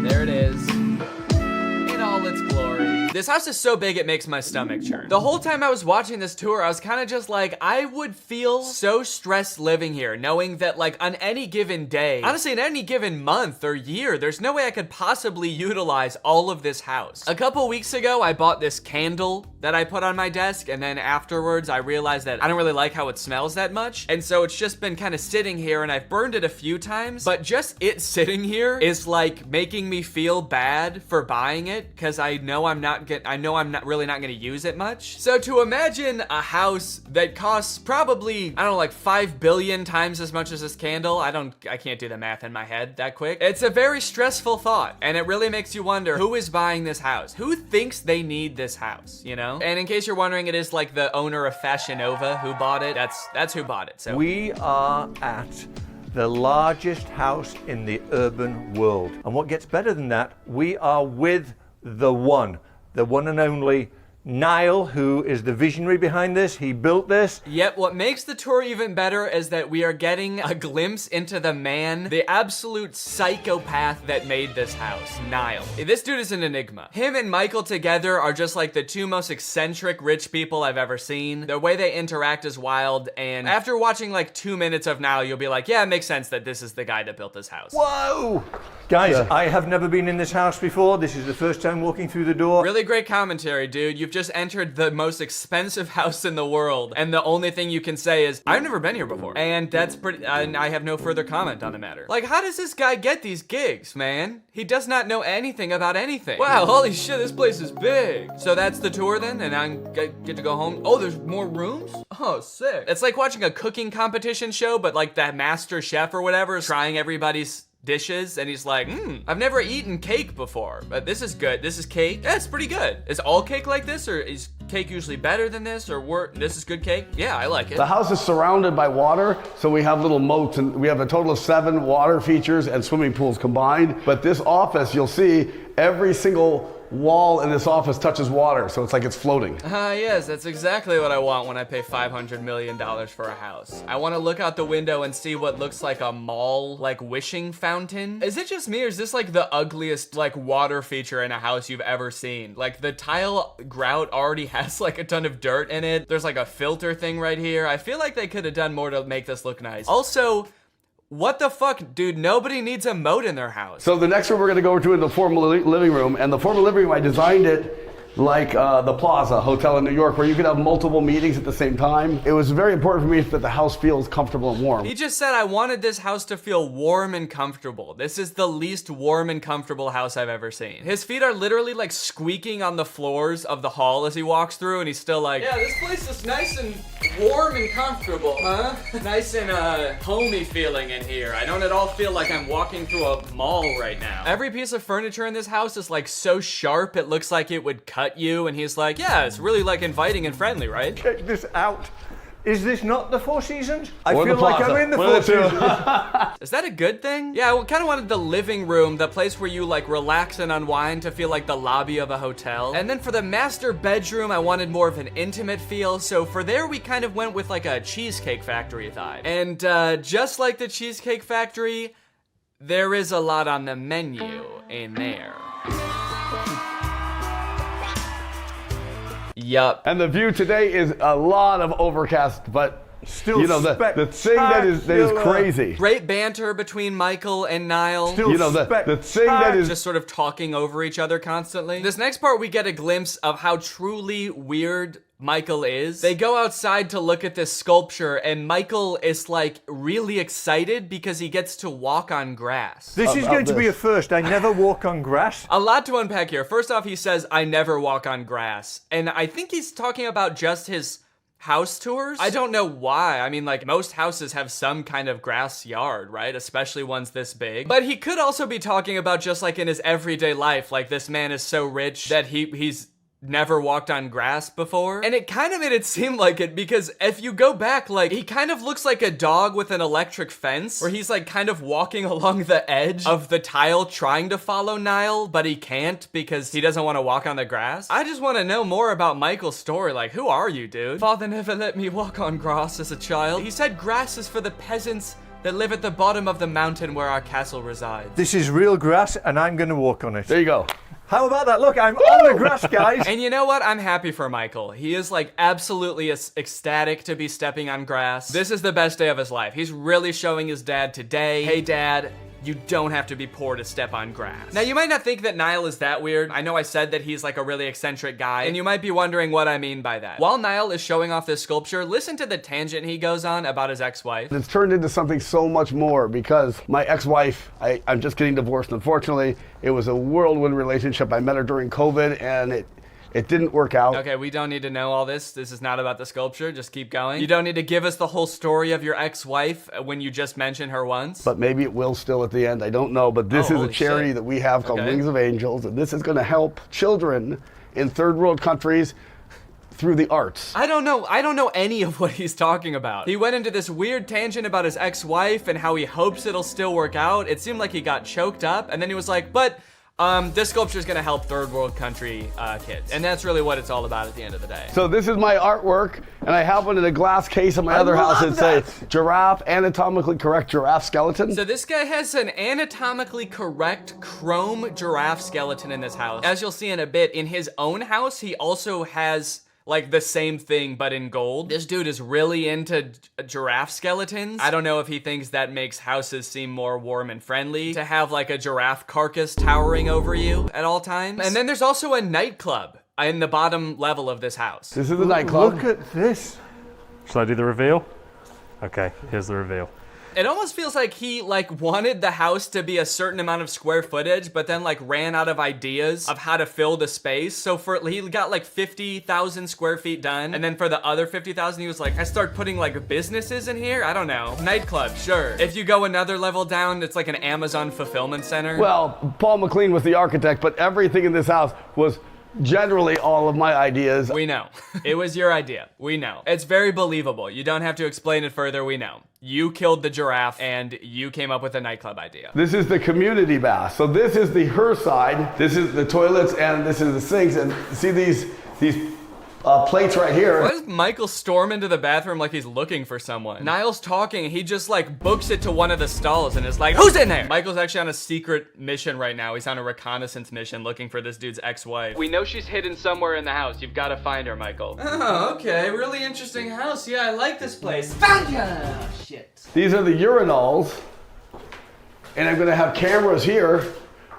There it is, in all its glory. This house is so big it makes my stomach churn. The whole time I was watching this tour, I was kind of just like, I would feel so stressed living here, knowing that like on any given day, honestly in any given month or year, there's no way I could possibly utilize all of this house. A couple weeks ago, I bought this candle that I put on my desk, and then afterwards I realized that I don't really like how it smells that much, and so it's just been kind of sitting here, and I've burned it a few times, but just it sitting here is like making me feel bad for buying it, because I know I'm not really not gonna use it much. So to imagine a house that costs probably, I don't know, like 5 billion times as much as this candle, I can't do the math in my head that quick. It's a very stressful thought, and it really makes you wonder, who is buying this house? Who thinks they need this house, you know? And in case you're wondering, it is like the owner of Fashion Nova who bought it. That's who bought it. So we are at the largest house in the urban world. And what gets better than that, we are with the one and only Niall, who is the visionary behind this. He built this. Yep, what makes the tour even better is that we are getting a glimpse into the man, the absolute psychopath that made this house, Niall. This dude is an enigma. Him and Michael together are just like the two most eccentric rich people I've ever seen. The way they interact is wild, and after watching like 2 minutes of Niall, you'll be like, yeah, it makes sense that this is the guy that built this house. Whoa! Guys, I have never been in this house before. This is the first time walking through the door. Really great commentary, dude. You've just entered the most expensive house in the world, and the only thing you can say is, I've never been here before. And that's pretty, and I have no further comment on the matter. Like, how does this guy get these gigs, man? He does not know anything about anything. Wow, holy shit, this place is big. So that's the tour then, and I get to go home. Oh, there's more rooms? Oh, sick. It's like watching a cooking competition show, but like that master chef or whatever is trying everybody's dishes, and he's like, I've never eaten cake before, but this is good. This is cake. Yeah, it's pretty good. Is all cake like this, or is cake usually better than this, or this is good cake? Yeah, I like it. The house is surrounded by water, so we have little moats, and we have a total of 7 water features and swimming pools combined. But this office, you'll see every single wall in this office touches water, so it's like it's floating. Yes, that's exactly what I want when I pay $500 million for a house. I want to look out the window and see what looks like a mall, like wishing fountain. Is it just me, or is this like the ugliest like water feature in a house you've ever seen? Like the tile grout already has like a ton of dirt in it. There's like a filter thing right here. I feel like they could have done more to make this look nice. Also, what the fuck, dude? Nobody needs a moat in their house. So the next room we're going to go to is the formal living room, and the formal living room, I designed it like the Plaza Hotel in New York, where you could have multiple meetings at the same time. It was very important for me that the house feels comfortable and warm. He just said I wanted this house to feel warm and comfortable. This is the least warm and comfortable house I've ever seen. His feet are literally like squeaking on the floors of the hall as he walks through, and he's still like, yeah, this place is nice and warm and comfortable, huh? Nice and homey feeling in here. I don't at all feel like I'm walking through a mall right now. Every piece of furniture in this house is like so sharp it looks like it would cut you, and he's like, yeah, it's really like inviting and friendly, right? Check this out. Is this not the Four Seasons? I Or feel the like Plaza. I'm in the One Four of the two. Seasons. Is that a good thing? Yeah, I kind of wanted the living room, the place where you like relax and unwind, to feel like the lobby of a hotel. And then for the master bedroom, I wanted more of an intimate feel. So for there, we kind of went with like a Cheesecake Factory vibe. And just like the Cheesecake Factory, there is a lot on the menu in there. Yup. And the view today is a lot of overcast, but still, you know, the thing that is crazy. Great banter between Michael and Niall. Still, you know, the thing that is just sort of talking over each other constantly. This next part, we get a glimpse of how truly weird Michael is. They go outside to look at this sculpture, and Michael is like really excited because he gets to walk on grass. This is going to be a first. I never walk on grass. A lot to unpack here. First off, he says, I never walk on grass. And I think he's talking about just his house tours. I don't know why. I mean, like, most houses have some kind of grass yard, right? Especially ones this big. But he could also be talking about just like in his everyday life, like this man is so rich that he's never walked on grass before. And it kind of made it seem like it, because if you go back, like, he kind of looks like a dog with an electric fence, where he's like kind of walking along the edge of the tile trying to follow Niall, but he can't because he doesn't want to walk on the grass. I just want to know more about Michael's story. Like, who are you, dude? Father never let me walk on grass as a child. He said grass is for the peasants that live at the bottom of the mountain where our castle resides. This is real grass, and I'm going to walk on it. There you go. How about that? Look, I'm on the grass, guys. And you know what? I'm happy for Michael. He is like absolutely ecstatic to be stepping on grass. This is the best day of his life. He's really showing his dad today, hey dad, you don't have to be poor to step on grass. Now, you might not think that Niall is that weird. I know I said that he's like a really eccentric guy, and you might be wondering what I mean by that. While Niall is showing off this sculpture, listen to the tangent he goes on about his ex-wife. It's turned into something so much more because my ex-wife, I'm just getting divorced, unfortunately. It was a whirlwind relationship. I met her during COVID, and it didn't work out. Okay, we don't need to know all this. This is not about the sculpture. Just keep going. You don't need to give us the whole story of your ex-wife when you just mentioned her once. But maybe it will still at the end. I don't know. But this is a charity that we have called Wings of Angels, and this is going to help children in third world countries through the arts. I don't know any of what he's talking about. He went into this weird tangent about his ex-wife and how he hopes it'll still work out. It seemed like he got choked up, and then he was like, but this sculpture is gonna help third world country kids. And that's really what it's all about at the end of the day. So this is my artwork, and I have one in a glass case in my other house that says giraffe, anatomically correct giraffe skeleton. So this guy has an anatomically correct chrome giraffe skeleton in this house. As you'll see in a bit, in his own house, he also has like the same thing but in gold. This dude is really into giraffe skeletons. I don't know if he thinks that makes houses seem more warm and friendly to have like a giraffe carcass towering over you at all times. And then there's also a nightclub in the bottom level of this house. This is the nightclub. Look at this. Shall I do the reveal? Okay, here's the reveal. It almost feels like he like wanted the house to be a certain amount of square footage, but then like ran out of ideas of how to fill the space. So he got like 50,000 square feet done. And then for the other 50,000, he was like, I start putting like businesses in here. I don't know. Nightclub, sure. If you go another level down, it's like an Amazon fulfillment center. Well, Paul McLean was the architect, but everything in this house was generally all of my ideas. We know. It was your idea. We know. It's very believable. You don't have to explain it further. We know. You killed the giraffe and you came up with a nightclub idea. This is the community bath. So this is the her side. This is the toilets and this is the sinks. And see these plates right here. Why does Michael storm into the bathroom like he's looking for someone? Niall's talking, he just like books it to one of the stalls and is like, who's in there? Michael's actually on a secret mission right now. He's on a reconnaissance mission looking for this dude's ex-wife. We know she's hidden somewhere in the house. You've got to find her, Michael. Oh, okay. Really interesting house. Yeah, I like this place. Found ya! Shit. These are the urinals. And I'm gonna have cameras here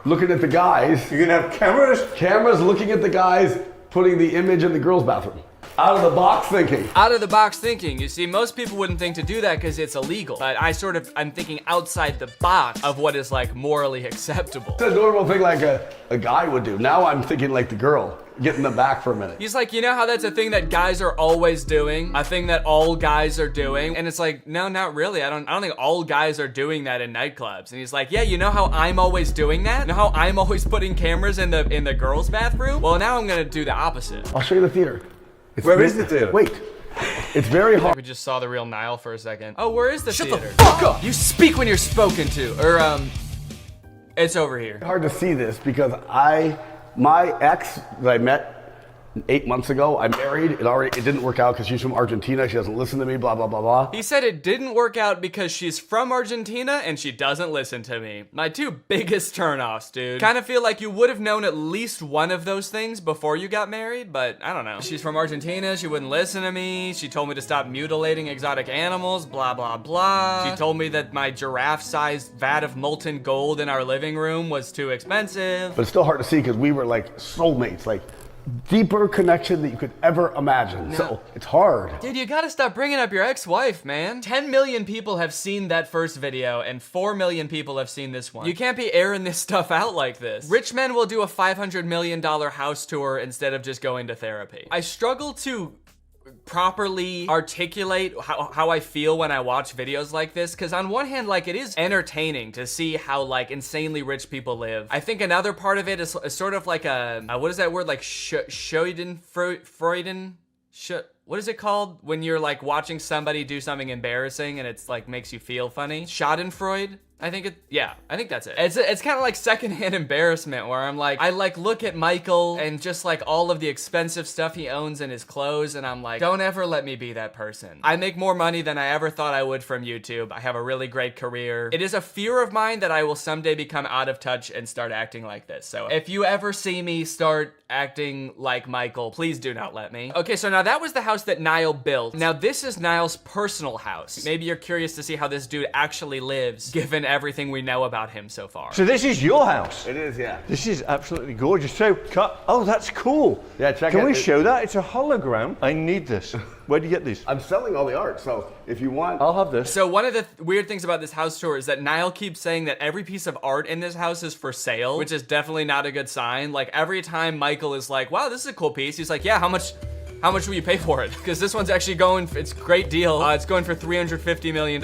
looking at the guys. You're gonna have cameras? Cameras looking at the guys putting the image in the girls' bathroom. Out of the box thinking. Out of the box thinking. You see, most people wouldn't think to do that because it's illegal. But I'm thinking outside the box of what is like morally acceptable. It's a normal thing like a guy would do. Now I'm thinking like the girl. Get in the back for a minute. He's like, you know how that's a thing that guys are always doing? A thing that all guys are doing? And it's like, no, not really. I don't think all guys are doing that in nightclubs. And he's like, yeah, you know how I'm always doing that? You know how I'm always putting cameras in the girls' bathroom? Well, now I'm gonna do the opposite. I'll show you the theater. Where is the theater? Wait. It's very hard. We just saw the real Niall for a second. Oh, where is the theater? Shut the fuck up! You speak when you're spoken to. Or, it's over here. Hard to see this because my ex that I met 8 months ago, I married. It didn't work out because she's from Argentina. She doesn't listen to me, blah, blah, blah, blah. He said it didn't work out because she's from Argentina and she doesn't listen to me. My two biggest turnoffs, dude. Kind of feel like you would have known at least one of those things before you got married, but I don't know. She's from Argentina. She wouldn't listen to me. She told me to stop mutilating exotic animals, blah, blah, blah. She told me that my giraffe-sized vat of molten gold in our living room was too expensive. But it's still hard to see because we were like soulmates, like deeper connection that you could ever imagine. No. So it's hard. Dude, you gotta stop bringing up your ex-wife, man. 10 million people have seen that first video and 4 million people have seen this one. You can't be airing this stuff out like this. Rich men will do a $500 million house tour instead of just going to therapy. I struggle to properly articulate how I feel when I watch videos like this, because on one hand, like, it is entertaining to see how like insanely rich people live. I think another part of it is sort of like a what is that word, like Freuden? What is it called when you're like watching somebody do something embarrassing and it's like makes you feel funny? Schadenfreude? I think that's it. It's kind of like secondhand embarrassment where I'm like, I like look at Michael and just like all of the expensive stuff he owns in his clothes, and I'm like, don't ever let me be that person. I make more money than I ever thought I would from YouTube. I have a really great career. It is a fear of mine that I will someday become out of touch and start acting like this. So if you ever see me start acting like Michael, please do not let me. Okay, so now that was the house that Niall built. Now this is Niall's personal house. Maybe you're curious to see how this dude actually lives, given everything we know about him so far. So this is your house? It is, yeah. This is absolutely gorgeous. So, oh, that's cool. Yeah, check it. Can we show that? It's a hologram. I need this. Where do you get these? I'm selling all the art, so if you want, I'll have this. So one of the weird things about this house tour is that Niall keeps saying that every piece of art in this house is for sale, which is definitely not a good sign. Like every time Michael is like, wow, this is a cool piece, he's like, yeah, how much will you pay for it? Because this one's actually going, it's a great deal. It's going for $350 million.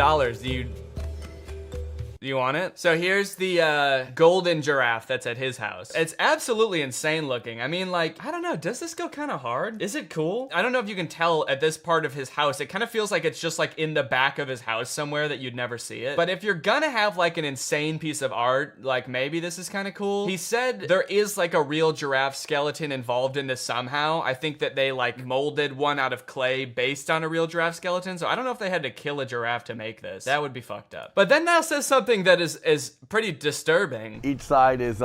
Do you want it? So here's the golden giraffe that's at his house. It's absolutely insane looking. I mean, like, I don't know, does this go kind of hard? Is it cool? I don't know if you can tell at this part of his house. It kind of feels like it's just like in the back of his house somewhere that you'd never see it. But if you're gonna have like an insane piece of art, like maybe this is kind of cool. He said there is like a real giraffe skeleton involved in this somehow. I think that they like molded one out of clay based on a real giraffe skeleton. So I don't know if they had to kill a giraffe to make this. That would be fucked up. But then Niall says something that is pretty disturbing. Each side is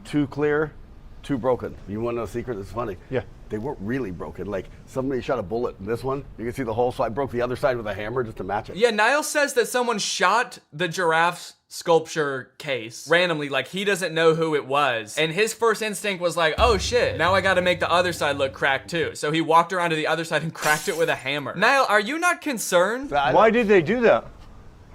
2 clear, 2 broken. You want to know a secret? It's funny. Yeah. They weren't really broken. Like somebody shot a bullet in this one. You can see the hole, so I broke the other side with a hammer just to match it. Yeah, Niall says that someone shot the giraffe's sculpture case randomly, like he doesn't know who it was, and his first instinct was like, oh shit, now I gotta make the other side look cracked too. So he walked around to the other side and cracked it with a hammer. Niall, are you not concerned? Why did they do that?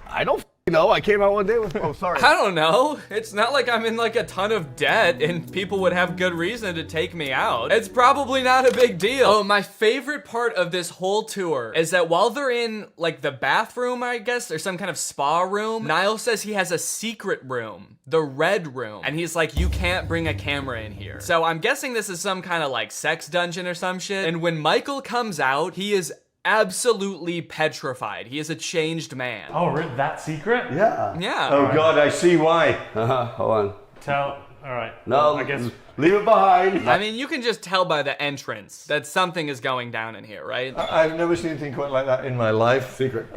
I don't know. I came out one day with, oh, sorry. I don't know. It's not like I'm in like a ton of debt and people would have good reason to take me out. It's probably not a big deal. Oh, my favorite part of this whole tour is that while they're in like the bathroom, I guess, or some kind of spa room, Niall says he has a secret room, the red room. And he's like, you can't bring a camera in here. So I'm guessing this is some kind of like sex dungeon or some shit. And when Michael comes out, he is absolutely petrified. He is a changed man. Oh, that secret? Yeah. Yeah. Oh God, I see why. Hold on. All right. No, well, I guess. Leave it behind. I mean, you can just tell by the entrance that something is going down in here, right? I've never seen anything quite like that in my life. Secret.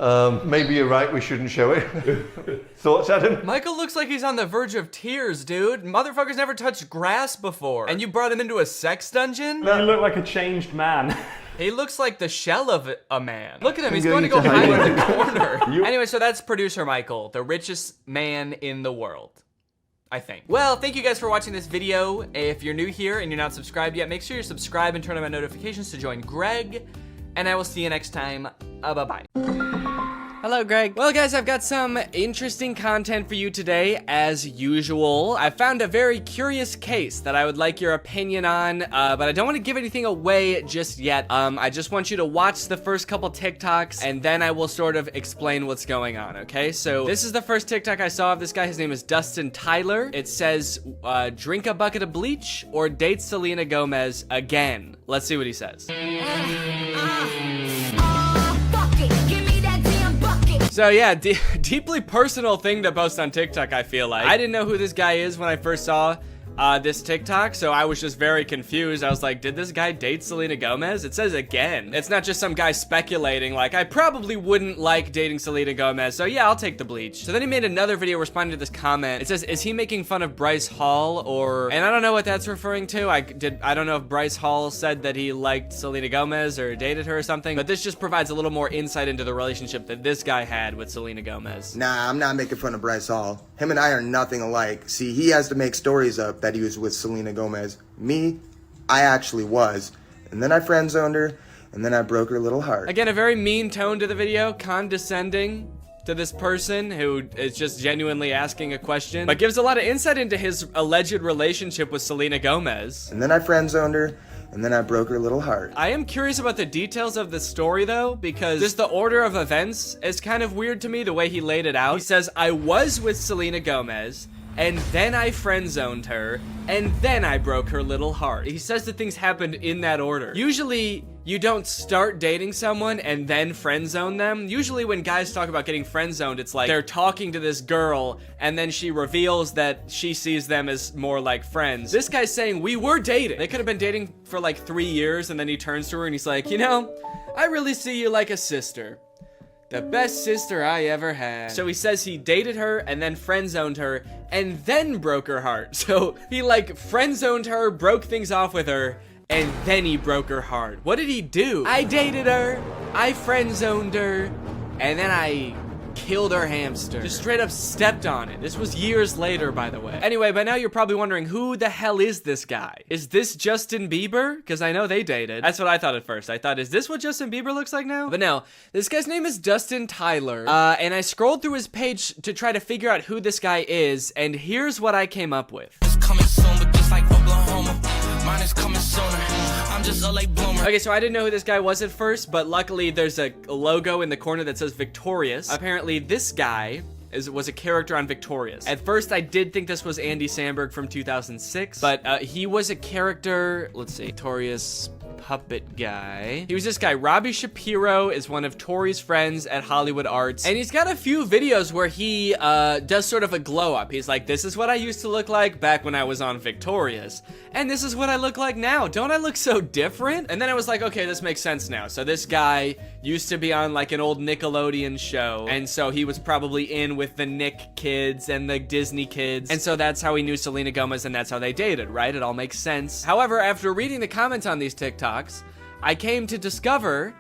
Maybe you're right, we shouldn't show it. Thoughts, Adam? Michael looks like he's on the verge of tears, dude. Motherfucker's never touched grass before. And you brought him into a sex dungeon? You look like a changed man. He looks like the shell of a man. Look at him, he's going to go hide in the corner. Anyway, so that's producer Michael, the richest man in the world, I think. Well, thank you guys for watching this video. If you're new here and you're not subscribed yet, make sure you subscribe and turn on my notifications to join Greg. And I will see you next time. Bye-bye. Hello, Greg. Well, guys, I've got some interesting content for you today, as usual. I found a very curious case that I would like your opinion on, but I don't want to give anything away just yet. I just want you to watch the first couple TikToks, and then I will sort of explain what's going on, okay? So this is the first TikTok I saw of this guy. His name is Dustin Tyler. It says, drink a bucket of bleach or date Selena Gomez again. Let's see what he says. So yeah, deeply personal thing to post on TikTok, I feel like. I didn't know who this guy is when I first saw this TikTok, so I was just very confused. I was like, did this guy date Selena Gomez? It says again. It's not just some guy speculating, like, I probably wouldn't like dating Selena Gomez, so yeah, I'll take the bleach. So then he made another video responding to this comment. It says, is he making fun of Bryce Hall, or, and I don't know what that's referring to. I don't know if Bryce Hall said that he liked Selena Gomez or dated her or something, but this just provides a little more insight into the relationship that this guy had with Selena Gomez. Nah, I'm not making fun of Bryce Hall. Him and I are nothing alike. See, he has to make stories up that he was with Selena Gomez. Me, I actually was. And then I friend-zoned her, and then I broke her little heart. Again, a very mean tone to the video, condescending to this person who is just genuinely asking a question, but gives a lot of insight into his alleged relationship with Selena Gomez. And then I friend-zoned her, and then I broke her little heart. I am curious about the details of the story though, because just the order of events is kind of weird to me, the way he laid it out. He says, I was with Selena Gomez, and then I friend-zoned her, and then I broke her little heart. He says that things happened in that order. Usually, you don't start dating someone and then friend-zone them. Usually when guys talk about getting friend-zoned, it's like they're talking to this girl, and then she reveals that she sees them as more like friends. This guy's saying, we were dating. They could have been dating for like 3 years, and then he turns to her and he's like, you know, I really see you like a sister. The best sister I ever had. So he says he dated her and then friend-zoned her and then broke her heart. So he like friend-zoned her, broke things off with her, and then he broke her heart. What did he do? I dated her, I friend-zoned her, and then I killed her hamster. Just straight up stepped on it. This was years later, by the way. Anyway, by now you're probably wondering, who the hell is this guy? Is this Justin Bieber? Because I know they dated. That's what I thought at first. I thought, is this what Justin Bieber looks like now? But no, this guy's name is Dustin Tyler. And I scrolled through his page to try to figure out who this guy is, and here's what I came up with. It's coming soon, but just like Oklahoma, mine is coming sooner. I'm just a late bloomer. Okay, so I didn't know who this guy was at first, but luckily there's a logo in the corner that says Victorious. Apparently this guy was a character on Victorious. At first I did think this was Andy Samberg from 2006, but he was a character, let's see, Victorious puppet guy. He was this guy. Robbie Shapiro is one of Tori's friends at Hollywood Arts, and he's got a few videos where he does sort of a glow up. He's like, this is what I used to look like back when I was on Victorious, and this is what I look like now. Don't I look so different? And then I was like, okay, this makes sense now. So this guy used to be on like an old Nickelodeon show, and so he was probably in with the Nick kids and the Disney kids, and so that's how he knew Selena Gomez, and that's how they dated, right? It all makes sense. However, after reading the comments on these TikToks, I came to discover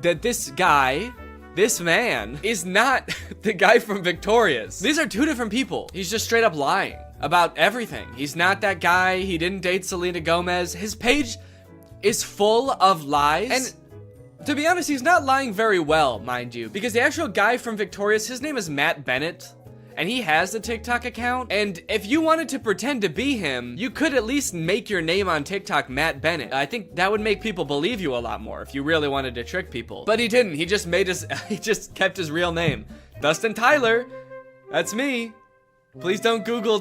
that this guy, this man, is not the guy from Victorious. These are two different people. He's just straight up lying about everything. He's not that guy. He didn't date Selena Gomez. His page is full of lies. And to be honest, he's not lying very well, mind you, because the actual guy from Victorious, his name is Matt Bennett, and he has a TikTok account, and if you wanted to pretend to be him, you could at least make your name on TikTok Matt Bennett. I think that would make people believe you a lot more if you really wanted to trick people. But he didn't. He just he just kept his real name. Dustin Tyler. That's me. Please don't Google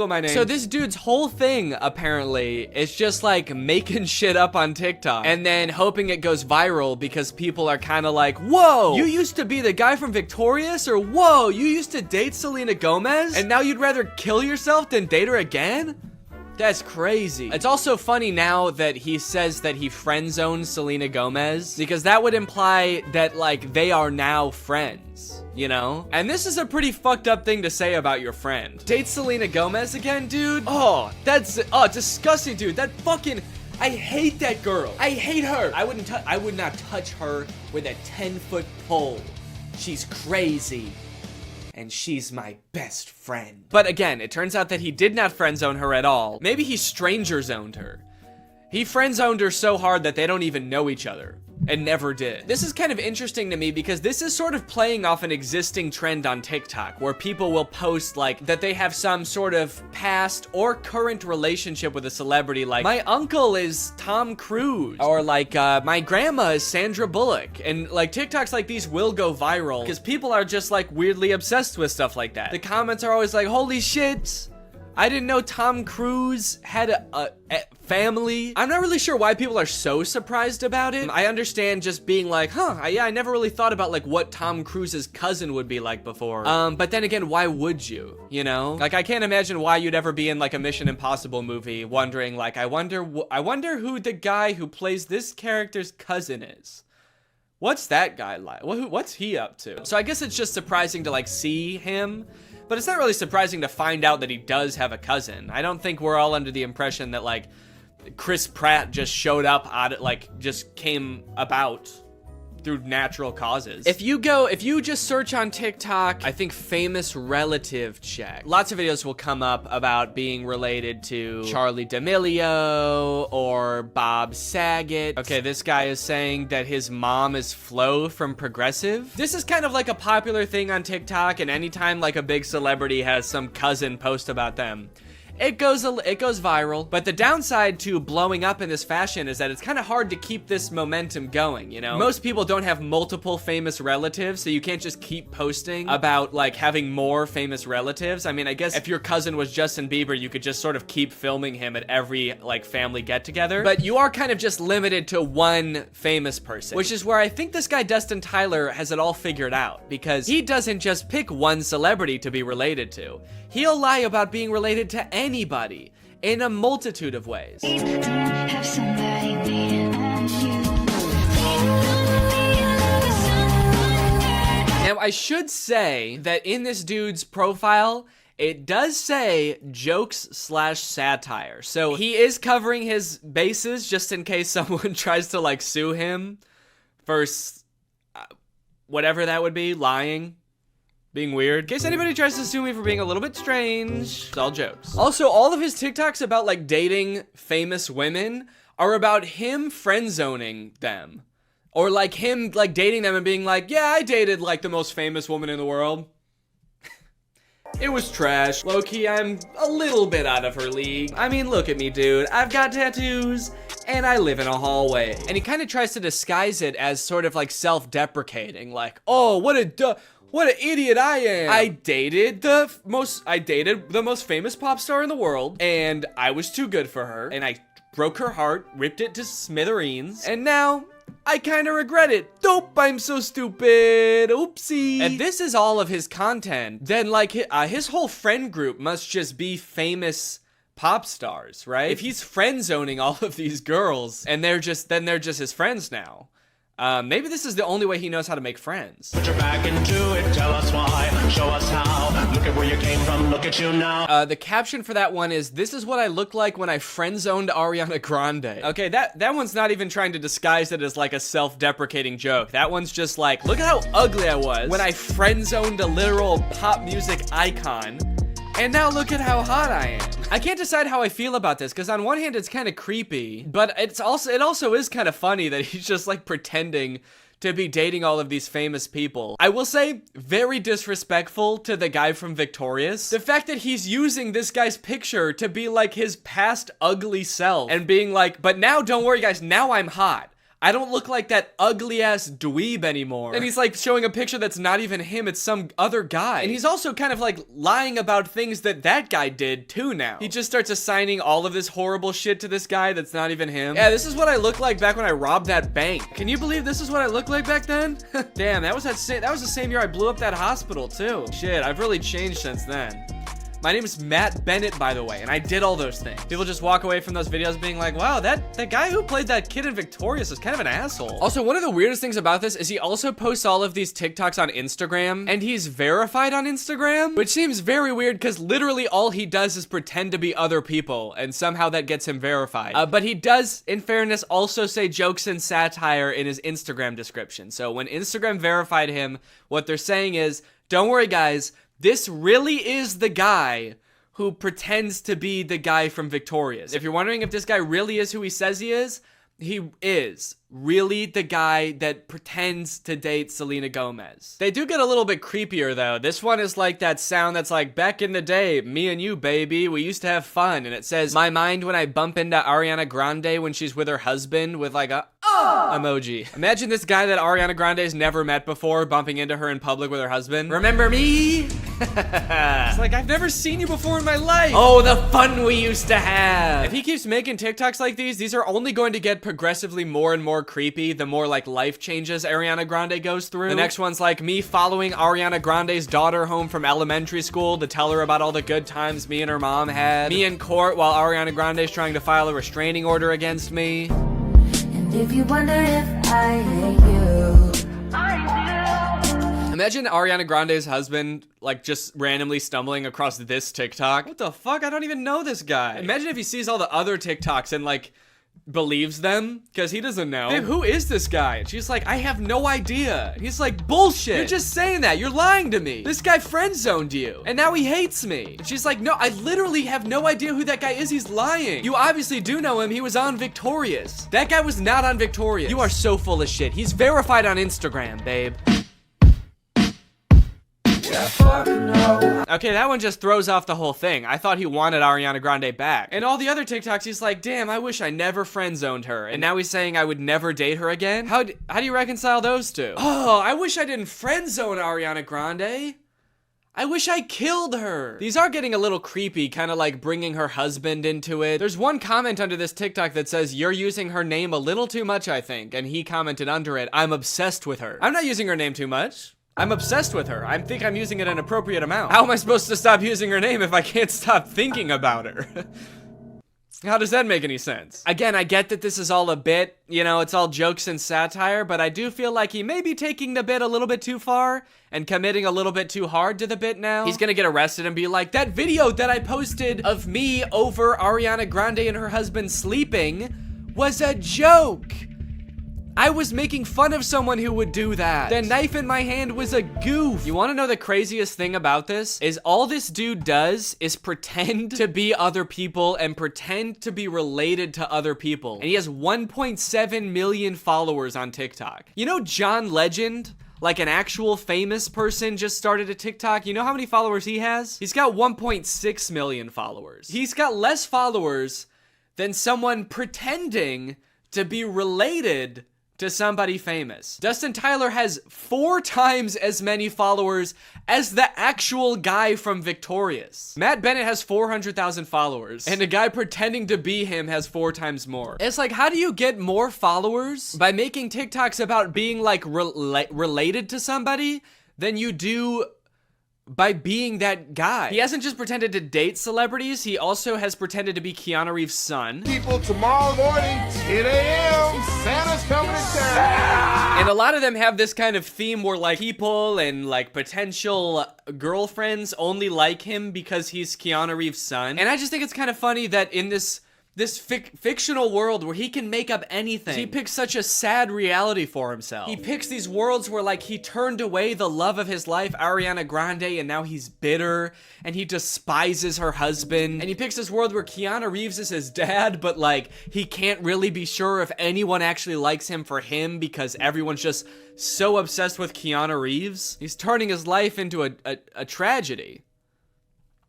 my name. So this dude's whole thing, apparently, is just like making shit up on TikTok and then hoping it goes viral because people are kind of like, whoa, you used to be the guy from Victorious? Or whoa, you used to date Selena Gomez? And now you'd rather kill yourself than date her again? That's crazy. It's also funny now that he says that he friend-zoned Selena Gomez, because that would imply that, like, they are now friends, you know? And this is a pretty fucked up thing to say about your friend. Date Selena Gomez again, dude? Oh, that's, disgusting, dude. That fucking, I hate that girl. I hate her. I would not touch her with a 10-foot pole. She's crazy. And she's my best friend. But again, it turns out that he did not friend-zone her at all. Maybe he stranger-zoned her. He friend-zoned her so hard that they don't even know each other. And never did. This is kind of interesting to me because this is sort of playing off an existing trend on TikTok where people will post like that they have some sort of past or current relationship with a celebrity, like my uncle is Tom Cruise, or like my grandma is Sandra Bullock. And like TikToks like these will go viral because people are just like weirdly obsessed with stuff like that. The comments are always like, holy shit, I didn't know Tom Cruise had a family. I'm not really sure why people are so surprised about it. I understand just being like, yeah, I never really thought about like what Tom Cruise's cousin would be like before. But then again, why would you? You know? Like, I can't imagine why you'd ever be in like a Mission Impossible movie wondering like, I wonder who the guy who plays this character's cousin is. What's that guy like? What's he up to? So I guess it's just surprising to like see him. But it's not really surprising to find out that he does have a cousin. I don't think we're all under the impression that like Chris Pratt just showed up just came about through natural causes. If you just search on TikTok, I think famous relative check, lots of videos will come up about being related to Charli D'Amelio or Bob Saget. Okay, this guy is saying that his mom is Flo from Progressive. This is kind of like a popular thing on TikTok, and anytime like a big celebrity has some cousin post about them, it goes viral. But the downside to blowing up in this fashion is that it's kind of hard to keep this momentum going, you know? Most people don't have multiple famous relatives, so you can't just keep posting about like having more famous relatives. I mean, I guess if your cousin was Justin Bieber, you could just sort of keep filming him at every like family get together. But you are kind of just limited to one famous person, which is where I think this guy Dustin Tyler has it all figured out, because he doesn't just pick one celebrity to be related to. He'll lie about being related to anybody in a multitude of ways. Now, I should say that in this dude's profile, it does say jokes/satire. So he is covering his bases just in case someone tries to like sue him for whatever that would be, lying, being weird. In case anybody tries to sue me for being a little bit strange, it's all jokes. Also, all of his TikToks about like dating famous women are about him friend zoning them. Or like him like dating them and being like, yeah, I dated like the most famous woman in the world. It was trash. Low-key, I'm a little bit out of her league. I mean, look at me, dude. I've got tattoos, and I live in a hallway. And he kind of tries to disguise it as sort of like self-deprecating, like, oh, what an idiot I am. I dated the most famous pop star in the world, and I was too good for her, and I broke her heart, ripped it to smithereens, and now I kind of regret it. Dope, I'm so stupid. Oopsie. And this is all of his content. Then like his whole friend group must just be famous pop stars, right? If he's friend zoning all of these girls and they're just his friends now. Maybe this is the only way he knows how to make friends. Put your back into it, tell us why, show us how, look at where you came from, look at you now. The caption for that one is, this is what I look like when I friend-zoned Ariana Grande. Okay, that one's not even trying to disguise it as like a self-deprecating joke. That one's just like, look at how ugly I was when I friend-zoned a literal pop music icon. And now look at how hot I am. I can't decide how I feel about this, because on one hand it's kind of creepy, but it also is kind of funny that he's just like pretending to be dating all of these famous people. I will say, very disrespectful to the guy from Victorious. The fact that he's using this guy's picture to be like his past ugly self and being like, but now don't worry guys, now I'm hot. I don't look like that ugly-ass dweeb anymore. And he's like showing a picture that's not even him, it's some other guy. And he's also kind of like lying about things that guy did too now. He just starts assigning all of this horrible shit to this guy that's not even him. Yeah, this is what I looked like back when I robbed that bank. Can you believe this is what I looked like back then? Damn, that was the same year I blew up that hospital too. Shit, I've really changed since then. My name is Matt Bennett, by the way, and I did all those things. People just walk away from those videos being like, wow, that guy who played that kid in Victorious is kind of an asshole. Also, one of the weirdest things about this is he also posts all of these TikToks on Instagram, and he's verified on Instagram, which seems very weird because literally all he does is pretend to be other people, and somehow that gets him verified. But he does, in fairness, also say jokes and satire in his Instagram description. So when Instagram verified him, what they're saying is, don't worry guys, this really is the guy who pretends to be the guy from Victorious. If you're wondering if this guy really is who he says he is really the guy that pretends to date Selena Gomez. They do get a little bit creepier though. This one is like that sound that's like, back in the day, me and you, baby, we used to have fun. And it says, my mind when I bump into Ariana Grande when she's with her husband with like a emoji. Imagine this guy that Ariana Grande's never met before bumping into her in public with her husband. Remember me? It's like, I've never seen you before in my life. Oh, the fun we used to have. If he keeps making TikToks like these are only going to get progressively more and more creepy the more like life changes Ariana Grande goes through. The next one's like me following Ariana Grande's daughter home from elementary school to tell her about all the good times me and her mom had. Me in court while Ariana Grande's trying to file a restraining order against me. And if you wonder if I hate you, imagine Ariana Grande's husband, like, just randomly stumbling across this TikTok. What the fuck? I don't even know this guy. Imagine if he sees all the other TikToks and, like, believes them, because he doesn't know. Babe, who is this guy? And she's like, I have no idea. And he's like, bullshit. You're just saying that. You're lying to me. This guy friend-zoned you, and now he hates me. And she's like, no, I literally have no idea who that guy is. He's lying. You obviously do know him. He was on Victorious. That guy was not on Victorious. You are so full of shit. He's verified on Instagram, babe. Okay, that one just throws off the whole thing. I thought he wanted Ariana Grande back. And all the other TikToks, he's like, damn, I wish I never friend-zoned her. And now he's saying I would never date her again? How do you reconcile those two? Oh, I wish I didn't friend-zone Ariana Grande. I wish I killed her. These are getting a little creepy, kind of like bringing her husband into it. There's one comment under this TikTok that says, you're using her name a little too much, I think. And he commented under it, I'm obsessed with her. I'm not using her name too much. I'm obsessed with her. I think I'm using it an appropriate amount. How am I supposed to stop using her name if I can't stop thinking about her? How does that make any sense? Again, I get that this is all a bit, you know, it's all jokes and satire, but I do feel like he may be taking the bit a little bit too far and committing a little bit too hard to the bit now. He's gonna get arrested and be like, that video that I posted of me over Ariana Grande and her husband sleeping was a joke. I was making fun of someone who would do that. The knife in my hand was a goof. You wanna know the craziest thing about this? Is all this dude does is pretend to be other people and pretend to be related to other people. And he has 1.7 million followers on TikTok. You know John Legend? Like an actual famous person just started a TikTok. You know how many followers he has? He's got 1.6 million followers. He's got less followers than someone pretending to be related to somebody famous. Dustin Tyler has 4 times as many followers as the actual guy from Victorious. Matt Bennett has 400,000 followers, and a guy pretending to be him has 4 times more. It's like, how do you get more followers by making TikToks about being like related to somebody than you do by being that guy? He hasn't just pretended to date celebrities, he also has pretended to be Keanu Reeves' son. People, tomorrow morning, 10 a.m., Santa's coming to town. And a lot of them have this kind of theme where like people and like potential girlfriends only like him because he's Keanu Reeves' son. And I just think it's kind of funny that in this fictional world where he can make up anything, he picks such a sad reality for himself. He picks these worlds where like he turned away the love of his life, Ariana Grande, and now he's bitter and he despises her husband. And he picks this world where Keanu Reeves is his dad, but like he can't really be sure if anyone actually likes him for him because everyone's just so obsessed with Keanu Reeves. He's turning his life into a tragedy.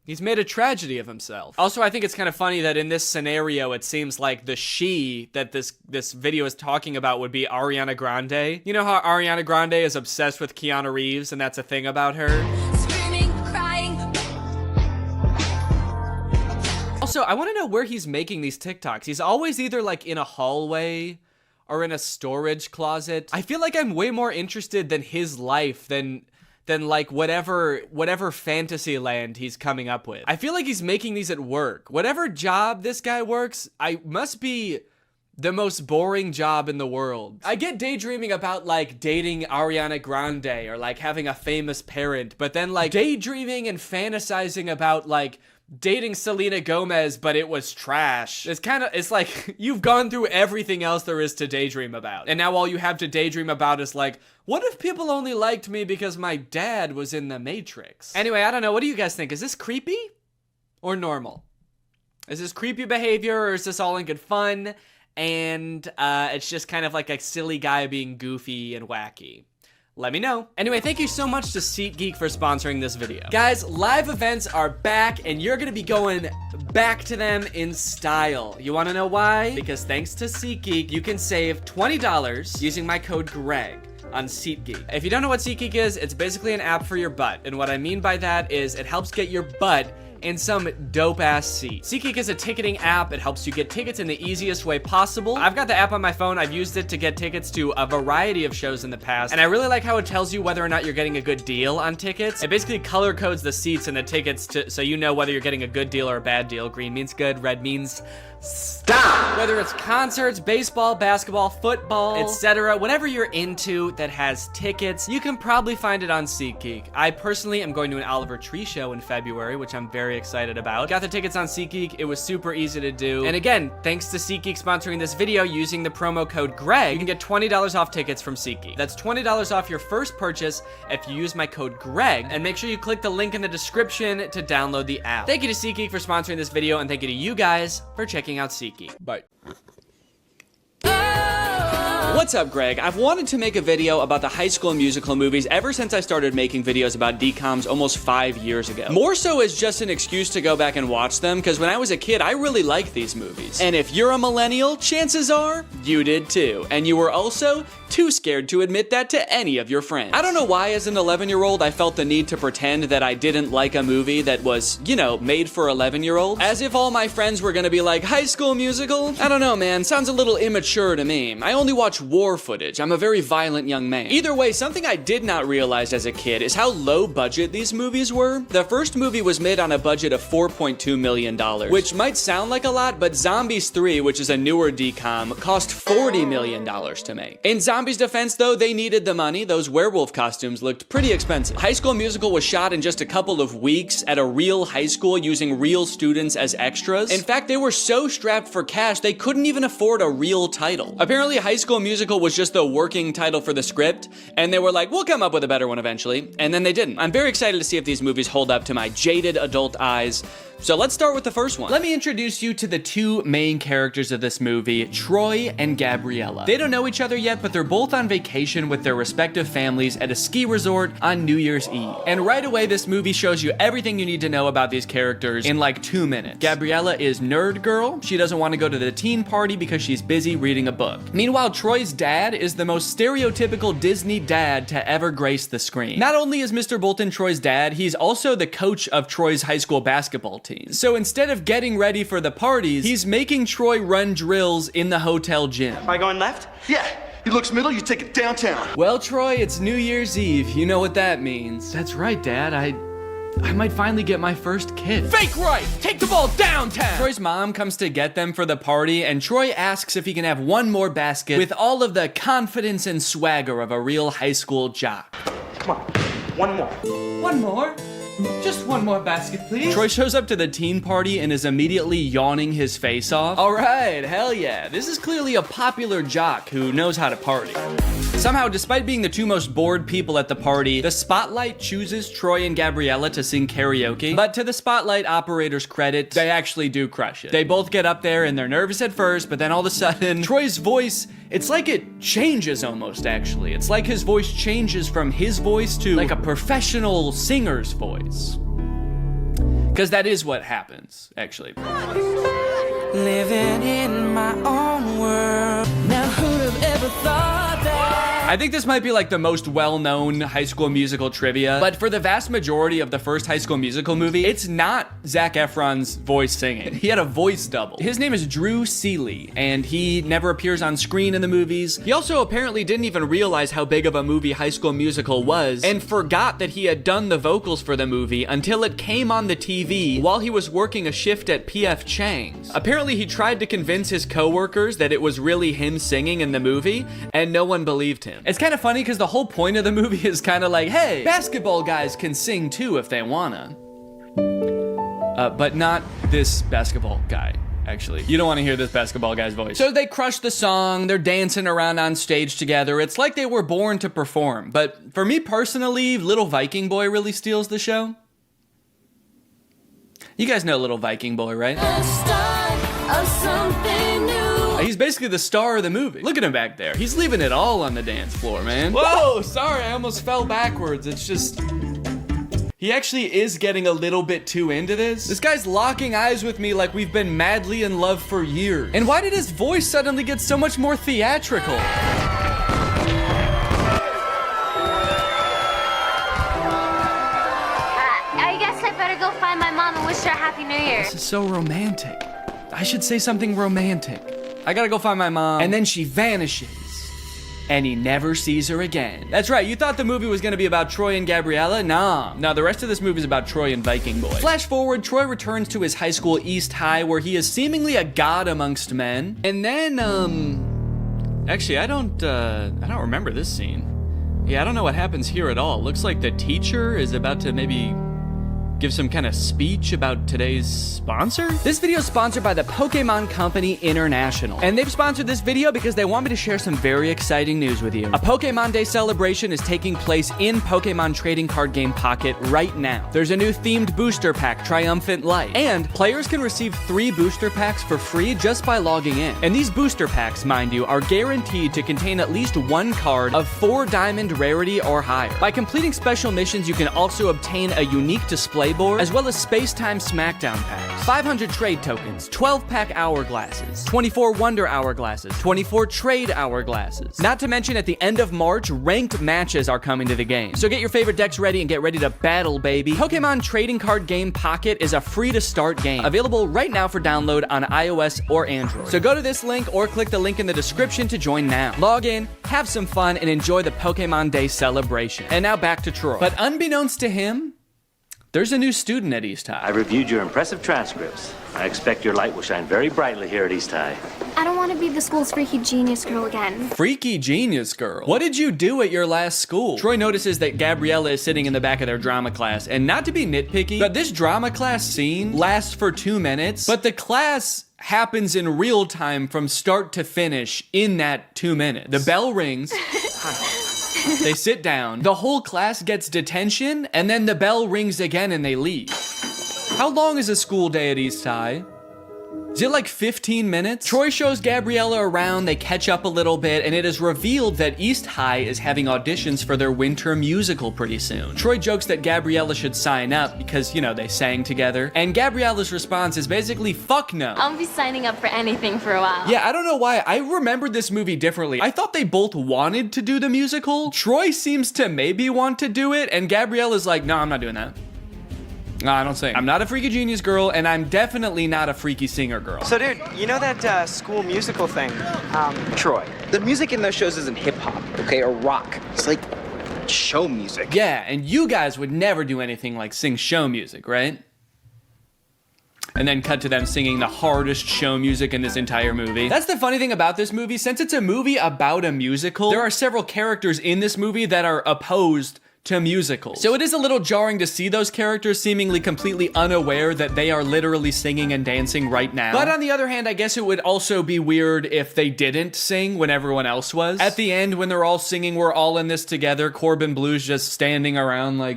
He's made a tragedy of himself. Also, I think it's kind of funny that in this scenario, it seems like the she that this video is talking about would be Ariana Grande. You know how Ariana Grande is obsessed with Keanu Reeves and that's a thing about her? Screaming, crying. Also, I want to know where he's making these TikToks. He's always either like in a hallway or in a storage closet. I feel like I'm way more interested than his life than like whatever fantasy land he's coming up with. I feel like he's making these at work. Whatever job this guy works, I must be the most boring job in the world. I get daydreaming about like dating Ariana Grande or like having a famous parent, but then like daydreaming and fantasizing about like dating Selena Gomez, but it was trash. It's like you've gone through everything else there is to daydream about. And now all you have to daydream about is like, what if people only liked me because my dad was in The Matrix? Anyway, I don't know. What do you guys think? Is this creepy or normal? Is this creepy behavior or is this all in good fun? And it's just kind of like a silly guy being goofy and wacky. Let me know. Anyway, thank you so much to SeatGeek for sponsoring this video. Guys, live events are back and you're gonna be going back to them in style. You wanna know why? Because thanks to SeatGeek, you can save $20 using my code GREG on SeatGeek. If you don't know what SeatGeek is, it's basically an app for your butt. And what I mean by that is it helps get your butt in some dope-ass seat. SeatGeek is a ticketing app. It helps you get tickets in the easiest way possible. I've got the app on my phone. I've used it to get tickets to a variety of shows in the past, and I really like how it tells you whether or not you're getting a good deal on tickets. It basically color codes the seats and the tickets so you know whether you're getting a good deal or a bad deal. Green means good, red means stop. Whether it's concerts, baseball, basketball, football, etc., whatever you're into that has tickets, you can probably find it on SeatGeek. I personally am going to an Oliver Tree show in February, which I'm very excited about. Got the tickets on SeatGeek. It was super easy to do. And again, thanks to SeatGeek sponsoring this video using the promo code GREG, you can get $20 off tickets from SeatGeek. That's $20 off your first purchase if you use my code GREG, and make sure you click the link in the description to download the app. Thank you to SeatGeek for sponsoring this video, and thank you to you guys for checking out SeatGeek. Bye. What's up, Greg? I've wanted to make a video about the High School Musical movies ever since I started making videos about DCOMs almost 5 years ago. More so as just an excuse to go back and watch them, because when I was a kid, I really liked these movies. And if you're a millennial, chances are you did too. And you were also too scared to admit that to any of your friends. I don't know why as an 11-year-old I felt the need to pretend that I didn't like a movie that was, you know, made for 11-year-olds. As if all my friends were gonna be like, High School Musical? I don't know, man, sounds a little immature to me. I only watch war footage. I'm a very violent young man. Either way, something I did not realize as a kid is how low budget these movies were. The first movie was made on a budget of $4.2 million, which might sound like a lot, but Zombies 3, which is a newer DCOM, cost $40 million to make. In Zombies' defense, though, they needed the money. Those werewolf costumes looked pretty expensive. High School Musical was shot in just a couple of weeks at a real high school using real students as extras. In fact, they were so strapped for cash, they couldn't even afford a real title. Apparently, High School Musical was just the working title for the script, and they were like, we'll come up with a better one eventually, and then they didn't. I'm very excited to see if these movies hold up to my jaded adult eyes. So let's start with the first one. Let me introduce you to the two main characters of this movie, Troy and Gabriella. They don't know each other yet, but they're both on vacation with their respective families at a ski resort on New Year's Eve. And right away, this movie shows you everything you need to know about these characters in like 2 minutes. Gabriella is nerd girl. She doesn't want to go to the teen party because she's busy reading a book. Meanwhile, Troy's dad is the most stereotypical Disney dad to ever grace the screen. Not only is Mr. Bolton Troy's dad, he's also the coach of Troy's high school basketball team. So instead of getting ready for the parties, he's making Troy run drills in the hotel gym. Am I going left? Yeah, he looks middle, you take it downtown. Well, Troy, it's New Year's Eve. You know what that means. That's right, Dad. I might finally get my first kid. Fake right! Take the ball downtown! Troy's mom comes to get them for the party, and Troy asks if he can have one more basket with all of the confidence and swagger of a real high school jock. Come on, one more. One more? Just one more basket, please. Troy shows up to the teen party and is immediately yawning his face off. All right, hell yeah. This is clearly a popular jock who knows how to party. Somehow, despite being the two most bored people at the party, the Spotlight chooses Troy and Gabriella to sing karaoke. But to the Spotlight operator's credit, they actually do crush it. They both get up there and they're nervous at first, but then all of a sudden, Troy's voice, it's like it changes almost, actually. It's like his voice changes from his voice to like a professional singer's voice. Because that is what happens, actually. Living in my own world. Now who'd have ever thought that? I think this might be like the most well-known High School Musical trivia, but for the vast majority of the first High School Musical movie, it's not Zac Efron's voice singing. He had a voice double. His name is Drew Seeley, and he never appears on screen in the movies. He also apparently didn't even realize how big of a movie High School Musical was, and forgot that he had done the vocals for the movie until it came on the TV while he was working a shift at P.F. Chang's. Apparently, he tried to convince his coworkers that it was really him singing in the movie, and no one believed him. It's kind of funny because the whole point of the movie is kind of like, hey, basketball guys can sing too if they wanna. But not this basketball guy, actually. You don't want to hear this basketball guy's voice. So they crush the song, they're dancing around on stage together. It's like they were born to perform. But for me personally, Little Viking Boy really steals the show. You guys know Little Viking Boy, right? The start of something new. He's basically the star of the movie. Look at him back there. He's leaving it all on the dance floor, man. Whoa, sorry, I almost fell backwards. It's just... He actually is getting a little bit too into this. This guy's locking eyes with me like we've been madly in love for years. And why did his voice suddenly get so much more theatrical? I guess I better go find my mom and wish her a Happy New Year. This is so romantic. I should say something romantic. I gotta go find my mom. And then she vanishes. And he never sees her again. That's right, you thought the movie was gonna be about Troy and Gabriella? Nah. No, the rest of this movie is about Troy and Viking Boy. Flash forward, Troy returns to his high school, East High, where he is seemingly a god amongst men. And then, actually, I don't remember this scene. Yeah, I don't know what happens here at all. Looks like the teacher is about to maybe give some kind of speech about today's sponsor? This video is sponsored by the Pokemon Company International. And they've sponsored this video because they want me to share some very exciting news with you. A Pokemon Day celebration is taking place in Pokemon Trading Card Game Pocket right now. There's a new themed booster pack, Triumphant Light. And players can receive 3 booster packs for free just by logging in. And these booster packs, mind you, are guaranteed to contain at least 1 card of 4 diamond rarity or higher. By completing special missions, you can also obtain a unique display board, as well as Space-Time Smackdown packs, 500 trade tokens, 12-pack hourglasses, 24 Wonder Hourglasses, 24 Trade Hourglasses. Not to mention, at the end of March, ranked matches are coming to the game. So get your favorite decks ready and get ready to battle, baby. Pokemon Trading Card Game Pocket is a free-to-start game, available right now for download on iOS or Android. So go to this link or click the link in the description to join now. Log in, have some fun, and enjoy the Pokemon Day celebration. And now back to Troy. But unbeknownst to him, there's a new student at East High. I reviewed your impressive transcripts. I expect your light will shine very brightly here at East High. I don't want to be the school's freaky genius girl again. Freaky genius girl? What did you do at your last school? Troy notices that Gabriella is sitting in the back of their drama class, and not to be nitpicky, but this drama class scene lasts for 2 minutes, but the class happens in real time from start to finish in that 2 minutes. The bell rings. They sit down, the whole class gets detention, and then the bell rings again and they leave. How long is a school day at East High? Is it like 15 minutes? Troy shows Gabriella around, they catch up a little bit, and it is revealed that East High is having auditions for their winter musical pretty soon. Troy jokes that Gabriella should sign up because, you know, they sang together, and Gabriella's response is basically, fuck no. I'll be signing up for anything for a while. Yeah, I don't know why. I remembered this movie differently. I thought they both wanted to do the musical. Troy seems to maybe want to do it, and Gabriella's like, no, I'm not doing that. No, I don't sing. I'm not a freaky genius girl, and I'm definitely not a freaky singer girl. So, dude, you know that school musical thing? Troy, the music in those shows isn't hip-hop, okay, or rock. It's like show music. Yeah, and you guys would never do anything like sing show music, right? And then cut to them singing the hardest show music in this entire movie. That's the funny thing about this movie. Since it's a movie about a musical, there are several characters in this movie that are opposed to musicals. So it is a little jarring to see those characters seemingly completely unaware that they are literally singing and dancing right now. But on the other hand, I guess it would also be weird if they didn't sing when everyone else was. At the end, when they're all singing, we're all in this together, Corbin Blue's just standing around like,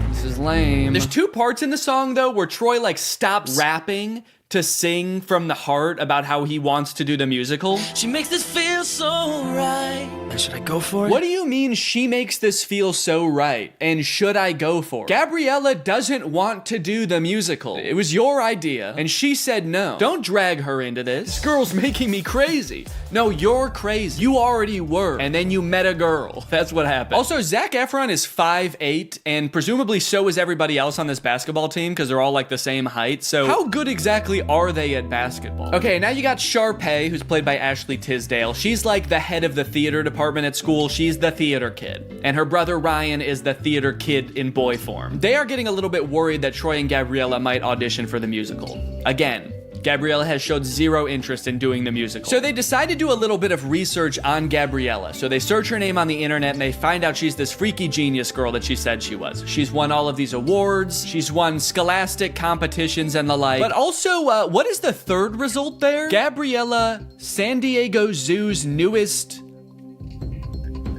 this is lame. There's 2 parts in the song though where Troy like stops rapping to sing from the heart about how he wants to do the musical. She makes this feel so right. And should I go for it? What do you mean she makes this feel so right? And should I go for it? Gabriella doesn't want to do the musical. It was your idea, and she said no. Don't drag her into this. This girl's making me crazy. No, you're crazy. You already were, and then you met a girl. That's what happened. Also, Zac Efron is 5'8", and presumably so is everybody else on this basketball team, because they're all like the same height. So how good exactly are they at basketball? Okay, now you got Sharpay, who's played by Ashley Tisdale. She's like the head of the theater department at school. She's the theater kid. And her brother Ryan is the theater kid in boy form. They are getting a little bit worried that Troy and Gabriella might audition for the musical. Again, Gabriella has showed zero interest in doing the musical. So they decide to do a little bit of research on Gabriella. So they search her name on the internet and they find out she's this freaky genius girl that she said she was. She's won all of these awards. She's won scholastic competitions and the like. But also, what is the third result there? Gabriella, San Diego Zoo's newest...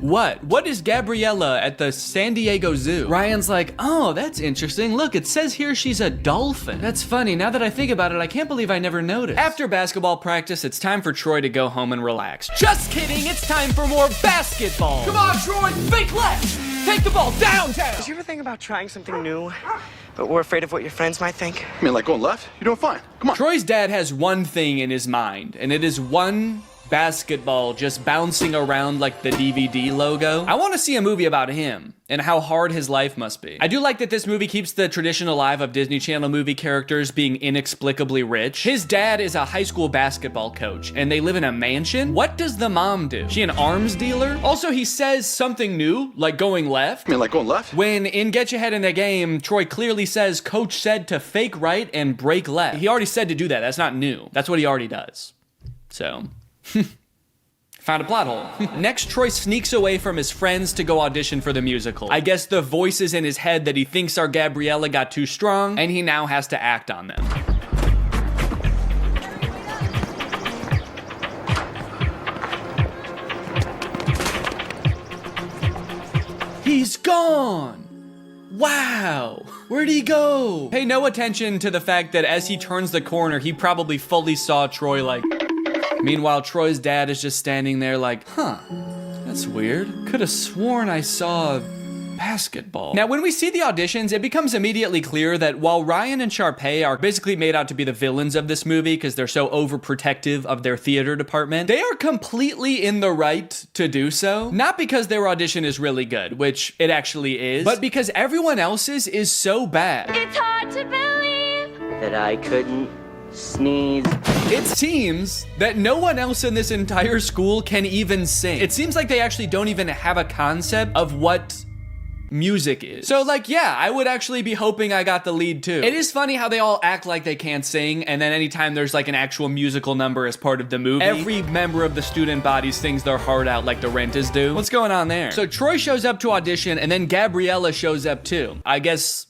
What is Gabriella at the San Diego Zoo? Ryan's like, oh, that's interesting. Look, it says here she's a dolphin. That's funny. Now that I think about it, I can't believe I never noticed. After basketball practice, it's time for Troy to go home and relax. Just kidding. It's time for more basketball. Come on, Troy! Fake left. Take the ball downtown. Did you ever think about trying something new, but we're afraid of what your friends might think? I mean, like going left? You're doing fine. Come on. Troy's dad has one thing in his mind, and it is one basketball just bouncing around like the DVD logo. I want to see a movie about him and how hard his life must be. I do like that this movie keeps the tradition alive of Disney Channel movie characters being inexplicably rich. His dad is a high school basketball coach and they live in a mansion. What does the mom do? She an arms dealer? Also, he says something new, like going left. I mean, like going left? When in Get Your Head in the Game, Troy clearly says coach said to fake right and break left. He already said to do that. That's not new. That's what he already does. So... Found a plot hole. Next, Troy sneaks away from his friends to go audition for the musical. I guess the voices in his head that he thinks are Gabriella got too strong, and he now has to act on them. He's gone! Wow, where'd he go? Pay no attention to the fact that as he turns the corner, he probably fully saw Troy like... Meanwhile, Troy's dad is just standing there like, huh, that's weird. Could have sworn I saw basketball. Now, when we see the auditions, it becomes immediately clear that while Ryan and Sharpay are basically made out to be the villains of this movie because they're so overprotective of their theater department, they are completely in the right to do so. Not because their audition is really good, which it actually is, but because everyone else's is so bad. It's hard to believe that I couldn't sneeze. It seems that no one else in this entire school can even sing. It seems like they actually don't even have a concept of what music is. So like, yeah, I would actually be hoping I got the lead too. It is funny how they all act like they can't sing, and then anytime there's like an actual musical number as part of the movie, every member of the student body sings their heart out like the Renters do. What's going on there? So Troy shows up to audition, and then Gabriella shows up too. I guess,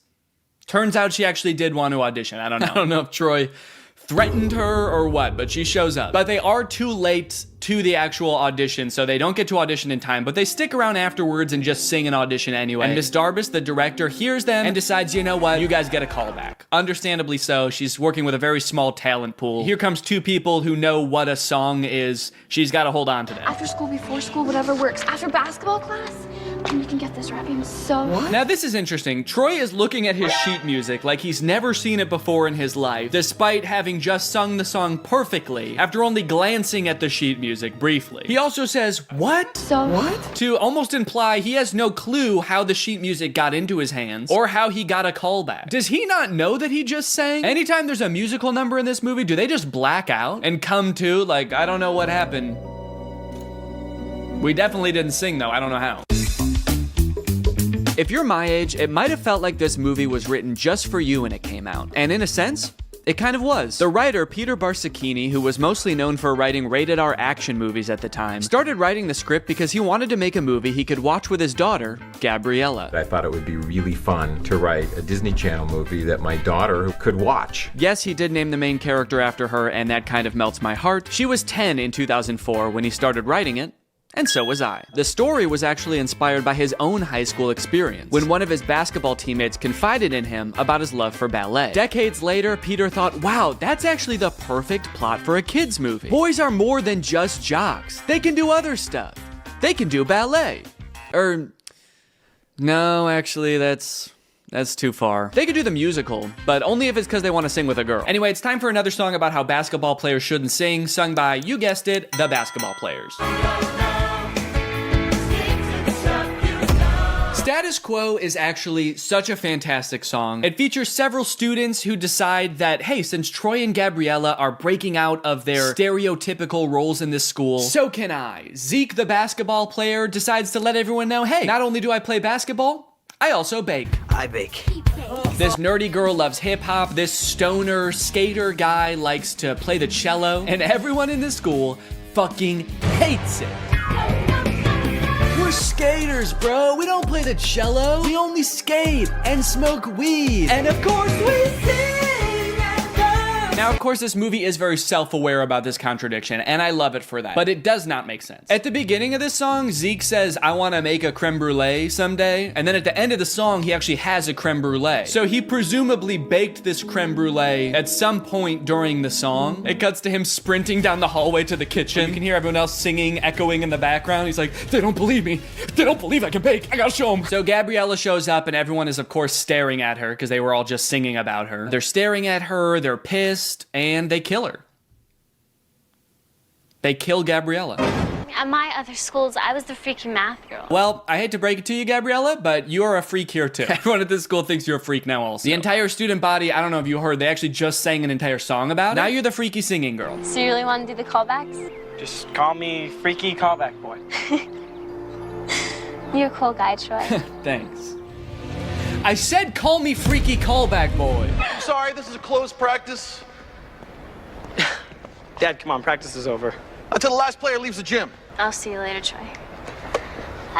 turns out she actually did want to audition. I don't know. I don't know if Troy threatened her or what, but she shows up. But they are too late to the actual audition, so they don't get to audition in time, but they stick around afterwards and just sing an audition anyway. And Miss Darbus, the director, hears them and decides, you know what, you guys get a call back. Understandably so, she's working with a very small talent pool. Here comes two people who know what a song is. She's got to hold on to them. after school, before school, whatever works. After basketball class, and we can get this rap game so... Now this is interesting. Troy is looking at his sheet music like he's never seen it before in his life, despite having just sung the song perfectly after only glancing at the sheet music briefly. He also says, what? So what? To almost imply he has no clue how the sheet music got into his hands or how he got a callback. Does he not know that he just sang? Anytime there's a musical number in this movie, do they just black out and come to like, I don't know what happened. We definitely didn't sing though, I don't know how. If you're my age, it might have felt like this movie was written just for you when it came out. And in a sense, it kind of was. The writer, Peter Barsacchini, who was mostly known for writing rated R action movies at the time, started writing the script because he wanted to make a movie he could watch with his daughter, Gabriella. I thought it would be really fun to write a Disney Channel movie that my daughter could watch. Yes, he did name the main character after her, and that kind of melts my heart. She was 10 in 2004 when he started writing it. And so was I. The story was actually inspired by his own high school experience, when one of his basketball teammates confided in him about his love for ballet. Decades later, Peter thought, wow, that's actually the perfect plot for a kid's movie. Boys are more than just jocks. They can do other stuff. They can do ballet. No, actually, that's too far. They could do the musical, but only if it's because they want to sing with a girl. Anyway, it's time for another song about how basketball players shouldn't sing, sung by, you guessed it, the Basketball Players. Status Quo is actually such a fantastic song. It features several students who decide that, hey, since Troy and Gabriella are breaking out of their stereotypical roles in this school, so can I. Zeke, the basketball player, decides to let everyone know, hey, not only do I play basketball, I also bake. I bake. This nerdy girl loves hip-hop, this stoner skater guy likes to play the cello, and everyone in this school fucking hates it. We're skaters, bro. We don't play the cello. We only skate and smoke weed. And of course we sing. Now, of course, this movie is very self-aware about this contradiction, and I love it for that, but it does not make sense. At the beginning of this song, Zeke says, I want to make a creme brulee someday, and then at the end of the song, he actually has a creme brulee. So he presumably baked this creme brulee at some point during the song. It cuts to him sprinting down the hallway to the kitchen. You can hear everyone else singing, echoing in the background. He's like, they don't believe me. They don't believe I can bake. I gotta show them. So Gabriella shows up, and everyone is, of course, staring at her because they were all just singing about her. They're staring at her, they're pissed, and they kill her. They kill Gabriella. At my other schools, I was the freaky math girl. Well, I hate to break it to you, Gabriella, but you are a freak here too. Everyone at this school thinks you're a freak now also. The entire student body, I don't know if you heard, they actually just sang an entire song about it. Now you're the freaky singing girl. So you really want to do the callbacks? Just call me Freaky Callback Boy. You're a cool guy, Troy. Thanks. I said call me Freaky Callback Boy. I'm sorry, this is a closed practice. Dad, come on, practice is over. Until the last player leaves the gym. I'll see you later, Troy.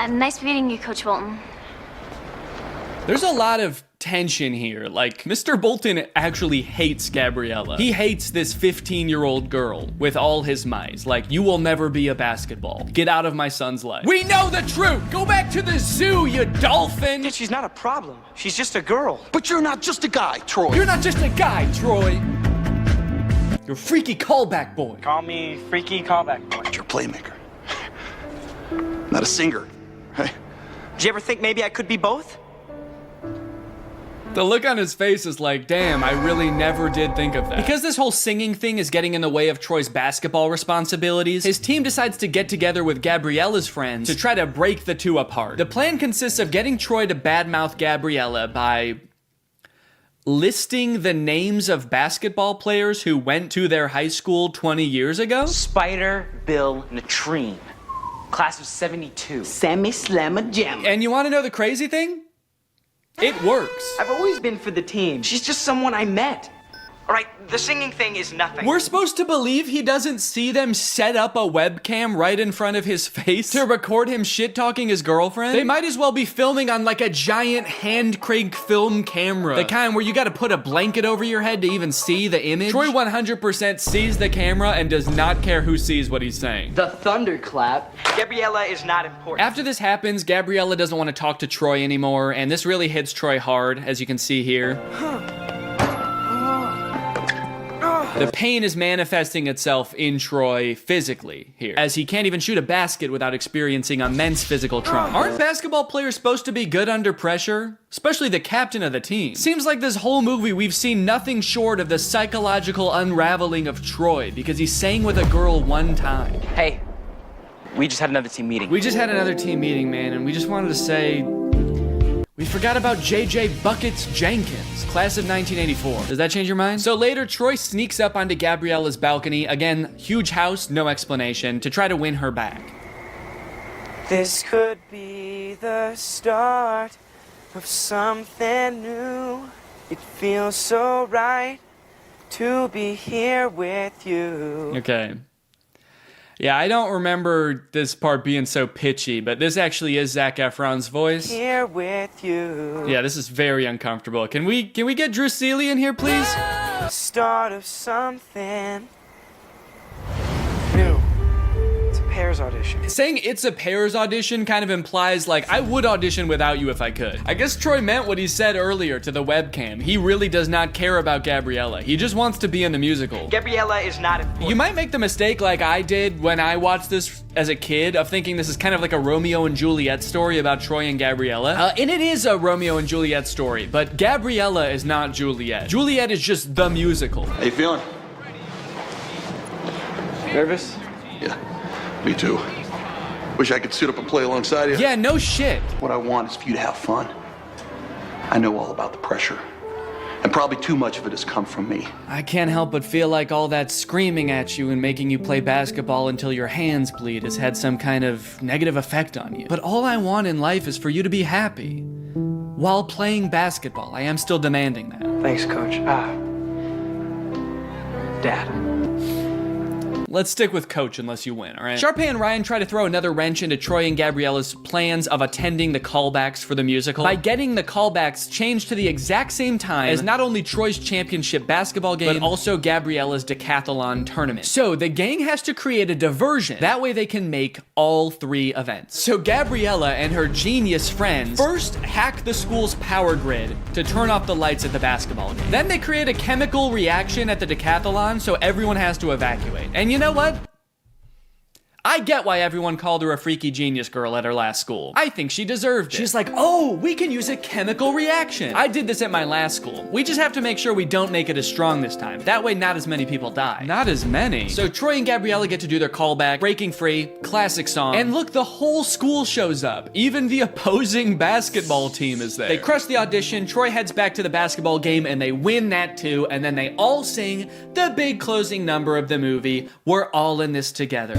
Nice meeting you, Coach Bolton. There's a lot of tension here. Like, Mr. Bolton actually hates Gabriella. He hates this 15-year-old girl with all his might. Like, you will never be a basketball. Get out of my son's life. We know the truth! Go back to the zoo, you dolphin! Dude, she's not a problem. She's just a girl. But you're not just a guy, Troy. You're not just a guy, Troy. You're a freaky callback boy. Call me freaky callback boy. You're a playmaker. Not a singer. Hey. Did you ever think maybe I could be both? The look on his face is like, damn, I really never did think of that. Because this whole singing thing is getting in the way of Troy's basketball responsibilities, his team decides to get together with Gabriella's friends to try to break the two apart. The plan consists of getting Troy to badmouth Gabriella by listing the names of basketball players who went to their high school 20 years ago. Spider Bill Natrine. Class of 72. Sammy Slamma Jam. And you want to know the crazy thing? It works. I've always been for the team. She's just someone I met. All right, the singing thing is nothing. We're supposed to believe he doesn't see them set up a webcam right in front of his face to record him shit-talking his girlfriend? They might as well be filming on like a giant hand-crank film camera. The kind where you gotta put a blanket over your head to even see the image. Troy 100% sees the camera and does not care who sees what he's saying. The thunderclap. Gabriella is not important. After this happens, Gabriella doesn't want to talk to Troy anymore, and this really hits Troy hard, as you can see here. The pain is manifesting itself in Troy physically here, as he can't even shoot a basket without experiencing immense physical trauma. Aren't basketball players supposed to be good under pressure? Especially the captain of the team. Seems like this whole movie we've seen nothing short of the psychological unraveling of Troy because he sang with a girl one time. Hey, we just had another team meeting. We just had another team meeting, man, and we just wanted to say we forgot about JJ Buckets Jenkins, class of 1984. Does that change your mind? So later, Troy sneaks up onto Gabriella's balcony, again, huge house, no explanation, to try to win her back. This could be the start of something new. It feels so right to be here with you. Okay. Yeah, I don't remember this part being so pitchy, but this actually is Zac Efron's voice. Here with you. Yeah, this is very uncomfortable. Can we get Drew Seeley in here, please? The start of something new. It's a Pears audition. Saying it's a Pears audition kind of implies, like, I would audition without you if I could. I guess Troy meant what he said earlier to the webcam. He really does not care about Gabriella. He just wants to be in the musical. Gabriella is not important. You might make the mistake like I did when I watched this as a kid of thinking this is kind of like a Romeo and Juliet story about Troy and Gabriella. And it is a Romeo and Juliet story, but Gabriella is not Juliet. Juliet is just the musical. How you feeling? Nervous? Yeah, me too. Wish I could suit up and play alongside you. Yeah, no shit. What I want is for you to have fun. I know all about the pressure. And probably too much of it has come from me. I can't help but feel like all that screaming at you and making you play basketball until your hands bleed has had some kind of negative effect on you. But all I want in life is for you to be happy. While playing basketball, I am still demanding that. Thanks, Coach. Dad. Let's stick with Coach unless you win, all right? Sharpay and Ryan try to throw another wrench into Troy and Gabriella's plans of attending the callbacks for the musical by getting the callbacks changed to the exact same time as not only Troy's championship basketball game, but also Gabriella's decathlon tournament. So the gang has to create a diversion. That way they can make all three events. So Gabriella and her genius friends first hack the school's power grid to turn off the lights at the basketball game. Then they create a chemical reaction at the decathlon so everyone has to evacuate. And you know what? I get why everyone called her a freaky genius girl at her last school. I think she deserved it. She's like, oh, we can use a chemical reaction. I did this at my last school. We just have to make sure we don't make it as strong this time. That way not as many people die. Not as many. So Troy and Gabriella get to do their callback, Breaking Free, classic song. And look, the whole school shows up. Even the opposing basketball team is there. They crush the audition, Troy heads back to the basketball game, and they win that too, and then they all sing the big closing number of the movie, We're All in This Together.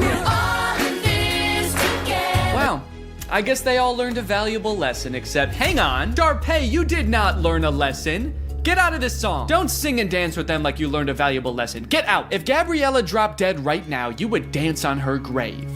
Wow, I guess they all learned a valuable lesson, except, hang on, Sharpay, you did not learn a lesson. Get out of this song. Don't sing and dance with them like you learned a valuable lesson. Get out. If Gabriella dropped dead right now, you would dance on her grave.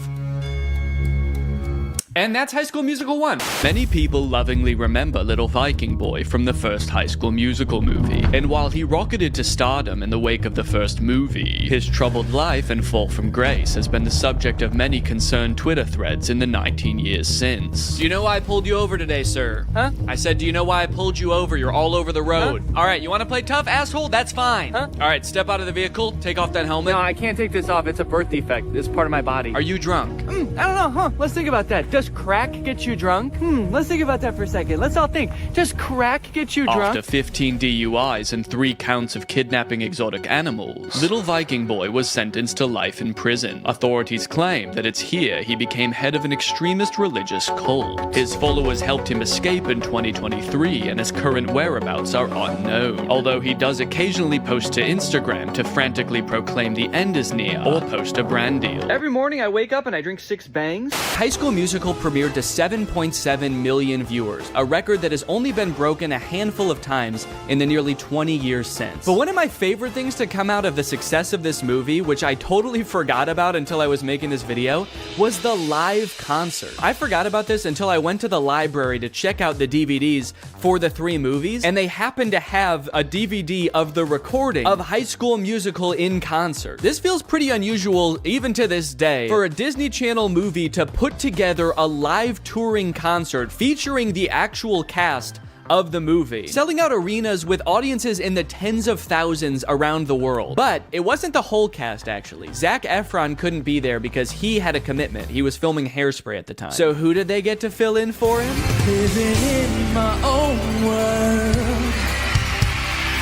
And that's High School Musical 1. Many people lovingly remember little Viking boy from the first High School Musical movie. And while he rocketed to stardom in the wake of the first movie, his troubled life and fall from grace has been the subject of many concerned Twitter threads in the 19 years since. Do you know why I pulled you over today, sir? Huh? I said, do you know why I pulled you over? You're all over the road. Huh? All right, you want to play tough, asshole? That's fine. Huh? All right, step out of the vehicle, take off that helmet. No, I can't take this off. It's a birth defect. It's part of my body. Are you drunk? I don't know, huh? Let's think about that. Does crack get you drunk? Let's think about that for a second. Let's all think. Does crack get you drunk? After 15 DUIs and 3 counts of kidnapping exotic animals, little Viking boy was sentenced to life in prison. Authorities claim that it's here he became head of an extremist religious cult. His followers helped him escape in 2023, and his current whereabouts are unknown. Although he does occasionally post to Instagram to frantically proclaim the end is near or post a brand deal. Every morning I wake up and I drink 6 bangs. High School Musical premiered to 7.7 million viewers, a record that has only been broken a handful of times in the nearly 20 years since. But one of my favorite things to come out of the success of this movie, which I totally forgot about until I was making this video, was the live concert. I forgot about this until I went to the library to check out the DVDs for the 3 movies, and they happened to have a DVD of the recording of High School Musical in concert. This feels pretty unusual even to this day for a Disney Channel movie to put together a live touring concert featuring the actual cast of the movie, selling out arenas with audiences in the tens of thousands around the world. But it wasn't the whole cast, actually. Zac Efron couldn't be there because he had a commitment. He was filming Hairspray at the time. So who did they get to fill in for him? Living in my own world,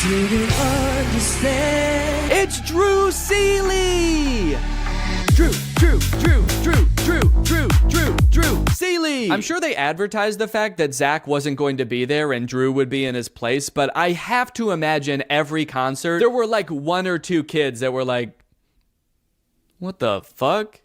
didn't understand. It's Drew Seeley! Drew Seeley! I'm sure they advertised the fact that Zach wasn't going to be there and Drew would be in his place, but I have to imagine every concert, there were like 1 or 2 kids that were like, what the fuck?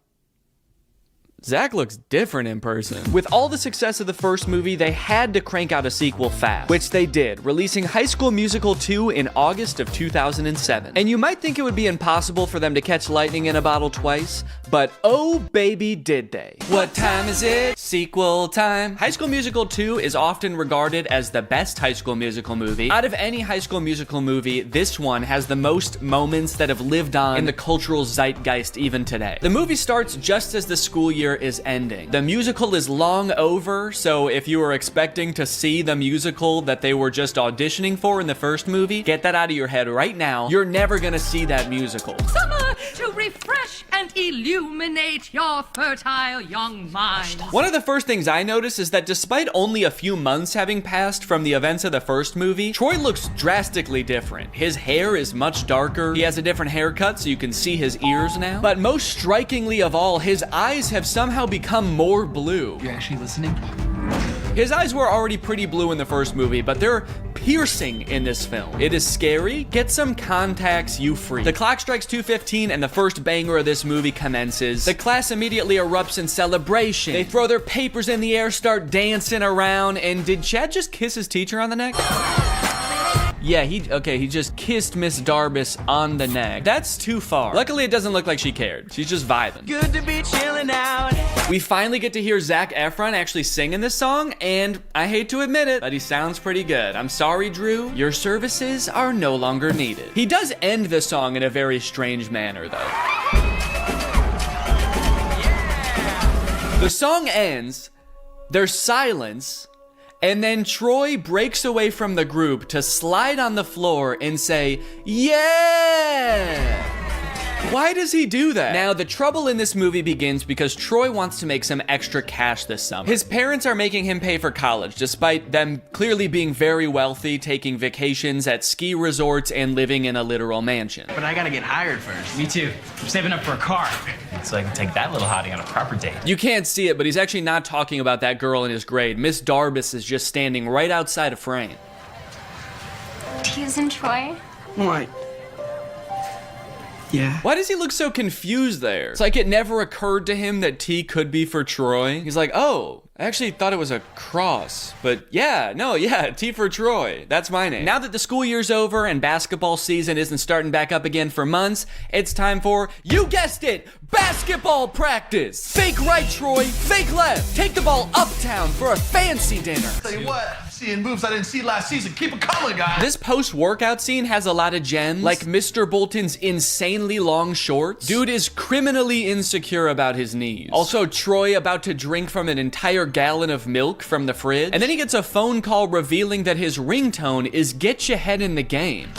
Zach looks different in person. With all the success of the first movie, they had to crank out a sequel fast, which they did, releasing High School Musical 2 in August of 2007. And you might think it would be impossible for them to catch lightning in a bottle twice, but oh baby did they. What time is it? Sequel time. High School Musical 2 is often regarded as the best High School Musical movie. Out of any High School Musical movie, this one has the most moments that have lived on in the cultural zeitgeist even today. The movie starts just as the school year is ending. The musical is long over, so if you were expecting to see the musical that they were just auditioning for in the first movie, get that out of your head right now. You're never gonna see that musical. Summer to refresh and illuminate your fertile young mind. One of the first things I noticed is that despite only a few months having passed from the events of the first movie, Troy looks drastically different. His hair is much darker. He has a different haircut so you can see his ears now. But most strikingly of all, his eyes have somehow become more blue. You actually listening? His eyes were already pretty blue in the first movie, but they're piercing in this film. It is scary. Get some contacts, you freak. The clock strikes 2:15 and the first banger of this movie commences. The class immediately erupts in celebration. They throw their papers in the air, start dancing around, and did Chad just kiss his teacher on the neck? Yeah, he just kissed Miss Darbus on the neck. That's too far. Luckily, it doesn't look like she cared. She's just vibing. Good to be chilling out. We finally get to hear Zac Efron actually sing in this song, and I hate to admit it, but he sounds pretty good. I'm sorry, Drew. Your services are no longer needed. He does end the song in a very strange manner, though. The song ends, there's silence, and then Troy breaks away from the group to slide on the floor and say, yeah! Why does he do that? Now, the trouble in this movie begins because Troy wants to make some extra cash this summer. His parents are making him pay for college, despite them clearly being very wealthy, taking vacations at ski resorts and living in a literal mansion. But I gotta get hired first. Me too. I'm saving up for a car. So I can take that little hottie on a proper date. You can't see it, but he's actually not talking about that girl in his grade. Miss Darbus is just standing right outside of frame. Teasing Troy? What? Yeah. Why does he look so confused there? It's like it never occurred to him that T could be for Troy. He's like, oh, I actually thought it was a cross, but yeah, T for Troy. That's my name. Now that the school year's over and basketball season isn't starting back up again for months, it's time for, you guessed it, basketball practice. Fake right, Troy, fake left. Take the ball uptown for a fancy dinner. Tell you what, seeing moves I didn't see last season. Keep it coming, guys. This post-workout scene has a lot of gems, like Mr. Bolton's insanely long shorts. Dude is criminally insecure about his knees. Also, Troy about to drink from an entire gallon of milk from the fridge. And then he gets a phone call revealing that his ringtone is Get Your Head in the Game.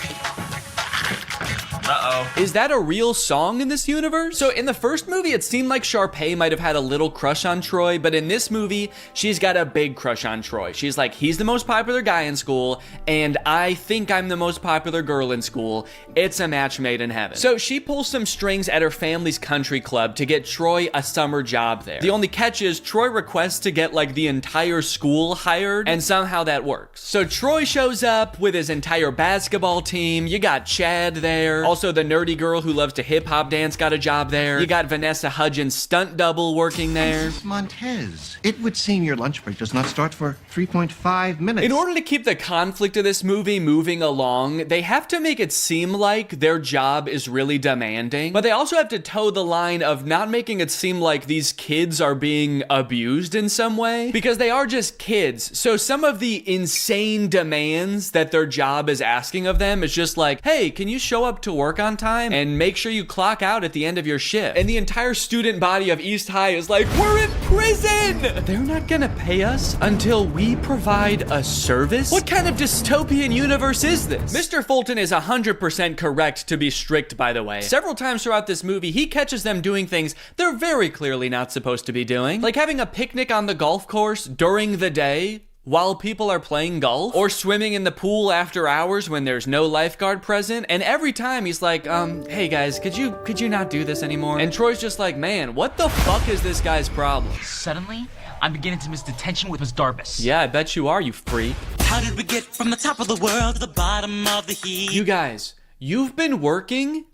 Uh-oh. Is that a real song in this universe? So in the first movie, it seemed like Sharpay might have had a little crush on Troy, but in this movie, she's got a big crush on Troy. She's like, he's the most popular guy in school, and I think I'm the most popular girl in school. It's a match made in heaven. So she pulls some strings at her family's country club to get Troy a summer job there. The only catch is Troy requests to get like the entire school hired, and somehow that works. So Troy shows up with his entire basketball team. You got Chad there. Also, the nerdy girl who loves to hip-hop dance got a job there. You got Vanessa Hudgens' stunt double working there. Mrs. Montez, it would seem your lunch break does not start for 3.5 minutes. In order to keep the conflict of this movie moving along, they have to make it seem like their job is really demanding, but they also have to toe the line of not making it seem like these kids are being abused in some way, because they are just kids. So some of the insane demands that their job is asking of them is just like, hey, can you show up to work on time and make sure you clock out at the end of your shift? And the entire student body of East High is like, we're in prison! They're not gonna pay us until we provide a service? What kind of dystopian universe is this? Mr. Fulton is 100% correct to be strict, by the way. Several times throughout this movie, he catches them doing things they're very clearly not supposed to be doing. Like having a picnic on the golf course during the day while people are playing golf, or swimming in the pool after hours when there's no lifeguard present. And every time he's like, hey guys, could you not do this anymore? And Troy's just like, man, what the fuck is this guy's problem? Suddenly, I'm beginning to miss detention with Miss Darbus. Yeah, I bet you are, you freak. How did we get from the top of the world to the bottom of the heap? You guys, you've been working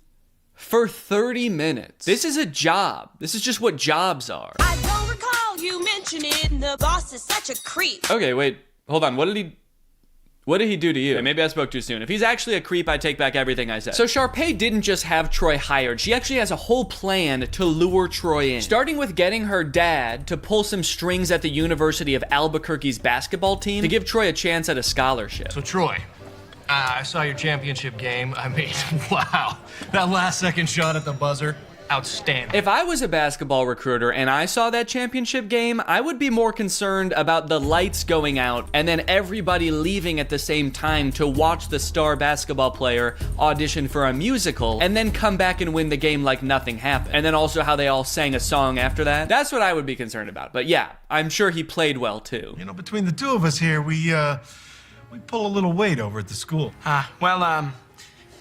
for 30 minutes. This is a job. This is just what jobs are. I don't recall you mentioning the boss is such a creep. Okay, wait, hold on. What did he do to you? Okay, maybe I spoke too soon. If he's actually a creep, I take back everything I said. So Sharpay didn't just have Troy hired. She actually has a whole plan to lure Troy in. Starting with getting her dad to pull some strings at the University of Albuquerque's basketball team to give Troy a chance at a scholarship. So Troy, I saw your championship game. I mean, wow. That last second shot at the buzzer, outstanding. If I was a basketball recruiter and I saw that championship game, I would be more concerned about the lights going out and then everybody leaving at the same time to watch the star basketball player audition for a musical and then come back and win the game like nothing happened. And then also how they all sang a song after that. That's what I would be concerned about. But yeah, I'm sure he played well too. You know, between the two of us here, we pull a little weight over at the school.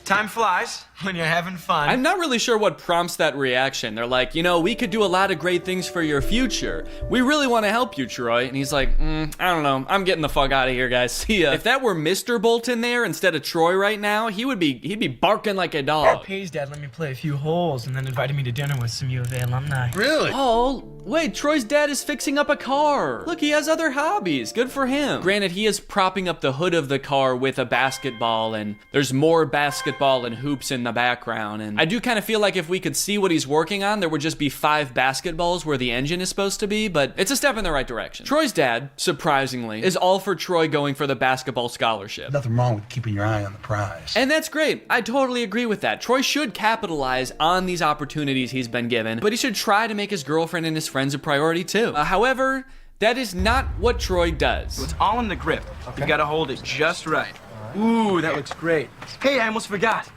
Time flies when you're having fun. I'm not really sure what prompts that reaction. They're like, you know, we could do a lot of great things for your future. We really want to help you, Troy. And he's like, I don't know. I'm getting the fuck out of here, guys. See ya. If that were Mr. Bolton there instead of Troy right now, he'd be barking like a dog. Pay's dad let me play a few holes and then invited me to dinner with some U of A alumni. Really? Oh, wait, Troy's dad is fixing up a car. Look, he has other hobbies. Good for him. Granted, he is propping up the hood of the car with a basketball, and there's more basketball and hoops in the background. And I do kind of feel like if we could see what he's working on, there would just be 5 basketballs where the engine is supposed to be, but it's a step in the right direction. Troy's dad, surprisingly, is all for Troy going for the basketball scholarship. Nothing wrong with keeping your eye on the prize. And that's great. I totally agree with that. Troy should capitalize on these opportunities he's been given, but he should try to make his girlfriend and his friends a priority too. However, that is not what Troy does. So it's all in the grip. Okay. You gotta hold it just right. Ooh, that looks great. Hey, I almost forgot.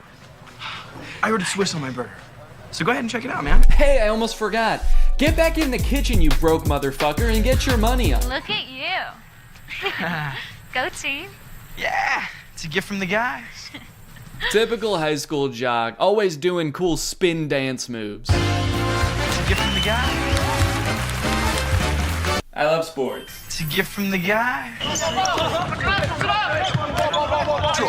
I ordered Swiss on my burger. So go ahead and check it out, man. Hey, I almost forgot. Get back in the kitchen, you broke motherfucker, and get your money up. Look at you. Go team. Yeah, it's a gift from the guys. Typical high school jock, always doing cool spin dance moves. It's a gift from the guys. I love sports. It's a gift from the guy.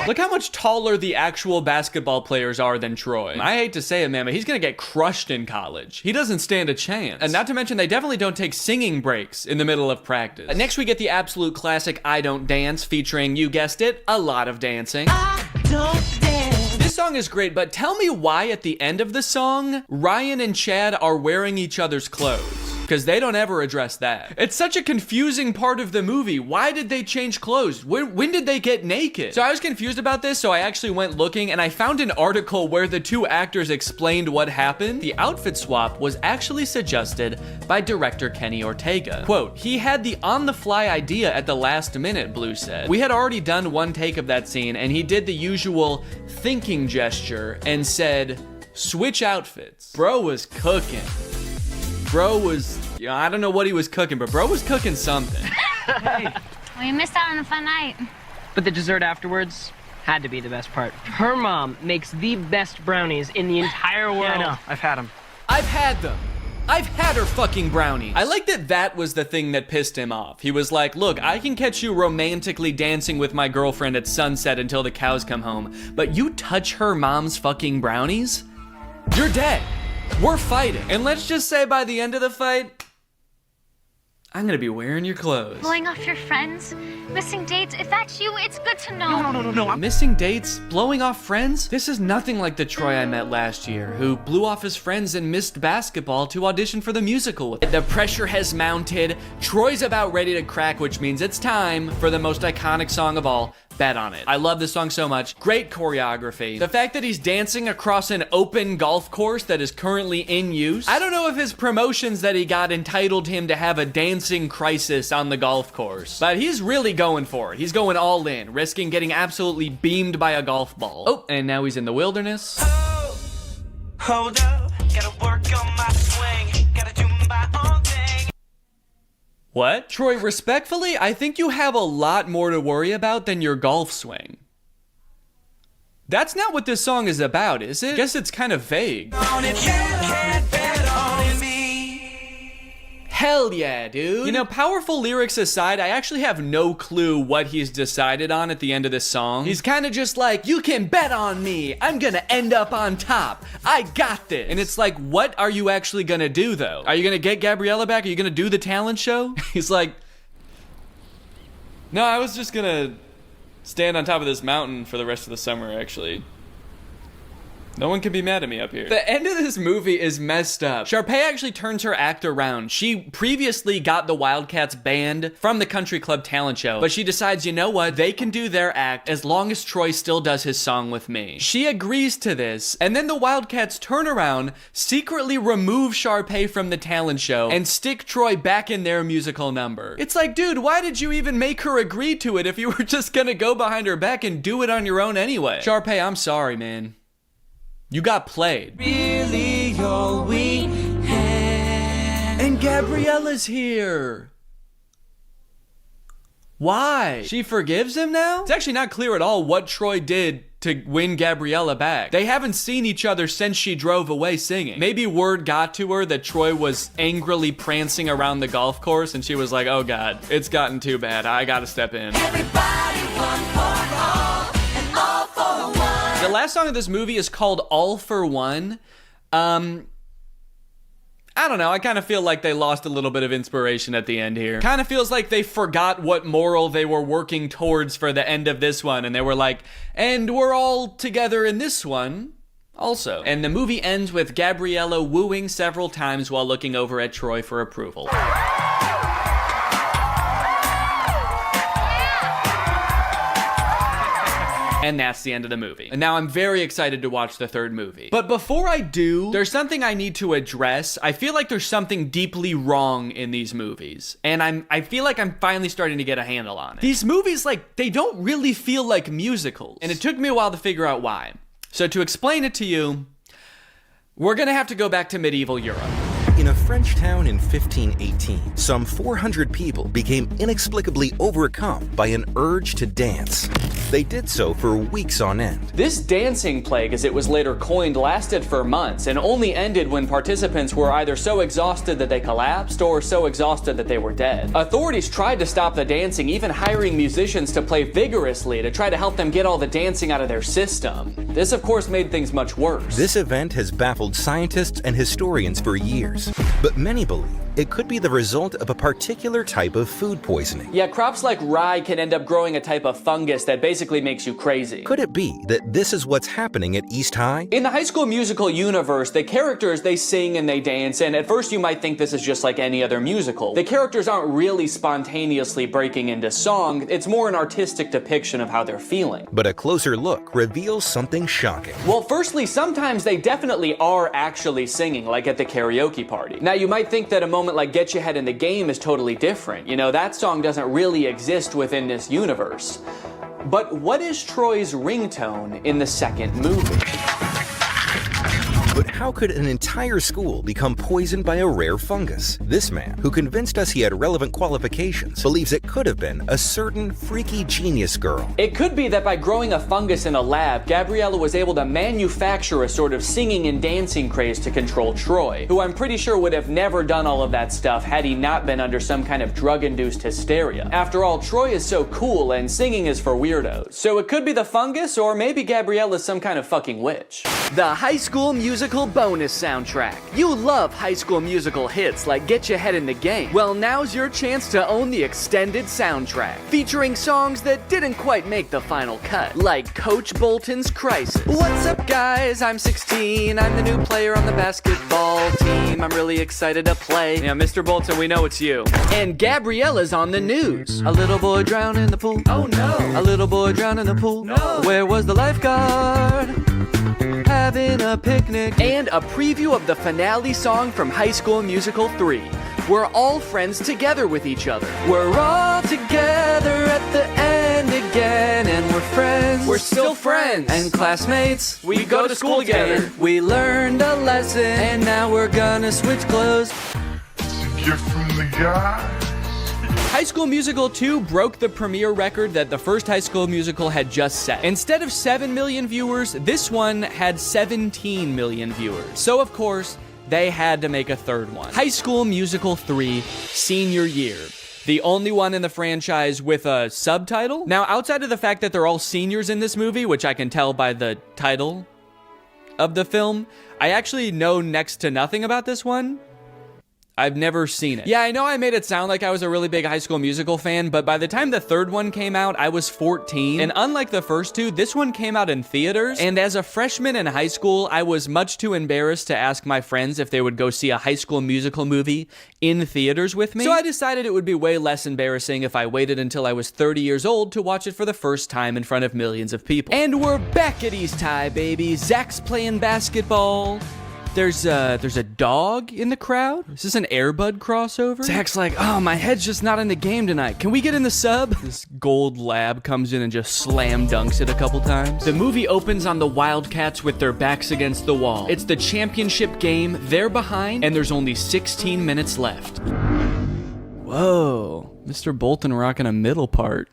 Look how much taller the actual basketball players are than Troy. I hate to say it, man, but he's gonna get crushed in college. He doesn't stand a chance. And not to mention, they definitely don't take singing breaks in the middle of practice. Next, we get the absolute classic I Don't Dance, featuring, you guessed it, a lot of dancing. I don't dance. This song is great, but tell me why at the end of the song, Ryan and Chad are wearing each other's clothes. Because they don't ever address that. It's such a confusing part of the movie. Why did they change clothes? When did they get naked? So I was confused about this, so I actually went looking and I found an article where the two actors explained what happened. The outfit swap was actually suggested by director Kenny Ortega. Quote, he had the on-the-fly idea at the last minute, Blue said. We had already done one take of that scene and he did the usual thinking gesture and said, switch outfits. Bro was cooking. Bro was, I don't know what he was cooking, but bro was cooking something. Hey. Well, you missed out on a fun night. But the dessert afterwards had to be the best part. Her mom makes the best brownies in the entire world. Yeah, I know. I've had them. I've had them. I've had her fucking brownies. I like that that was the thing that pissed him off. He was like, look, I can catch you romantically dancing with my girlfriend at sunset until the cows come home, but you touch her mom's fucking brownies? You're dead. We're fighting. And let's just say by the end of the fight, I'm gonna be wearing your clothes. Blowing off your friends, missing dates. If that's you, it's good to know. No. Missing dates, blowing off friends? This is nothing like the Troy I met last year, who blew off his friends and missed basketball to audition for the musical with. The pressure has mounted. Troy's about ready to crack, which means it's time for the most iconic song of all. Bet on it. I love this song so much. Great choreography. The fact that he's dancing across an open golf course that is currently in use. I don't know if his promotions that he got entitled him to have a dancing crisis on the golf course, but he's really going for it. He's going all in, risking getting absolutely beamed by a golf ball. Oh, and now he's in the wilderness. Hold up, gotta work on my swing, gotta do my own thing. What? Troy, respectfully, I think you have a lot more to worry about than your golf swing. That's not what this song is about, is it? Guess it's kind of vague. Hell yeah, dude. You know, powerful lyrics aside, I actually have no clue what he's decided on at the end of this song. He's kind of just like, you can bet on me. I'm gonna end up on top. I got this. And it's like, what are you actually gonna do though? Are you gonna get Gabriella back? Are you gonna do the talent show? He's like, no, I was just gonna stand on top of this mountain for the rest of the summer, actually. No one can be mad at me up here. The end of this movie is messed up. Sharpay actually turns her act around. She previously got the Wildcats banned from the country club talent show, but she decides, you know what? They can do their act as long as Troy still does his song with me. She agrees to this, and then the Wildcats turn around, secretly remove Sharpay from the talent show, and stick Troy back in their musical number. It's like, dude, why did you even make her agree to it if you were just gonna go behind her back and do it on your own anyway? Sharpay, I'm sorry, man. You got played. Really all we had. And Gabriella's here. Why? She forgives him now? It's actually not clear at all what Troy did to win Gabriella back. They haven't seen each other since she drove away singing. Maybe word got to her that Troy was angrily prancing around the golf course and she was like, oh God, it's gotten too bad. I gotta step in. Everybody one for all and all for one. The last song of this movie is called All for One. I don't know, I kind of feel like they lost a little bit of inspiration at the end here. Kind of feels like they forgot what moral they were working towards for the end of this one, and they were like, and we're all together in this one also. And the movie ends with Gabriella wooing several times while looking over at Troy for approval. And that's the end of the movie. And now I'm very excited to watch the third movie. But before I do, there's something I need to address. I feel like there's something deeply wrong in these movies. And I feel like I'm finally starting to get a handle on it. These movies, like, they don't really feel like musicals. And it took me a while to figure out why. So to explain it to you, we're gonna have to go back to medieval Europe. In a French town in 1518, some 400 people became inexplicably overcome by an urge to dance. They did so for weeks on end. This dancing plague, as it was later coined, lasted for months and only ended when participants were either so exhausted that they collapsed or so exhausted that they were dead. Authorities tried to stop the dancing, even hiring musicians to play vigorously to try to help them get all the dancing out of their system. This, of course, made things much worse. This event has baffled scientists and historians for years, but many believe it could be the result of a particular type of food poisoning. Yeah, crops like rye can end up growing a type of fungus that basically makes you crazy. Could it be that this is what's happening at East High? In the High School Musical universe, the characters, they sing and they dance, and at first you might think this is just like any other musical. The characters aren't really spontaneously breaking into song, it's more an artistic depiction of how they're feeling. But a closer look reveals something shocking. Well, firstly, sometimes they definitely are actually singing, like at the karaoke party. Now, you might think that a moment like Get Your Head in the Game is totally different. You know, that song doesn't really exist within this universe. But what is Troy's ringtone in the second movie? But how could an entire school become poisoned by a rare fungus? This man, who convinced us he had relevant qualifications, believes it could have been a certain freaky genius girl. It could be that by growing a fungus in a lab, Gabriella was able to manufacture a sort of singing and dancing craze to control Troy, who I'm pretty sure would have never done all of that stuff had he not been under some kind of drug-induced hysteria. After all, Troy is so cool and singing is for weirdos. So it could be the fungus, or maybe Gabriella's some kind of fucking witch. The High School Musical bonus soundtrack. You love High School Musical hits like Get Your Head in the Game. Well, now's your chance to own the extended soundtrack, featuring songs that didn't quite make the final cut, like Coach Bolton's Crisis. What's up, guys? I'm 16. I'm the new player on the basketball team. I'm really excited to play. Yeah, Mr. Bolton, we know it's you. And Gabriella's on the news. A little boy drowned in the pool. Oh no. A little boy drowned in the pool. No. Where was the lifeguard? Having a picnic. And a preview of the finale song from High School Musical 3. We're all friends together with each other. We're all together at the end again, and we're friends. We're still friends. And classmates. We go to school together. We learned a lesson, and now we're gonna switch clothes. You're from the guy. High School Musical 2 broke the premiere record that the first High School Musical had just set. Instead of 7 million viewers, this one had 17 million viewers. So of course, they had to make a third one. High School Musical 3, Senior Year. The only one in the franchise with a subtitle. Now, outside of the fact that they're all seniors in this movie, which I can tell by the title of the film, I actually know next to nothing about this one. I've never seen it. Yeah, I know I made it sound like I was a really big High School Musical fan, but by the time the third one came out, I was 14. And unlike the first two, this one came out in theaters. And as a freshman in high school, I was much too embarrassed to ask my friends if they would go see a High School Musical movie in theaters with me. So I decided it would be way less embarrassing if I waited until I was 30 years old to watch it for the first time in front of millions of people. And we're back at East High, baby. Zach's playing basketball. There's a dog in the crowd. Is this an Air Bud crossover? Zach's like, oh, my head's just not in the game tonight. Can we get in the sub? This gold lab comes in and just slam dunks it a couple times. The movie opens on the Wildcats with their backs against the wall. It's the championship game. They're behind, and there's only 16 minutes left. Whoa, Mr. Bolton rocking a middle part.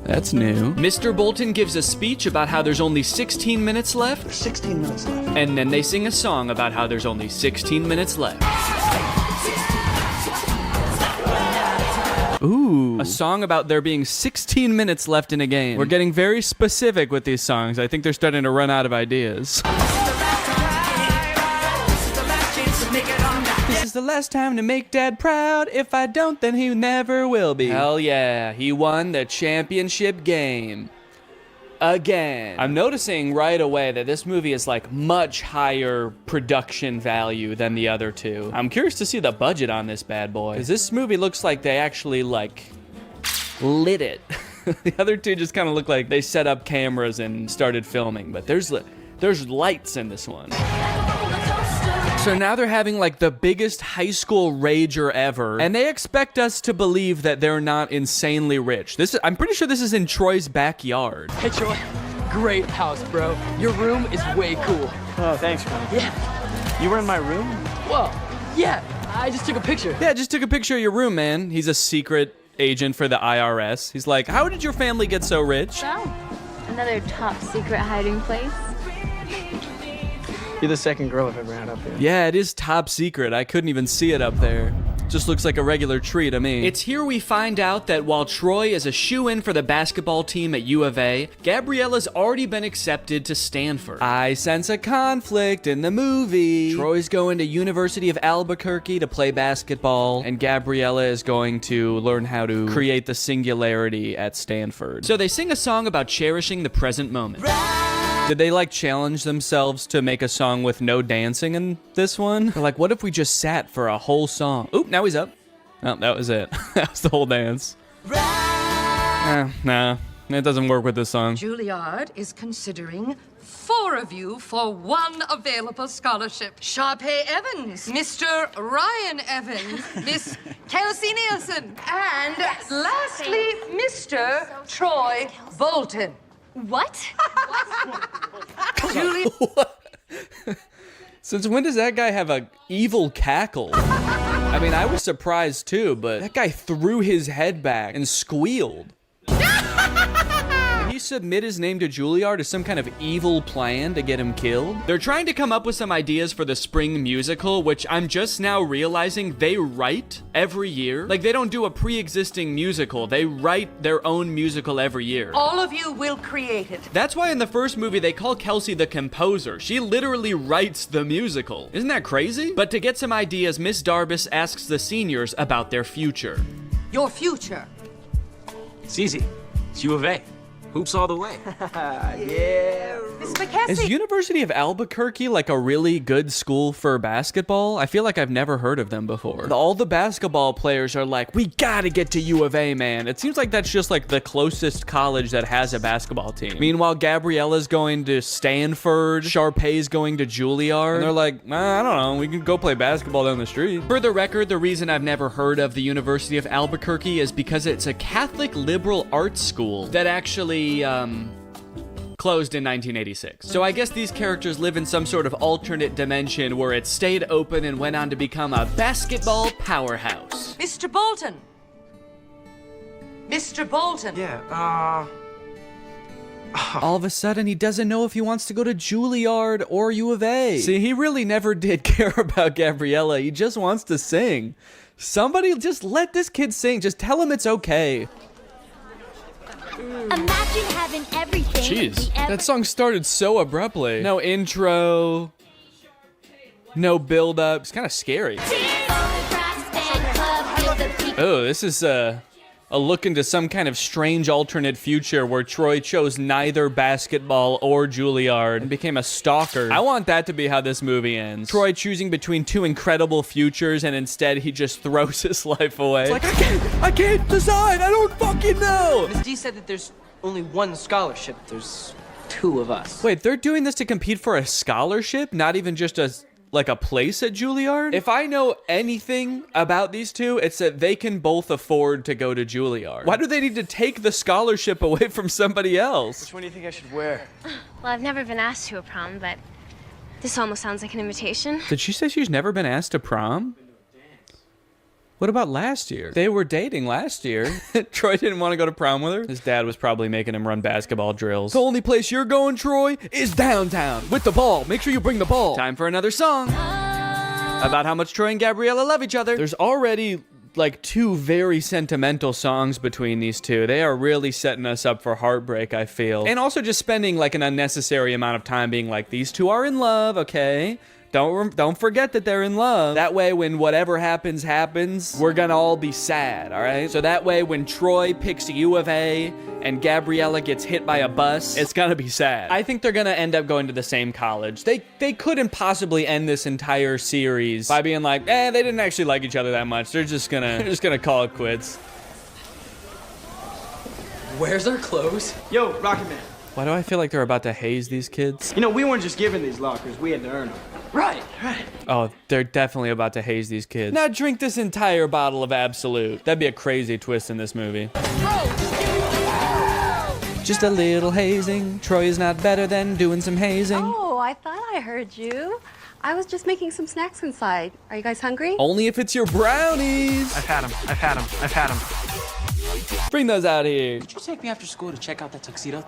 That's new. Mr. Bolton gives a speech about how there's only 16 minutes left. There's 16 minutes left. And then they sing a song about how there's only 16 minutes left. Ooh, a song about there being 16 minutes left in a game. We're getting very specific with these songs. I think they're starting to run out of ideas. This is the last time to make Dad proud. If I don't, then he never will be. Hell yeah, he won the championship game. Again. I'm noticing right away that this movie is like much higher production value than the other two. I'm curious to see the budget on this bad boy, because this movie looks like they actually like lit it. The other two just kind of look like they set up cameras and started filming, but there's lights in this one. So now they're having like the biggest high school rager ever, and they expect us to believe that they're not insanely rich. I'm pretty sure this is in Troy's backyard. Hey Troy, great house, bro. Your room is way cool. Oh, thanks, bro. Yeah. You were in my room? Whoa, yeah, I just took a picture. Yeah, just took a picture of your room, man. He's a secret agent for the IRS. He's like, how did your family get so rich? Well, Another top secret hiding place. You're the second girl I've ever had up here. Yeah, it is top secret. I couldn't even see it up there. Just looks like a regular tree to me. It's here we find out that while Troy is a shoo-in for the basketball team at U of A, Gabriella's already been accepted to Stanford. I sense a conflict in the movie. Troy's going to University of Albuquerque to play basketball, and Gabriella is going to learn how to create the singularity at Stanford. So they sing a song about cherishing the present moment. Did they like challenge themselves to make a song with no dancing in this one? They're like, what if we just sat for a whole song? Oop, now he's up. Oh, that was it. That was the whole dance. Nah, it doesn't work with this song. Juilliard is considering 4 of you for 1 available scholarship. Sharpay Evans, Mr. Ryan Evans, Miss Kelsey Nielsen, and lastly, Mr. Troy Bolton. What? Julie. Since when does that guy have a evil cackle? I mean, I was surprised too, but that guy threw his head back and squealed. Did he submit his name to Juilliard as some kind of evil plan to get him killed? They're trying to come up with some ideas for the spring musical, which I'm just now realizing they write every year. Like, they don't do a pre-existing musical. They write their own musical every year. All of you will create it. That's why in the first movie they call Kelsey the composer. She literally writes the musical. Isn't that crazy? But to get some ideas, Miss Darbus asks the seniors about their future. Your future. It's easy. It's U of A. Hoops all the way. Yeah. Miss McKessie. Is University of Albuquerque like a really good school for basketball? I feel like I've never heard of them before. All the basketball players are like, we gotta get to U of A, man. It seems like that's just like the closest college that has a basketball team. Meanwhile, Gabriella's going to Stanford, Sharpay's going to Juilliard, and they're like, I don't know, we can go play basketball down the street. For the record, the reason I've never heard of the University of Albuquerque is because it's a Catholic liberal arts school that actually closed in 1986. So I guess these characters live in some sort of alternate dimension where it stayed open and went on to become a basketball powerhouse. Mr. Bolton. Mr. Bolton. Yeah, All of a sudden, he doesn't know if he wants to go to Juilliard or U of A. See, he really never did care about Gabriella. He just wants to sing. Somebody just let this kid sing. Just tell him it's okay. Imagine having everything. Jeez, that song started so abruptly. No intro, no build up. It's kind of scary. Oh, this is a look into some kind of strange alternate future where Troy chose neither basketball or Juilliard and became a stalker. I want that to be how this movie ends. Troy choosing between 2 incredible futures, and instead he just throws his life away. It's like, I can't decide. I don't fucking know. Miss D said that there's only 1 scholarship. There's 2 of us. Wait, they're doing this to compete for a scholarship? Not even just a place at Juilliard? If I know anything about these two, it's that they can both afford to go to Juilliard. Why do they need to take the scholarship away from somebody else? Which one do you think I should wear? Well, I've never been asked to a prom, but this almost sounds like an invitation. Did she say she's never been asked to prom? What about last year? They were dating last year. Troy didn't want to go to prom with her. His dad was probably making him run basketball drills. The only place you're going, Troy, is downtown with the ball. Make sure you bring the ball. Time for another song about how much Troy and Gabriella love each other. There's already like 2 very sentimental songs between these two. They are really setting us up for heartbreak, I feel. And also just spending like an unnecessary amount of time being like, these two are in love, okay? Don't forget that they're in love. That way, when whatever happens, we're gonna all be sad, all right? So that way, when Troy picks U of A and Gabriella gets hit by a bus, it's gonna be sad. I think they're gonna end up going to the same college. They couldn't possibly end this entire series by being like, they didn't actually like each other that much. They're just gonna call it quits. Where's our clothes? Yo, Rocket Man. Why do I feel like they're about to haze these kids? You know, we weren't just given these lockers. We had to earn them. Right. Oh, they're definitely about to haze these kids. Now drink this entire bottle of Absolute. That'd be a crazy twist in this movie. Just a little hazing. Troy is not better than doing some hazing. Oh, I thought I heard you. I was just making some snacks inside. Are you guys hungry? Only if it's your brownies. I've had them. Bring those out here. Did you take me after school to check out that tuxedo?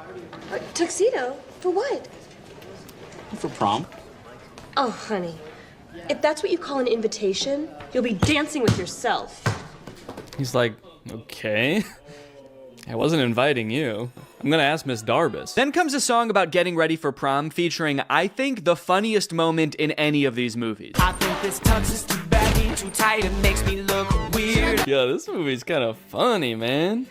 Tuxedo? For what? For prom. Oh, honey. If that's what you call an invitation, you'll be dancing with yourself. He's like, okay. I wasn't inviting you. I'm gonna ask Miss Darbus. Then comes a song about getting ready for prom featuring, I think, the funniest moment in any of these movies. I think this tux is too baggy, too tight, it makes me look weird. Yeah, this movie's kind of funny, man.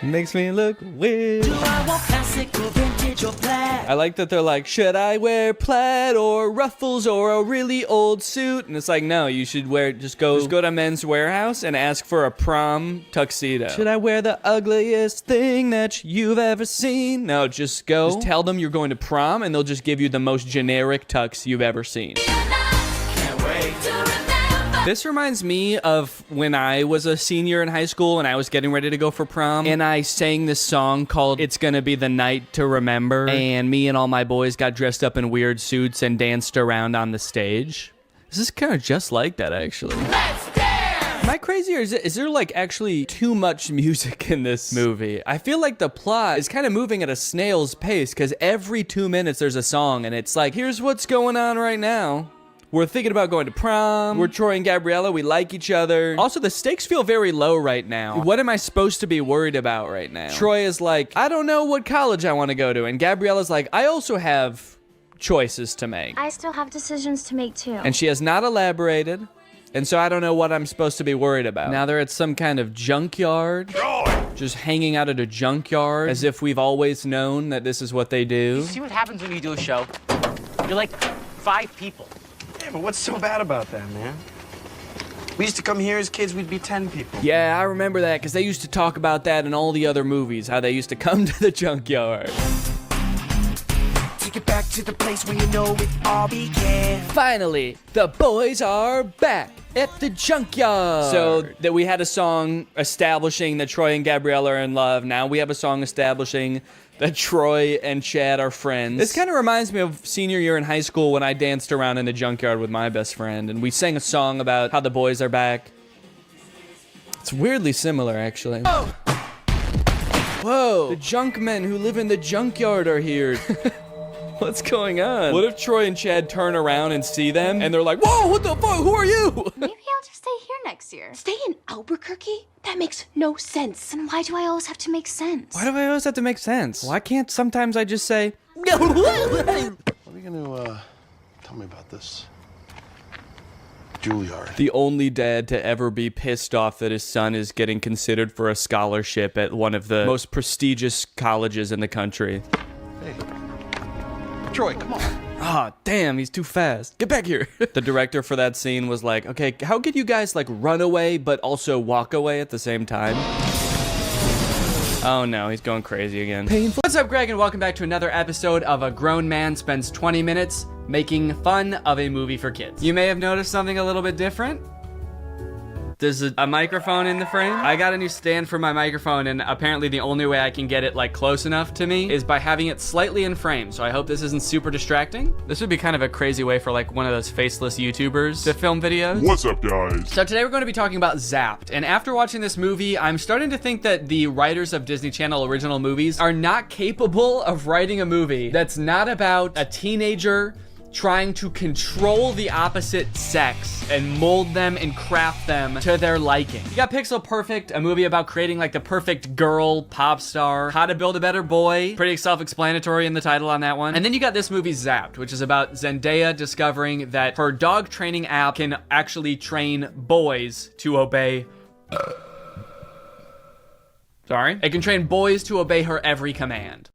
Makes me look weird. Do I want classic or vintage or plaid? I like that they're like, should I wear plaid or ruffles or a really old suit? And it's like, no, you should wear, just go to Men's Warehouse and ask for a prom tuxedo. Should I wear the ugliest thing that you've ever seen? No, just go. Just tell them you're going to prom and they'll just give you the most generic tux you've ever seen. Can't wait to remember. This reminds me of when I was a senior in high school and I was getting ready to go for prom, and I sang this song called It's Gonna Be the Night to Remember, and me and all my boys got dressed up in weird suits and danced around on the stage. This is kind of just like that, actually. Let's dance! Am I crazy, or is there like actually too much music in this movie? I feel like the plot is kind of moving at a snail's pace, because every 2 minutes there's a song and it's like, here's what's going on right now. We're thinking about going to prom. We're Troy and Gabriella. We like each other. Also, the stakes feel very low right now. What am I supposed to be worried about right now? Troy is like, I don't know what college I want to go to. And Gabriella's like, I also have choices to make. I still have decisions to make too. And she has not elaborated. And so I don't know what I'm supposed to be worried about. Now they're at some kind of junkyard. Just hanging out at a junkyard as if we've always known that this is what they do. You see what happens when you do a show? You're like 5 people. Yeah, but what's so bad about that, man? We used to come here as kids, we'd be 10 people. Yeah, I remember that, because they used to talk about that in all the other movies, how they used to come to the junkyard. Take it back to the place where you know it all began. Finally, the boys are back at the junkyard. So that we had a song establishing that Troy and Gabriella are in love. Now we have a song establishing that Troy and Chad are friends. This kind of reminds me of senior year in high school when I danced around in the junkyard with my best friend and we sang a song about how the boys are back. It's weirdly similar, actually. Oh. Whoa! The junk men who live in the junkyard are here. What's going on? What if Troy and Chad turn around and see them and they're like, whoa, what the fuck? Who are you? Maybe I'll just stay here next year. Stay in Albuquerque? That makes no sense. And why do I always have to make sense? Why do I always have to make sense? Why can't sometimes I just say, What are you gonna tell me about this Juilliard? The only dad to ever be pissed off that his son is getting considered for a scholarship at one of the most prestigious colleges in the country. Hey, Troy, come on. Ah, damn, he's too fast. Get back here. The director for that scene was like, okay, how could you guys like run away but also walk away at the same time? Oh no, he's going crazy again. Painful. What's up, Greg, and welcome back to another episode of A Grown Man Spends 20 Minutes Making Fun of a Movie for Kids. You may have noticed something a little bit different. There's a microphone in the frame. I got a new stand for my microphone, and apparently the only way I can get it like close enough to me is by having it slightly in frame. So I hope this isn't super distracting. This would be kind of a crazy way for like one of those faceless YouTubers to film videos. What's up, guys? So today we're going to be talking about Zapped. And after watching this movie, I'm starting to think that the writers of Disney Channel original movies are not capable of writing a movie that's not about a teenager trying to control the opposite sex and mold them and craft them to their liking. You got Pixel Perfect, a movie about creating like the perfect girl pop star. How to Build a Better Boy, pretty self-explanatory in the title on that one. And then you got this movie Zapped, which is about Zendaya discovering that her dog training app can actually train boys to obey it can train boys to obey her every command.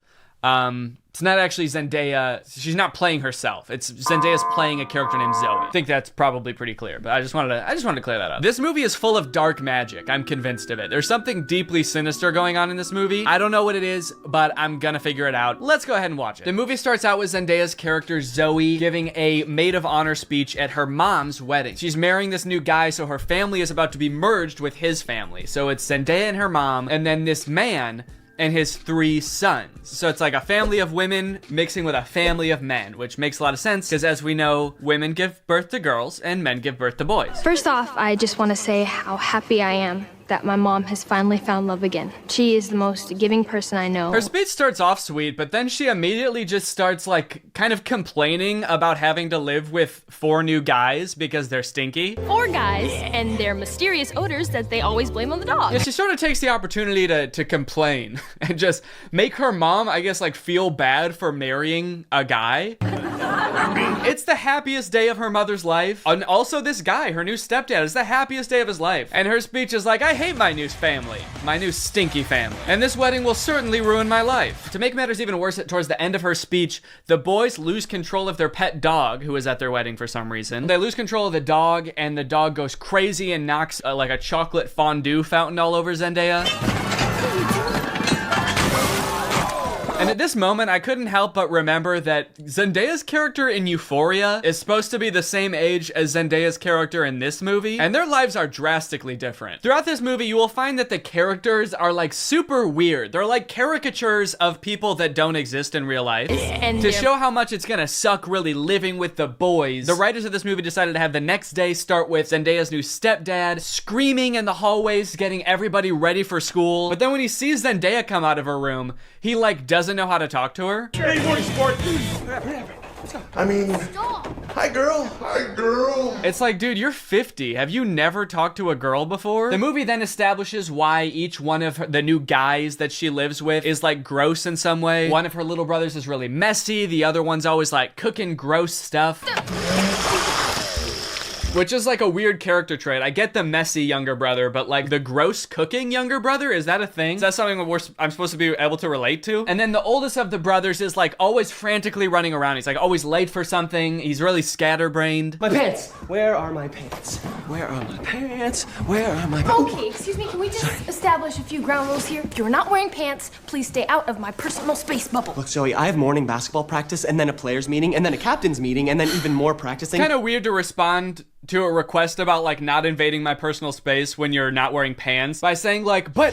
It's not actually Zendaya. She's not playing herself. It's Zendaya's playing a character named Zoe. I think that's probably pretty clear, but I just wanted to clear that up. This movie is full of dark magic. I'm convinced of it. There's something deeply sinister going on in this movie. I don't know what it is, but I'm gonna figure it out. Let's go ahead and watch it. The movie starts out with Zendaya's character Zoe giving a maid of honor speech at her mom's wedding. She's marrying this new guy, so her family is about to be merged with his family. So it's Zendaya and her mom, and then this man and his 3 sons. So it's like a family of women mixing with a family of men, which makes a lot of sense because as we know, women give birth to girls and men give birth to boys. First off, I just want to say how happy I am that my mom has finally found love again. She is the most giving person I know. Her speech starts off sweet, but then she immediately just starts like kind of complaining about having to live with 4 new guys because they're stinky. 4 guys and their mysterious odors that they always blame on the dog. Yeah, she sort of takes the opportunity to complain and just make her mom, I guess, like feel bad for marrying a guy. It's the happiest day of her mother's life. And also this guy, her new stepdad, is the happiest day of his life. And her speech is like, I hate my new family, my new stinky family. And this wedding will certainly ruin my life. To make matters even worse, towards the end of her speech, the boys lose control of their pet dog, who is at their wedding for some reason. They lose control of the dog, and the dog goes crazy and knocks like a chocolate fondue fountain all over Zendaya. And at this moment, I couldn't help but remember that Zendaya's character in Euphoria is supposed to be the same age as Zendaya's character in this movie, and their lives are drastically different. Throughout this movie, you will find that the characters are like super weird. They're like caricatures of people that don't exist in real life. And to show how much it's gonna suck really living with the boys, the writers of this movie decided to have the next day start with Zendaya's new stepdad screaming in the hallways, getting everybody ready for school. But then when he sees Zendaya come out of her room, he like doesn't know how to talk to her. Hey, morning sport. I mean, hi girl. Hi girl. It's like, dude, you're 50. Have you never talked to a girl before? The movie then establishes why each one of the new guys that she lives with is like gross in some way. One of her little brothers is really messy. The other one's always like cooking gross stuff. Which is like a weird character trait. I get the messy younger brother, but like the gross cooking younger brother, is that a thing? Is that something I'm supposed to be able to relate to? And then the oldest of the brothers is like always frantically running around. He's like always late for something. He's really scatterbrained. My pants. Where are my pants? Where are my pants? Where are my pants? Okay, excuse me, can we just establish a few ground rules here? You're not wearing pants. Please stay out of my personal space bubble. Look, Zoe, I have morning basketball practice and then a players meeting and then a captain's meeting and then even more practicing. Kind of weird to respond to a request about like not invading my personal space when you're not wearing pants by saying like, but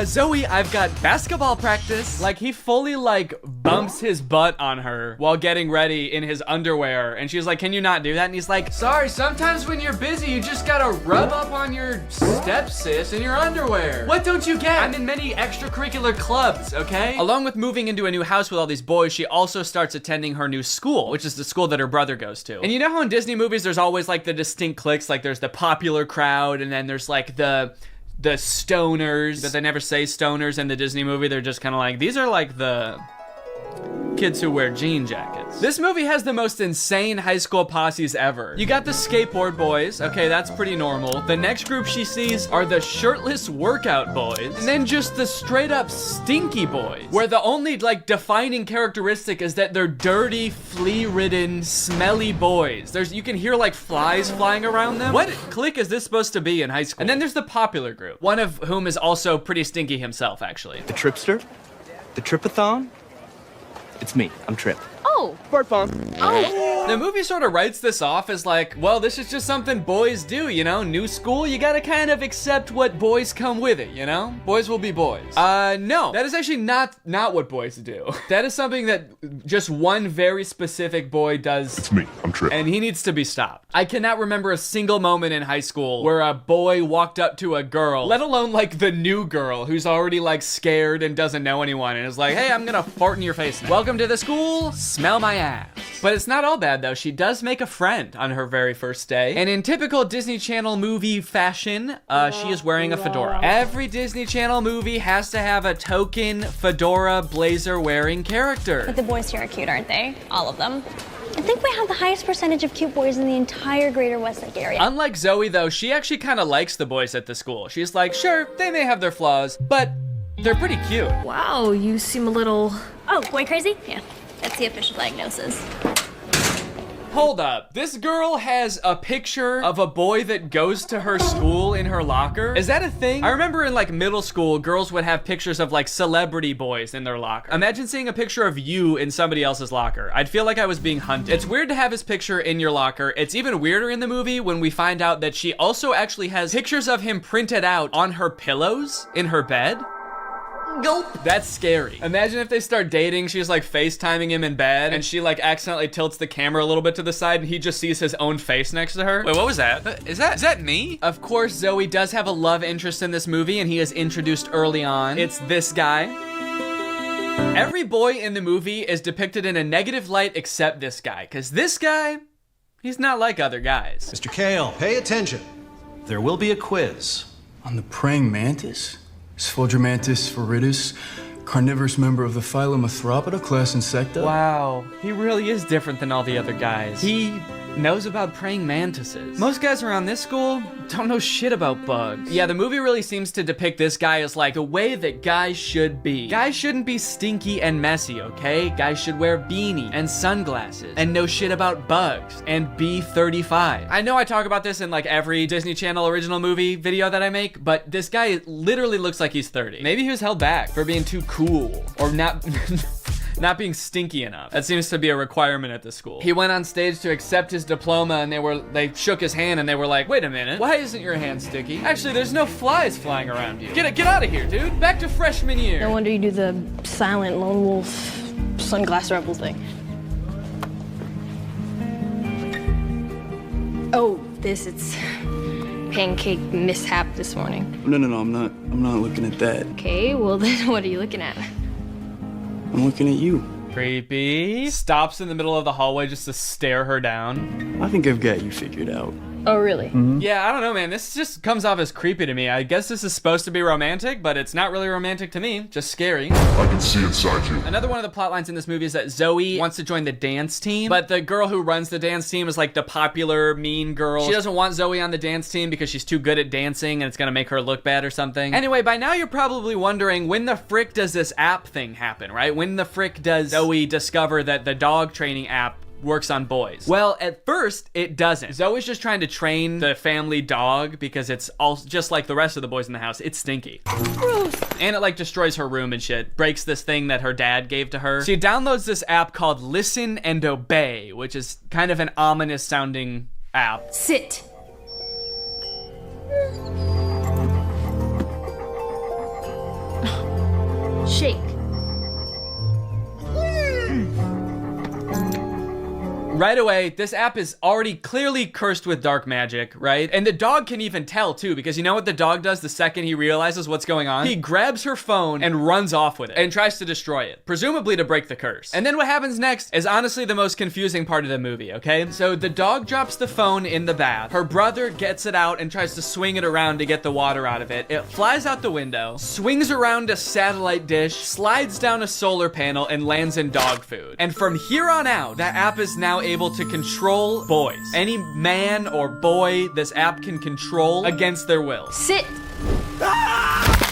Zoe, I've got basketball practice. Like he fully like bumps his butt on her while getting ready in his underwear, and she's like, can you not do that? And he's like, sorry, sometimes when you're busy you just gotta rub up on your stepsis in your underwear. What don't you get? I'm in many extracurricular clubs, okay? Along with moving into a new house with all these boys, she also starts attending her new school, which is the school that her brother goes to. And you know how in Disney movies there's always like the distinct cliques, like there's the popular crowd and then there's like the stoners, but they never say stoners in the Disney movie. They're just kind of like, these are like the kids who wear jean jackets. This movie has the most insane high school posses ever. You got the skateboard boys. Okay, that's pretty normal. The next group she sees are the shirtless workout boys. And then just the straight up stinky boys, where the only like defining characteristic is that they're dirty, flea-ridden, smelly boys. You can hear like flies flying around them. What clique is this supposed to be in high school? And then there's the popular group, one of whom is also pretty stinky himself, actually. The Tripster? The Tripathon? It's me. I'm Trip. Oh. Fart bomb. Oh. The movie sort of writes this off as like, well, this is just something boys do, you know? New school, you gotta kind of accept what boys come with it, you know? Boys will be boys. No, that is actually not what boys do. That is something that just one very specific boy does. It's me. I'm Trip. And he needs to be stopped. I cannot remember a single moment in high school where a boy walked up to a girl, let alone like the new girl who's already like scared and doesn't know anyone and is like, hey, I'm gonna fart in your face now. Welcome to the school, smell my ass. But it's not all bad though. She does make a friend on her very first day. And in typical Disney Channel movie fashion, she is wearing a fedora. Every Disney Channel movie has to have a token fedora blazer wearing character. But the boys here are cute, aren't they? All of them. I think we have the highest percentage of cute boys in the entire greater Westlake area. Unlike Zoe though, she actually kind of likes the boys at the school. She's like, sure, they may have their flaws, but they're pretty cute. Wow, you seem a little... Oh, boy crazy? Yeah, that's the official diagnosis. Hold up, this girl has a picture of a boy that goes to her school in her locker? Is that a thing? I remember in like middle school, girls would have pictures of like celebrity boys in their locker. Imagine seeing a picture of you in somebody else's locker. I'd feel like I was being hunted. It's weird to have his picture in your locker. It's even weirder in the movie when we find out that she also actually has pictures of him printed out on her pillows in her bed. Gulp. That's scary. Imagine if they start dating, she's like FaceTiming him in bed, and she like accidentally tilts the camera a little bit to the side, and he just sees his own face next to her. Wait, what was that? Is that me? Of course, Zoe does have a love interest in this movie, and he is introduced early on. It's this guy. Every boy in the movie is depicted in a negative light except this guy, because this guy, he's not like other guys. Mr. Kale, pay attention. There will be a quiz on the praying mantis, Sphodromantis viridis, carnivorous member of the phylum Arthropoda, class Insecta. Wow, he really is different than all the other guys. He knows about praying mantises. Most guys around this school don't know shit about bugs. Yeah, the movie really seems to depict this guy as like the way that guys should be. Guys shouldn't be stinky and messy, okay? Guys should wear beanie and sunglasses and know shit about bugs and be 35. I know I talk about this in like every Disney Channel original movie video that I make, but this guy literally looks like he's 30. Maybe he was held back for being too cool or not not being stinky enough. That seems to be a requirement at the school. He went on stage to accept his diploma, and they shook his hand, and they were like, wait a minute, why isn't your hand sticky? Actually, there's no flies flying around you. Get out of here, dude. Back to freshman year. No wonder you do the silent lone wolf sunglass rebel thing. Oh, it's pancake mishap this morning. No, I'm not looking at that. Okay, well then what are you looking at? I'm looking at you. Creepy. Stops in the middle of the hallway just to stare her down. I think I've got you figured out. Oh, really? Yeah, I don't know, man. This just comes off as creepy to me. I guess this is supposed to be romantic, but it's not really romantic to me. Just scary. I can see inside you. Another one of the plot lines in this movie is that Zoe wants to join the dance team, but the girl who runs the dance team is like the popular mean girl. She doesn't want Zoe on the dance team because she's too good at dancing and it's gonna make her look bad or something. Anyway, by now you're probably wondering, when the frick does this app thing happen, right? When the frick does Zoe discover that the dog training app works on boys? Well, at first, it doesn't. Zoe's just trying to train the family dog because it's all just like the rest of the boys in the house. It's stinky. Gross. And it like destroys her room and shit. Breaks this thing that her dad gave to her. She downloads this app called Listen and Obey, which is kind of an ominous sounding app. Sit. Shake. Right away, this app is already clearly cursed with dark magic, right? And the dog can even tell too, because you know what the dog does the second he realizes what's going on? He grabs her phone and runs off with it and tries to destroy it, presumably to break the curse. And then what happens next is honestly the most confusing part of the movie, okay? So the dog drops the phone in the bath. Her brother gets it out and tries to swing it around to get the water out of it. It flies out the window, swings around a satellite dish, slides down a solar panel, and lands in dog food. And from here on out, that app is now able to control boys. Any man or boy this app can control against their will. Sit.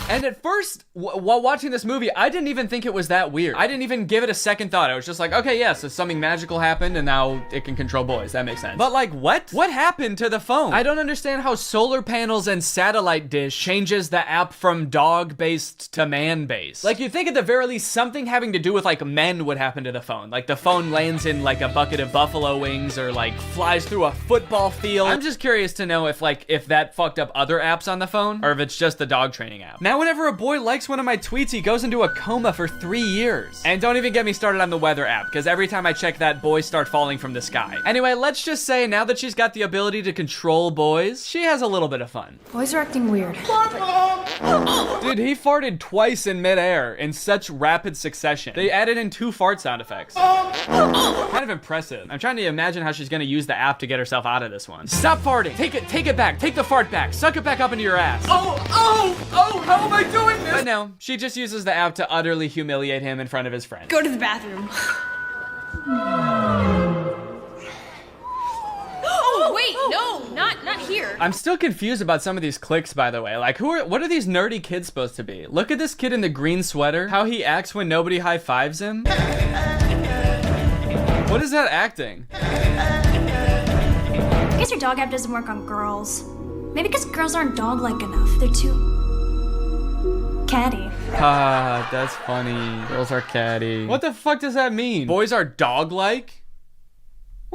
And at first, while watching this movie, I didn't even think it was that weird. I didn't even give it a second thought. I was just like, okay, yeah, so something magical happened and now it can control boys. That makes sense. But like, what? What happened to the phone? I don't understand how solar panels and satellite dish changes the app from dog-based to man-based. Like, you'd think at the very least something having to do with like men would happen to the phone. Like the phone lands in like a bucket of buffalo wings or like flies through a football field. I'm just curious to know if that fucked up other apps on the phone or if it's just the dog training app. Now, whenever a boy likes one of my tweets, he goes into a coma for 3 years. And don't even get me started on the weather app, because every time I check that, boys start falling from the sky. Anyway, let's just say now that she's got the ability to control boys, she has a little bit of fun. Boys are acting weird. Dude, he farted twice in midair in such rapid succession. They added in 2 fart sound effects. Kind of impressive. I'm trying to imagine how she's gonna use the app to get herself out of this one. Stop farting. Take it back. Take the fart back. Suck it back up into your ass. Oh, how am I doing this? But no, she just uses the app to utterly humiliate him in front of his friends. Go to the bathroom. Oh, wait, no, not here. I'm still confused about some of these clicks, by the way. Like, what are these nerdy kids supposed to be? Look at this kid in the green sweater. How he acts when nobody high-fives him. What is that acting? I guess your dog app doesn't work on girls. Maybe because girls aren't dog-like enough. They're too catty. Ah, that's funny. Girls are catty. What the fuck does that mean? Boys are dog-like?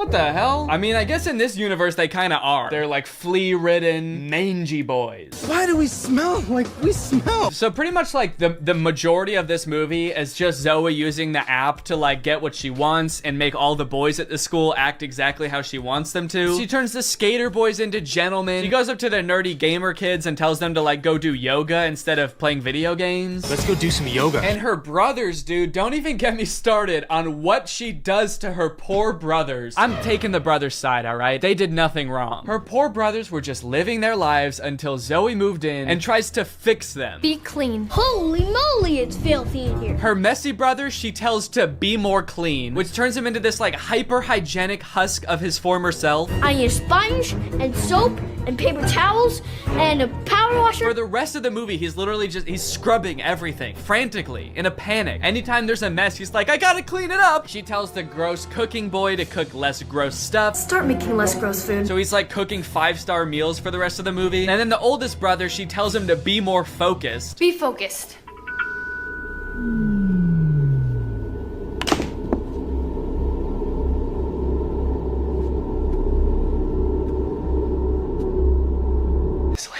What the hell? I mean, I guess in this universe they kind of are. They're like flea-ridden, mangy boys. Why do we smell like we smell? So pretty much like the majority of this movie is just Zoe using the app to like get what she wants and make all the boys at the school act exactly how she wants them to. She turns the skater boys into gentlemen. She goes up to the nerdy gamer kids and tells them to like go do yoga instead of playing video games. Let's go do some yoga. And her brothers, dude, don't even get me started on what she does to her poor brothers. I'm taking the brothers' side, all right? They did nothing wrong. Her poor brothers were just living their lives until Zoe moved in and tries to fix them. Be clean. Holy moly, it's filthy in here. Her messy brother, she tells to be more clean, which turns him into this like hyper hygienic husk of his former self. I need a sponge and soap and paper towels and a power washer. For the rest of the movie, he's literally he's scrubbing everything frantically in a panic. Anytime there's a mess, he's like, I gotta clean it up. She tells the gross cooking boy to cook less gross stuff. Start making less gross food. So he's like cooking 5-star meals for the rest of the movie. And then the oldest brother, she tells him to be more focused. Be focused.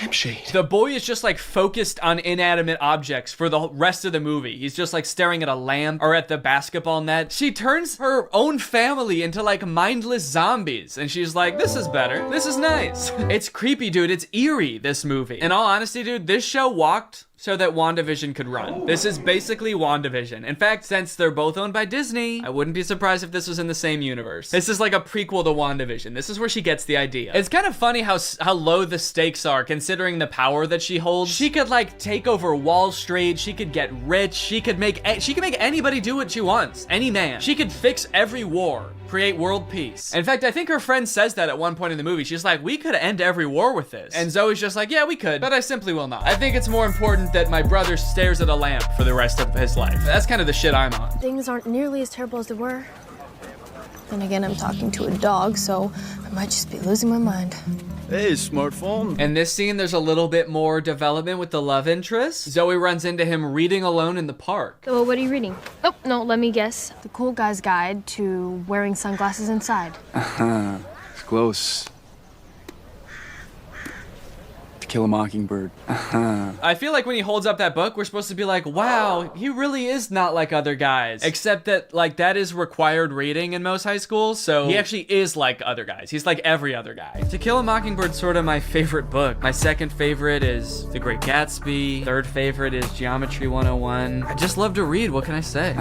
Lampshade. The boy is just like focused on inanimate objects for the rest of the movie. He's just like staring at a lamp or at the basketball net. She turns her own family into like mindless zombies and she's like, this is better. This is nice. It's creepy, dude. It's eerie, this movie. In all honesty, dude, this show walked so that WandaVision could run. This is basically WandaVision. In fact, since they're both owned by Disney, I wouldn't be surprised if this was in the same universe. This is like a prequel to WandaVision. This is where she gets the idea. It's kind of funny how low the stakes are considering the power that she holds. She could like take over Wall Street. She could get rich. She could make anybody do what she wants. Any man. She could fix every war. Create world peace. In fact, I think her friend says that at one point in the movie. She's like, we could end every war with this. And Zoe's just like, yeah, we could, but I simply will not. I think it's more important that my brother stares at a lamp for the rest of his life. That's kind of the shit I'm on. Things aren't nearly as terrible as they were. Then again, I'm talking to a dog, so I might just be losing my mind. Hey, smartphone. In this scene, there's a little bit more development with the love interest. Zoe runs into him reading alone in the park. So what are you reading? Oh, no, let me guess. The Cool Guy's Guide to Wearing Sunglasses Inside. It's close. To Kill a Mockingbird. I feel like when he holds up that book, we're supposed to be like, wow, he really is not like other guys. Except that, like, that is required reading in most high schools, so he actually is like other guys. He's like every other guy. To Kill a Mockingbird's sort of my favorite book. My second favorite is The Great Gatsby. Third favorite is Geometry 101. I just love to read, what can I say?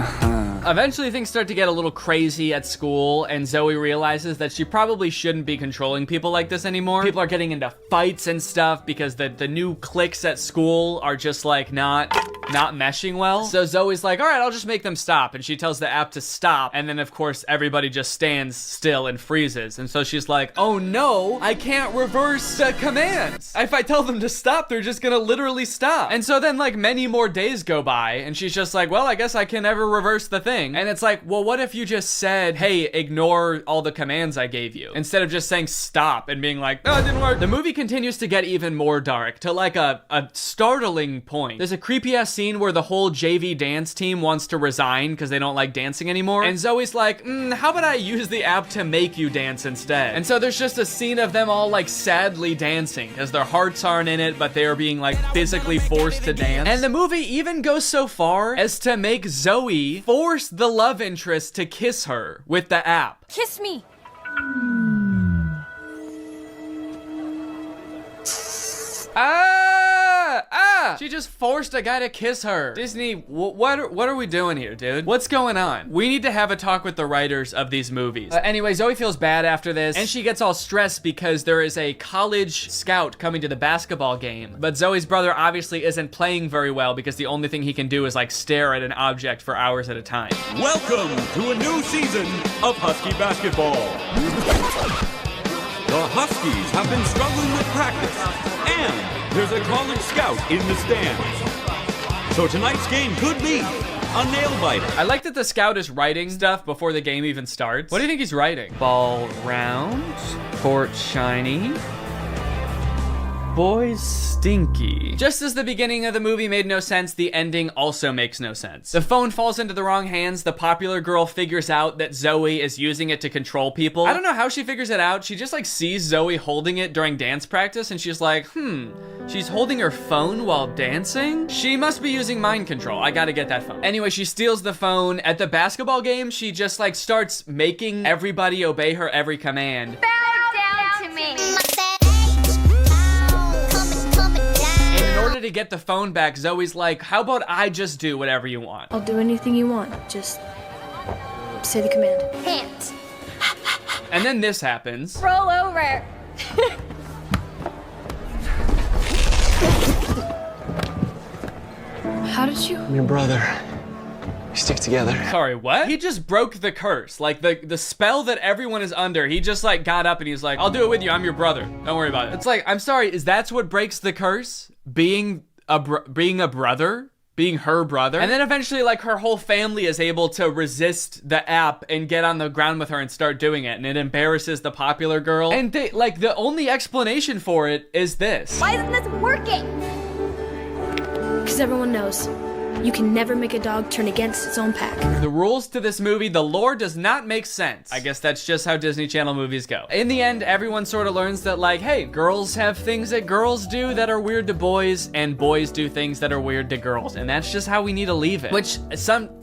Eventually, things start to get a little crazy at school, and Zoe realizes that she probably shouldn't be controlling people like this anymore. People are getting into fights and stuff because the new cliques at school are just like not meshing well. So Zoe's like, all right, I'll just make them stop. And she tells the app to stop. And then of course, everybody just stands still and freezes. And so she's like, oh no, I can't reverse the commands. If I tell them to stop, they're just gonna literally stop. And so then like many more days go by and she's just like, well, I guess I can never reverse the thing. And it's like, well, what if you just said, hey, ignore all the commands I gave you, instead of just saying stop and being like, oh, it didn't work. The movie continues to get even more dark to like a startling point. There's a creepy ass scene where the whole JV dance team wants to resign because they don't like dancing anymore. And Zoe's like, how about I use the app to make you dance instead? And so there's just a scene of them all like sadly dancing because their hearts aren't in it, but they are being like physically forced to dance. And the movie even goes so far as to make Zoe force the love interest to kiss her with the app. Kiss me. She just forced a guy to kiss her. Disney, what are we doing here, dude? What's going on? We need to have a talk with the writers of these movies. Anyway, Zoe feels bad after this, and she gets all stressed because there is a college scout coming to the basketball game. But Zoe's brother obviously isn't playing very well because the only thing he can do is like stare at an object for hours at a time. Welcome to a new season of Husky basketball. The Huskies have been struggling with practice, and there's a college scout in the stands. So tonight's game could be a nail-biter. I like that the scout is writing stuff before the game even starts. What do you think he's writing? Ball round, court shiny. Boys stinky. Just as the beginning of the movie made no sense, the ending also makes no sense. The phone falls into the wrong hands. The popular girl figures out that Zoe is using it to control people. I don't know how she figures it out. She just like sees Zoe holding it during dance practice and she's like, she's holding her phone while dancing? She must be using mind control. I gotta get that phone. Anyway, she steals the phone. At the basketball game, she just like starts making everybody obey her every command. Bow down to me. In order to get the phone back, Zoe's like, how about I just do whatever you want? I'll do anything you want. Just say the command. Hands. And then this happens. Roll over. How did you? I'm your brother. We stick together. Sorry, what? He just broke the curse. Like the spell that everyone is under, he just like got up and he's like, I'll do it with you, I'm your brother. Don't worry about it. It's like, I'm sorry, is that what breaks the curse? Being a brother? Being her brother? And then eventually like her whole family is able to resist the app and get on the ground with her and start doing it. And it embarrasses the popular girl. And they, like the only explanation for it is this. Why isn't this working? Because everyone knows you can never make a dog turn against its own pack. The rules to this movie, the lore does not make sense. I guess that's just how Disney Channel movies go. In the end, everyone sort of learns that like, hey, girls have things that girls do that are weird to boys, and boys do things that are weird to girls. And that's just how we need to leave it. Which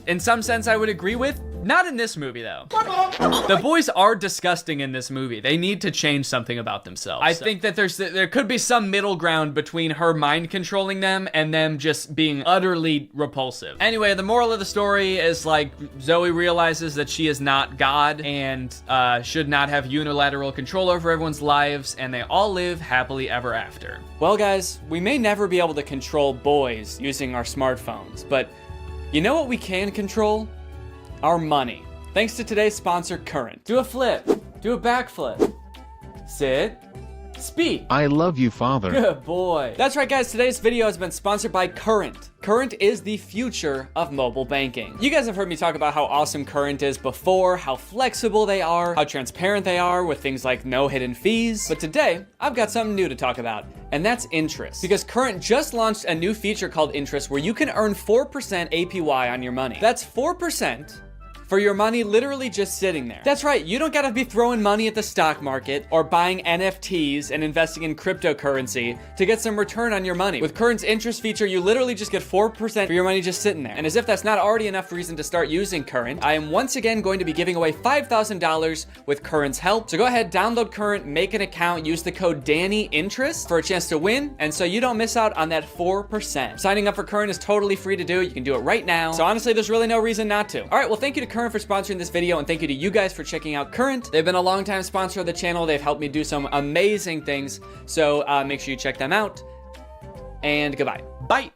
in some sense I would agree with. Not in this movie though. The boys are disgusting in this movie. They need to change something about themselves. I think that there could be some middle ground between her mind controlling them and them just being utterly repulsive. Anyway, the moral of the story is like Zoe realizes that she is not God and should not have unilateral control over everyone's lives, and they all live happily ever after. Well guys, we may never be able to control boys using our smartphones, but you know what we can control? Our money. Thanks to today's sponsor, Current. Do a flip. Do a backflip. Sit. Speak. I love you, Father. Good boy. That's right, guys. Today's video has been sponsored by Current. Current is the future of mobile banking. You guys have heard me talk about how awesome Current is before, how flexible they are, how transparent they are with things like no hidden fees. But today, I've got something new to talk about, and that's interest. Because Current just launched a new feature called Interest where you can earn 4% APY on your money. That's 4% for your money literally just sitting there. That's right, you don't gotta be throwing money at the stock market or buying NFTs and investing in cryptocurrency to get some return on your money. With Current's interest feature, you literally just get 4% for your money just sitting there. And as if that's not already enough reason to start using Current, I am once again going to be giving away $5,000 with Current's help. So go ahead, download Current, make an account, use the code DANNYINTEREST for a chance to win, and so you don't miss out on that 4%. Signing up for Current is totally free to do. You can do it right now. So honestly, there's really no reason not to. All right, well, thank you to Current for sponsoring this video, and thank you to you guys for checking out Current. They've been a long-time sponsor of the channel. They've helped me do some amazing things, so make sure you check them out, and goodbye. Bye.